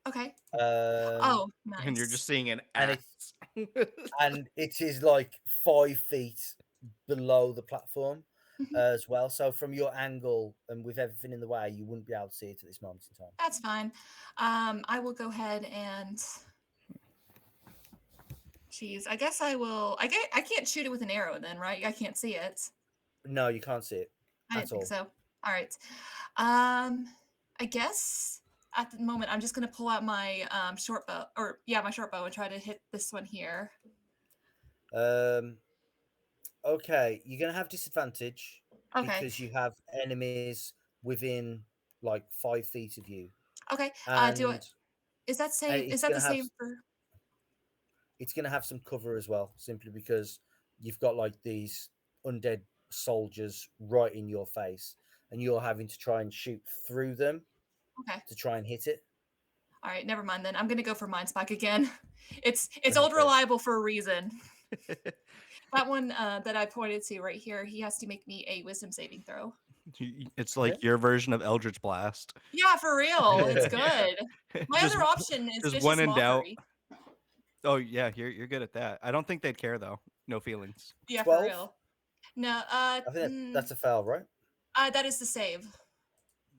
Okay. Um, Oh, nice. And you're just seeing an And axe. and it is like 5 feet below the platform Mhm. as well. So from your angle and with everything in the way, you wouldn't be able to see it at this moment in time. That's fine. I will go ahead and. Jeez, I guess I will. I can't shoot it with an arrow then, right? I can't see it. No, you can't see it I at didn't think all. so. All right. I guess at the moment I'm just gonna pull out my short bow, my short bow, and try to hit this one here. Okay, you're gonna have disadvantage Okay. because you have enemies within like 5 feet of you, Okay. and Do it. Is that same? Is it's that gonna the have same for? it's gonna have some cover as well, simply because you've got like these undead soldiers right in your face, and you're having to try and shoot through them Okay. to try and hit it. All right. Never mind then. I'm gonna go for Mind Spike again. It's Okay. old reliable for a reason. That one that I pointed to right here. He has to make me a Wisdom saving throw. It's like Okay. your version of Eldritch Blast. Yeah, for real. It's good. My Just- other option is just vicious when in doubt. mockery. Oh yeah, you're good at that. I don't think they'd care though. No feelings. Yeah, 12? for real. No, I think that's a fail, right? that is the save.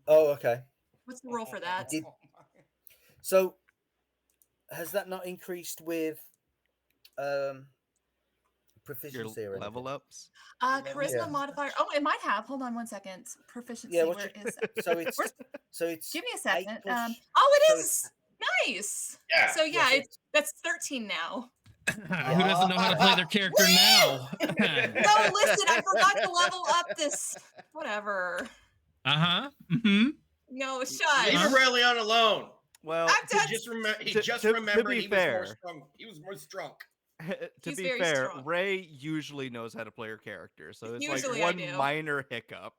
Oh, okay. What's the roll for that? Did- So has that not increased with Your proficiency or level anything? ups. Charisma Yeah. modifier. Oh, it might have. Hold on one second. Proficiency. Yeah, what's Where your- is that? So it's Where's- Give me a second. 8 plus. Oh, so it is nice. Yeah. So yeah, so that's 13 now. Who doesn't know how to play their character now? No, listen, I forgot to level up this. Whatever. Uh-huh. Mm-hmm. No, Leave shush. Aurelion alone. Well, I'm He done. just to remembered be he fair. was more strong. He was more drunk. to He's be very fair, strong. Ray usually knows how to play her character, so it's Usually like I one do. minor hiccup.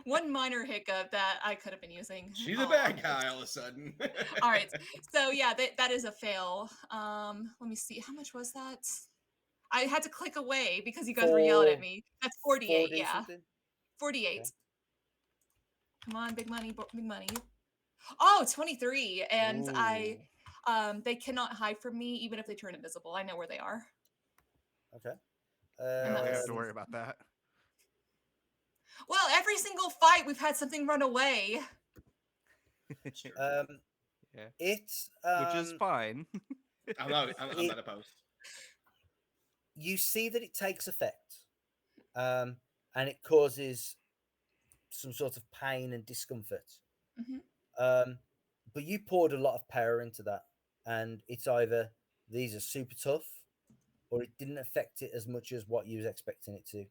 One minor hiccup that I could have been using. She's a bad guy all of a sudden. All right. So yeah, that is a fail. Let me see. How much was that? I had to click away because you guys were yelling at me. That's 48. 4D Yeah, something? 48. Okay. Come on, big money, big money. Oh, 23. And Ooh. they cannot hide from me even if they turn invisible. I know where they are. Okay. And We don't have to that's- worry about that. Well, every single fight we've had something run away. Yeah. It's Which is fine. I'm not opposed. you see that it takes effect, and it causes some sort of pain and discomfort. Mhm. But you poured a lot of power into that, and it's either these are super tough, or it didn't affect it as much as what you was expecting it to.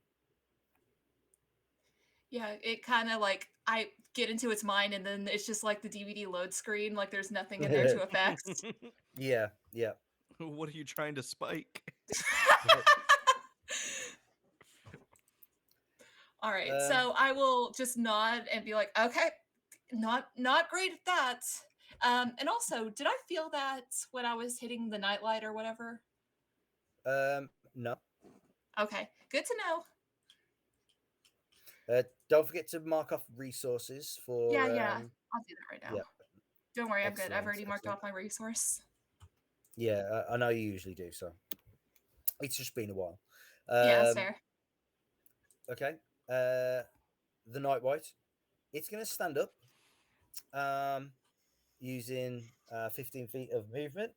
Yeah, it kind of like I get into its mind and then it's just like the DVD load screen, like there's nothing in there to affect. Yeah, yeah. What are you trying to spike? All right, Um, so I will just nod and be like, okay, not great at that. And also, did I feel that when I was hitting the nightlight or whatever? No. Okay, good to know. Don't forget to mark off resources for. Yeah, I'll do that right now. yeah. Don't worry, I'm good. I've Excellent, already marked excellent. off my resource. Yeah, I know you usually do. So it's just been a while. Yeah, that's fair. Okay. The Night White. It's going to stand up using 15 feet of movement.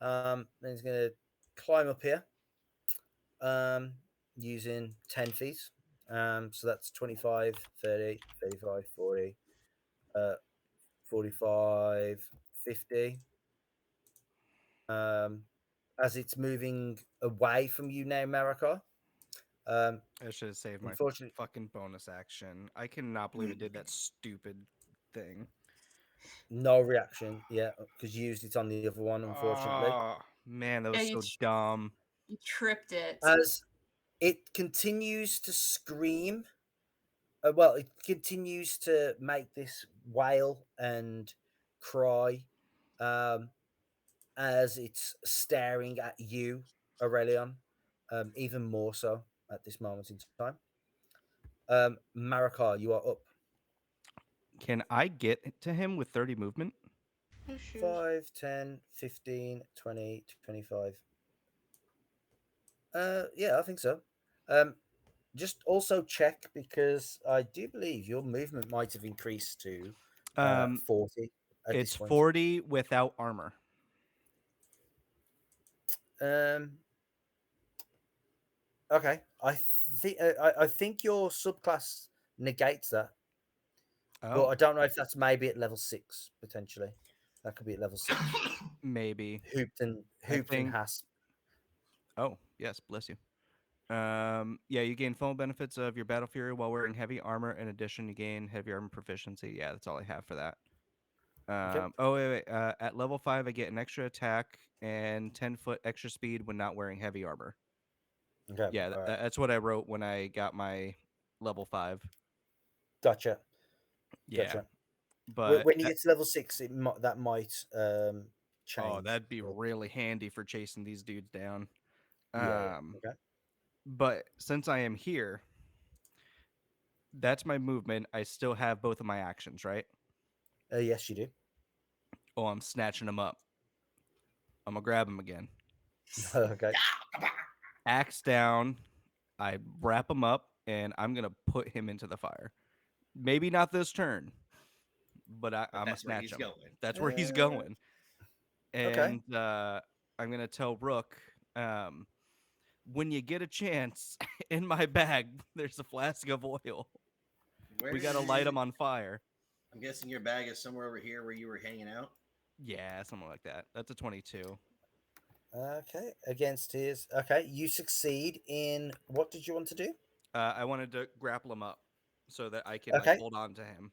Then it's going to climb up here using 10 feet. So that's 25, 30, 35, 40, 45, 50. as it's moving away from you now, Maracar. I should have saved my Unfortunately, fucking bonus action. I cannot believe it did that stupid thing. no reaction. Yeah, because you used it on the other one. Unfortunately, Oh, man, that Yeah, was so dumb. You tripped it. as it continues to scream. Well, it continues to make this wail and cry as it's staring at you, Aurelion, even more so at this moment in time. Marakar, you are up. Can I get to him with 30 movement? 5, 10, 15, 20, 25. Yeah, I think so. Just also check because I do believe your movement might have increased to 40 at It's this point. 40 without armor. Okay, I think your subclass negates that, but Oh, I don't know if that's maybe at level 6 potentially. That could be at level 6. maybe. Hooped and I think- Hasp. Oh, yes, bless you. Yeah, you gain full benefits of your battle fury while wearing heavy armor. In addition, you gain heavy armor proficiency. Yeah, that's all I have for that. Okay. Oh wait. At level 5, I get an extra attack and 10-foot extra speed when not wearing heavy armor. Okay. Yeah, all right. that's what I wrote when I got my level 5. Gotcha. Yeah, Gotcha. but When you get to level 6, that might change. oh, that'd be but- really handy for chasing these dudes down. yeah. Okay. But since I am here, that's my movement. I still have both of my actions, right? Yes, you do. Oh, I'm snatching them up. I'm gonna grab him again. Okay. Axe down. I wrap him up, and I'm gonna put him into the fire. Maybe not this turn, but I'm gonna That's where snatch he's him. going. That's where he's Uh, going. Okay. And I'm gonna tell Rook, when you get a chance, in my bag there's a flask of oil. We gotta light him on fire. I'm guessing your bag is somewhere over here where you were hanging out. Yeah, something like that. That's a 22. Okay. Against his. Okay. You succeed in. What did you want to do? I wanted to grapple him up so that I can Okay. like hold on to him.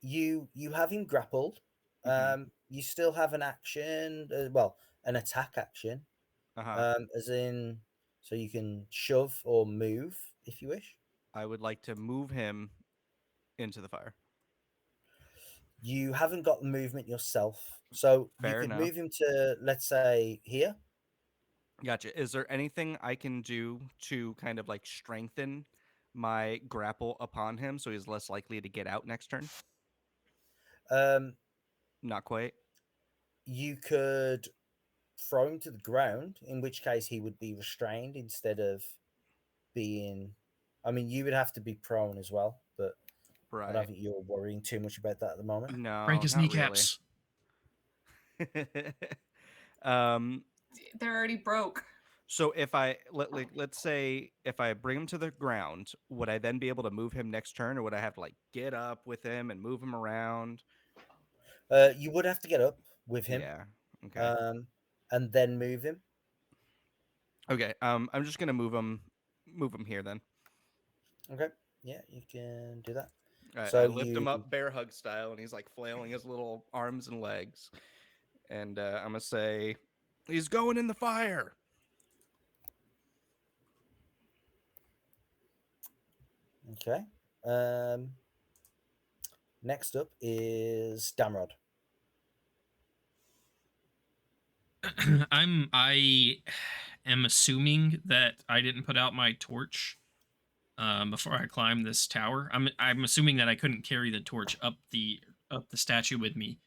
You have him grappled. Mhm. You still have an action. Well, an attack action. Uh-huh. As in, so you can shove or move if you wish. I would like to move him into the fire. You haven't got the movement yourself, so you Fair could enough. move him to, let's say, here. Gotcha. Is there anything I can do to kind of like strengthen my grapple upon him so he's less likely to get out next turn? Um, Not quite. you could throw him to the ground, in which case he would be restrained instead of being. I mean, you would have to be prone as well, but I Right. don't think you're worrying too much about that at the moment. No, Break his not kneecaps. really. They're already broke. So if I let's say if I bring him to the ground, would I then be able to move him next turn, or would I have to like get up with him and move him around? You would have to get up with him, Yeah. Okay. and then move him. Okay. I'm just gonna move him here then. Okay, yeah, you can do that. I So lift him you up bear hug style, and he's like flailing his little arms and legs. And I'm gonna say, he's going in the fire. okay? Next up is Damrod. I am assuming that I didn't put out my torch before I climbed this tower. I'm assuming that I couldn't carry the torch up the statue with me,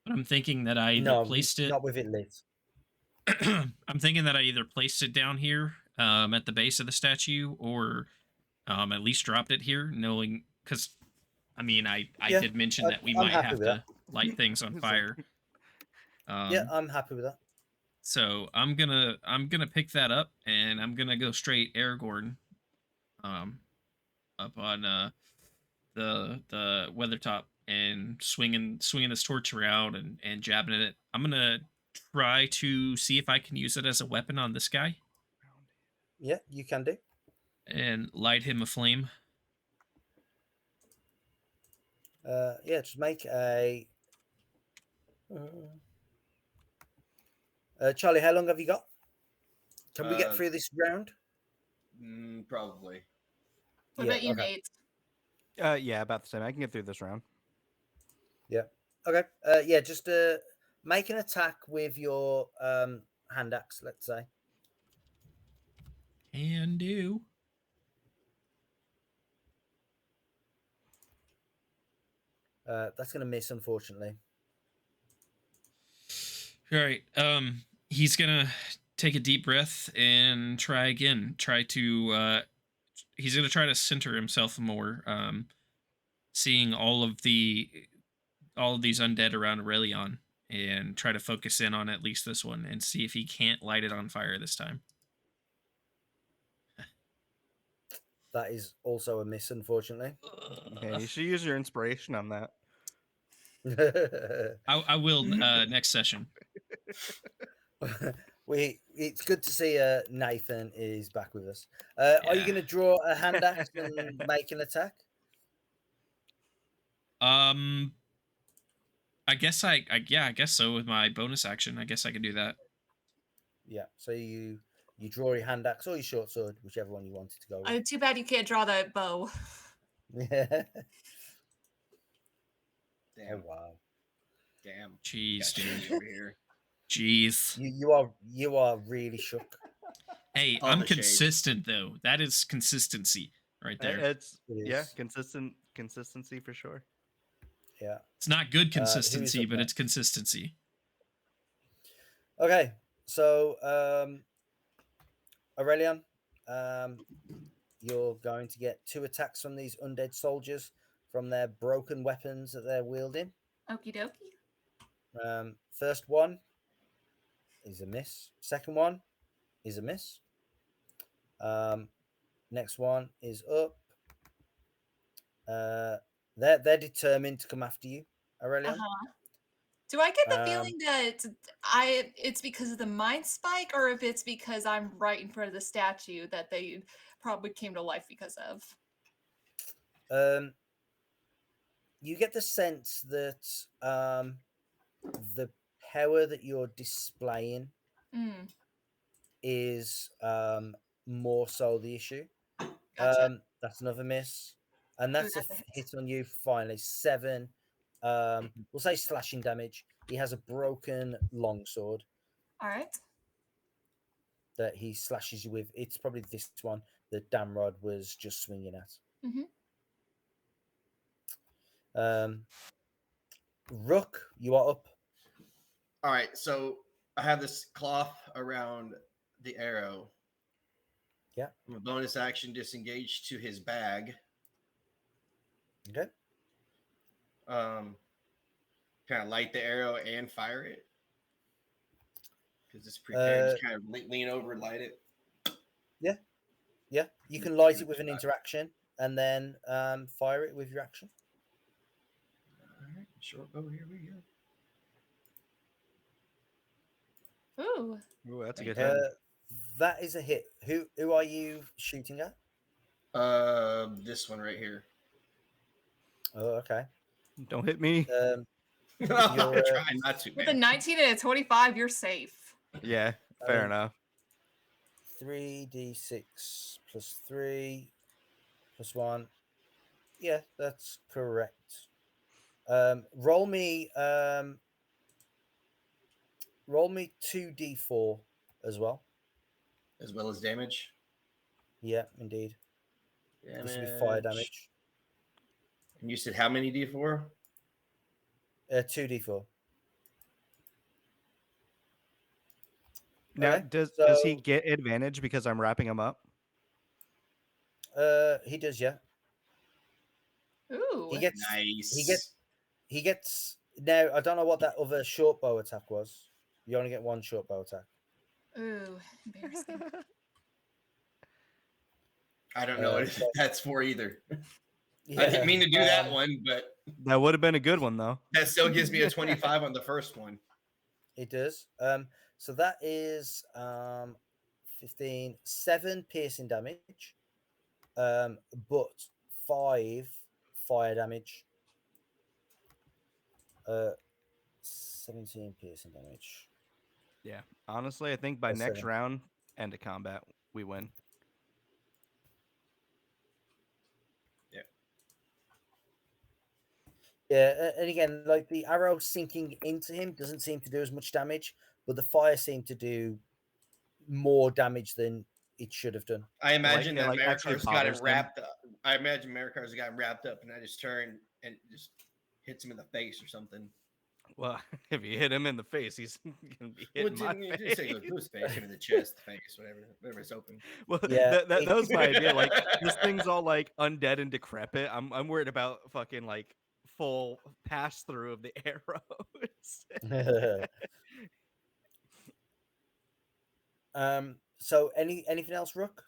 but I'm thinking that I either No, placed it. not with it lit. I'm thinking that I either placed it down here at the base of the statue, or at least dropped it here, knowing because I mean I Yeah, did mention that we I'm might happy have with to light things on fire. Yeah, I'm happy with that. So I'm gonna pick that up, and I'm gonna go straight Aragorn, up on the weather top, and swinging this torch around and jabbing at it. I'm gonna try to see if I can use it as a weapon on this guy Yeah, you can do. and light him aflame. Yeah, just make a. Charlie, how long have you got? Can we get through this round? Probably. What Yeah, about you, okay. Nate? Yeah, about the same. I can get through this round. Yeah. Okay. Yeah, just make an attack with your hand axe, let's say. Can do. That's gonna miss, unfortunately. All right. He's gonna take a deep breath and try again. He's gonna try to center himself more. Seeing all of these undead around Aurelion, and try to focus in on at least this one and see if he can't light it on fire this time. That is also a miss, unfortunately. Yeah, you should use your inspiration on that. I will next session. It's good to see Nathan is back with us. Are you Yeah. going to draw a hand axe and make an attack? I guess I guess so with my bonus action. I guess I could do that. Yeah. So you draw your hand axe or your short sword, whichever one you wanted to go with. Too bad you can't draw that bow. Yeah. Damn. Oh wow. Damn. Jeez, Got dude. shade over here. Jeez. You are really shook. Hey, All I'm the shade. consistent though. That is consistency right there. It's It yeah, is. consistency for sure. Yeah. It's not good Who's consistency, up but next? it's consistency. Okay. So Aurelion, you're going to get 2 attacks from these undead soldiers from their broken weapons that they're wielding. Okie dokie. First one is a miss. Second one is a miss. Next one is up. They're determined to come after you, Aurelion. Do I get the Um, feeling that it's because of the mind spike, or if it's because I'm right in front of the statue that they probably came to life because of? You get the sense that the power that you're displaying Mm, is more so the issue. gotcha. That's another miss, and that's a that's a hit. hit on you. Finally, 7. We'll say slashing damage. He has a broken longsword All right. that he slashes you with. It's probably this one that Damrod was just swinging at. Rook, you are up. All right, so I have this cloth around the arrow. Yeah. I'm a bonus action disengage to his bag. Okay. Kind of light the arrow and fire it because it's prepared. Just kind of lean over, light it. Yeah. You can light it with an interaction and then fire it with your action. All right, short bow. Here we go. Ooh. Ooh, that's a good hit. That is a hit. Who are you shooting at? This one right here. Oh, okay. Don't hit me. I'm You're, trying not to. With a Man. 19 and a 25, you're safe. Yeah, fair enough. 3d6 plus 3 plus 1. Yeah, that's correct. Roll me 2d4 as well. As well as damage. Yeah, indeed. Damage. This will be fire damage. And you said how many D4? 2d4. Now, Okay, does he so- get advantage because I'm wrapping him up? He does, yeah. Ooh. He gets Nice. he gets now. I don't know what that other short bow attack was. You only get 1 short bow attack. Ooh, embarrassing. I don't know what so- that's for either. Yeah, I didn't mean to do that one, but That would have been a good one though. that still gives me a 25 on the first one. It does. So that is 15, 7 piercing damage, but 5 fire damage. 17 piercing damage. Yeah. Honestly, I think by That's next 7. round, end of combat, we win. Yeah, and again, like the arrow sinking into him doesn't seem to do as much damage, but the fire seemed to do more damage than it should have done. I imagine it, that like, actually Maricar's got him bothers him. wrapped up. I imagine Maricar's got him wrapped up, and I just turn and just hits him in the face or something. Well, if you hit him in the face, he's gonna be hitting my face. Just say to his face, him in the chest, face, whatever it's open. Well, Yeah, that was my idea. Like this thing's all like undead and decrepit. I'm worried about fucking like full pass through of the arrows. So anything else, Rook?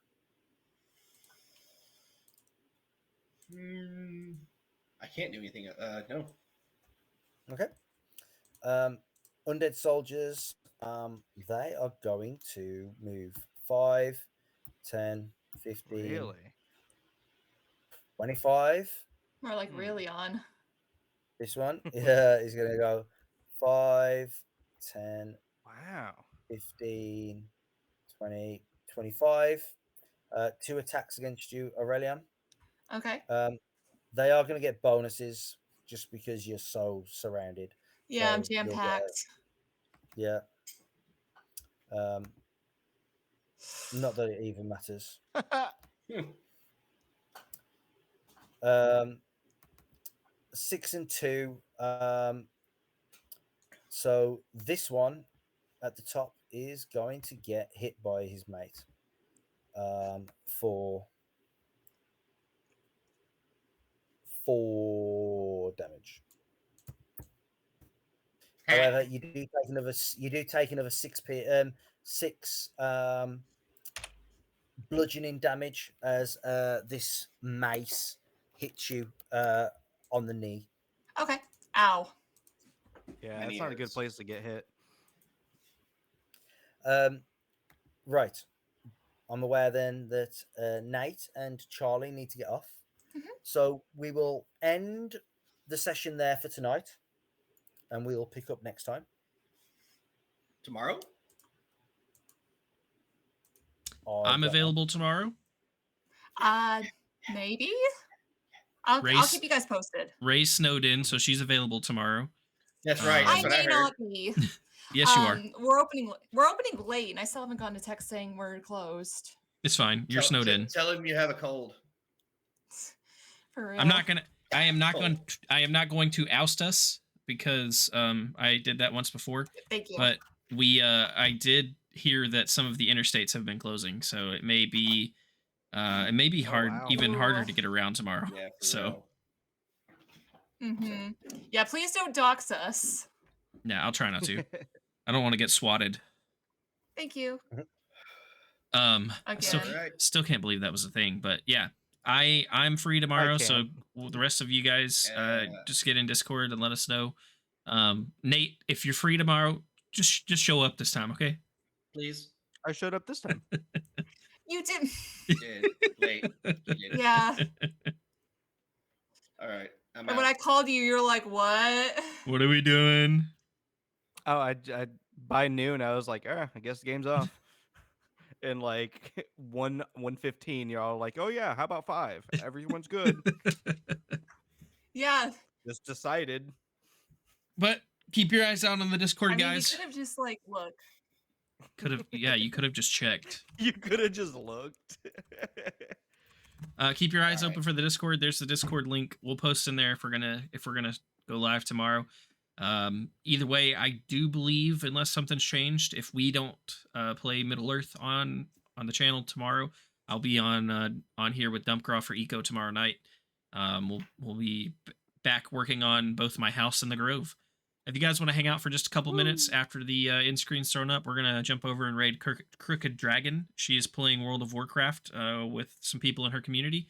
I can't do anything. No. Okay. Undead soldiers, they are going to move 5, 10, 15, Really? 25. More like really on. This one, yeah, is going to go 5, 10, Wow. 15, 20, 25. 2 attacks against you, Aurelian. Okay. They are going to get bonuses just because you're so surrounded. Yeah, I'm So you'll jam get packed. Yeah. Not that it even matters. 6 and 2. So this one at the top is going to get hit by his mate for 4 damage. However, you do take another 6 bludgeoning damage as this mace hits you on the knee. Okay. Ow. Yeah, Many that's not a good hurts. place to get hit. Right. I'm aware then that Nate and Charlie need to get off. So we will end the session there for tonight, and we will pick up next time. Tomorrow? I'm available tomorrow. Maybe. I'll keep you guys posted. Ray's snowed in, so she's available tomorrow. That's right. I That's what I may heard. not be. Yes, you are. We're opening late, and I still haven't gotten a text saying we're closed. It's fine. You're snowed in. Tell him you have a cold. For real. I am not going to oust us because I did that once before. Thank you. But I did hear that some of the interstates have been closing, so it may be hard, wow. even harder to get around tomorrow. Yeah. So yeah, please don't dox us. yeah, I'll try not to. I don't want to get swatted. Thank you. Still can't believe that was a thing, but yeah, I'm free tomorrow, so the rest of you guys just get in Discord and let us know. Nate, if you're free tomorrow, just show up this time, okay? Please. I showed up this time. You did. You did. Late. You did. Yeah. All right. And when I called you, you're like, "What? What are we doing?" Oh, I by noon I was like, I guess the game's off. And like 1:15, you're all like, "Oh yeah, how about 5? Everyone's good." Yeah. Just decided. But keep your eyes out on the Discord, guys. You could have just like look. You could have just checked. You could have just looked. Keep your eyes open for the Discord. There's the Discord link. We'll post in there if we're gonna go live tomorrow. Either way, I do believe, unless something's changed, if we don't play Middle Earth on the channel tomorrow, I'll be on here with Dumpcraw for Eco tomorrow night. We'll be back working on both my house and the Grove. If you guys want to hang out for just a couple minutes after the end screen's thrown up, we're gonna jump over and raid Crooked Dragon. She is playing World of Warcraft with some people in her community.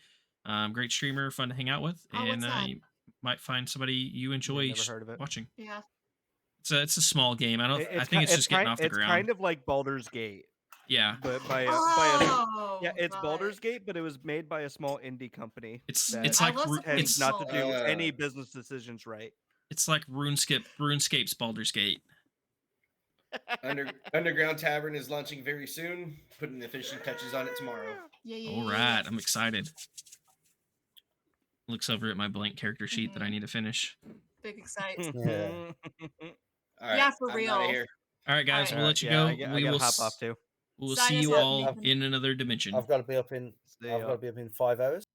Great streamer, fun to hang out with, and you might find somebody you enjoy watching. Yeah. It's a small game. I think it's ki- just getting off the it's ground. kind of like Baldur's Gate, Yeah, but by a Oh, yeah, it's right. Baldur's Gate, but it was made by a small indie company. it's that it's I like love something tends not to do smaller. any business decisions right. it's like RuneScape's Baldur's Gate. Underground Tavern is launching very soon. Putting the finishing touches on it tomorrow. Yeah. All right, I'm excited. Looks over at my blank character sheet that I Mhm. need to finish. Big excite. Yeah. All right, Yeah, for I'm real. outta here. All right, guys, Alright. we'll let you yeah, go. I We gotta will hop off too. we'll Sign see us you up, all Nathan. in another dimension. I've got to be up in 5 hours.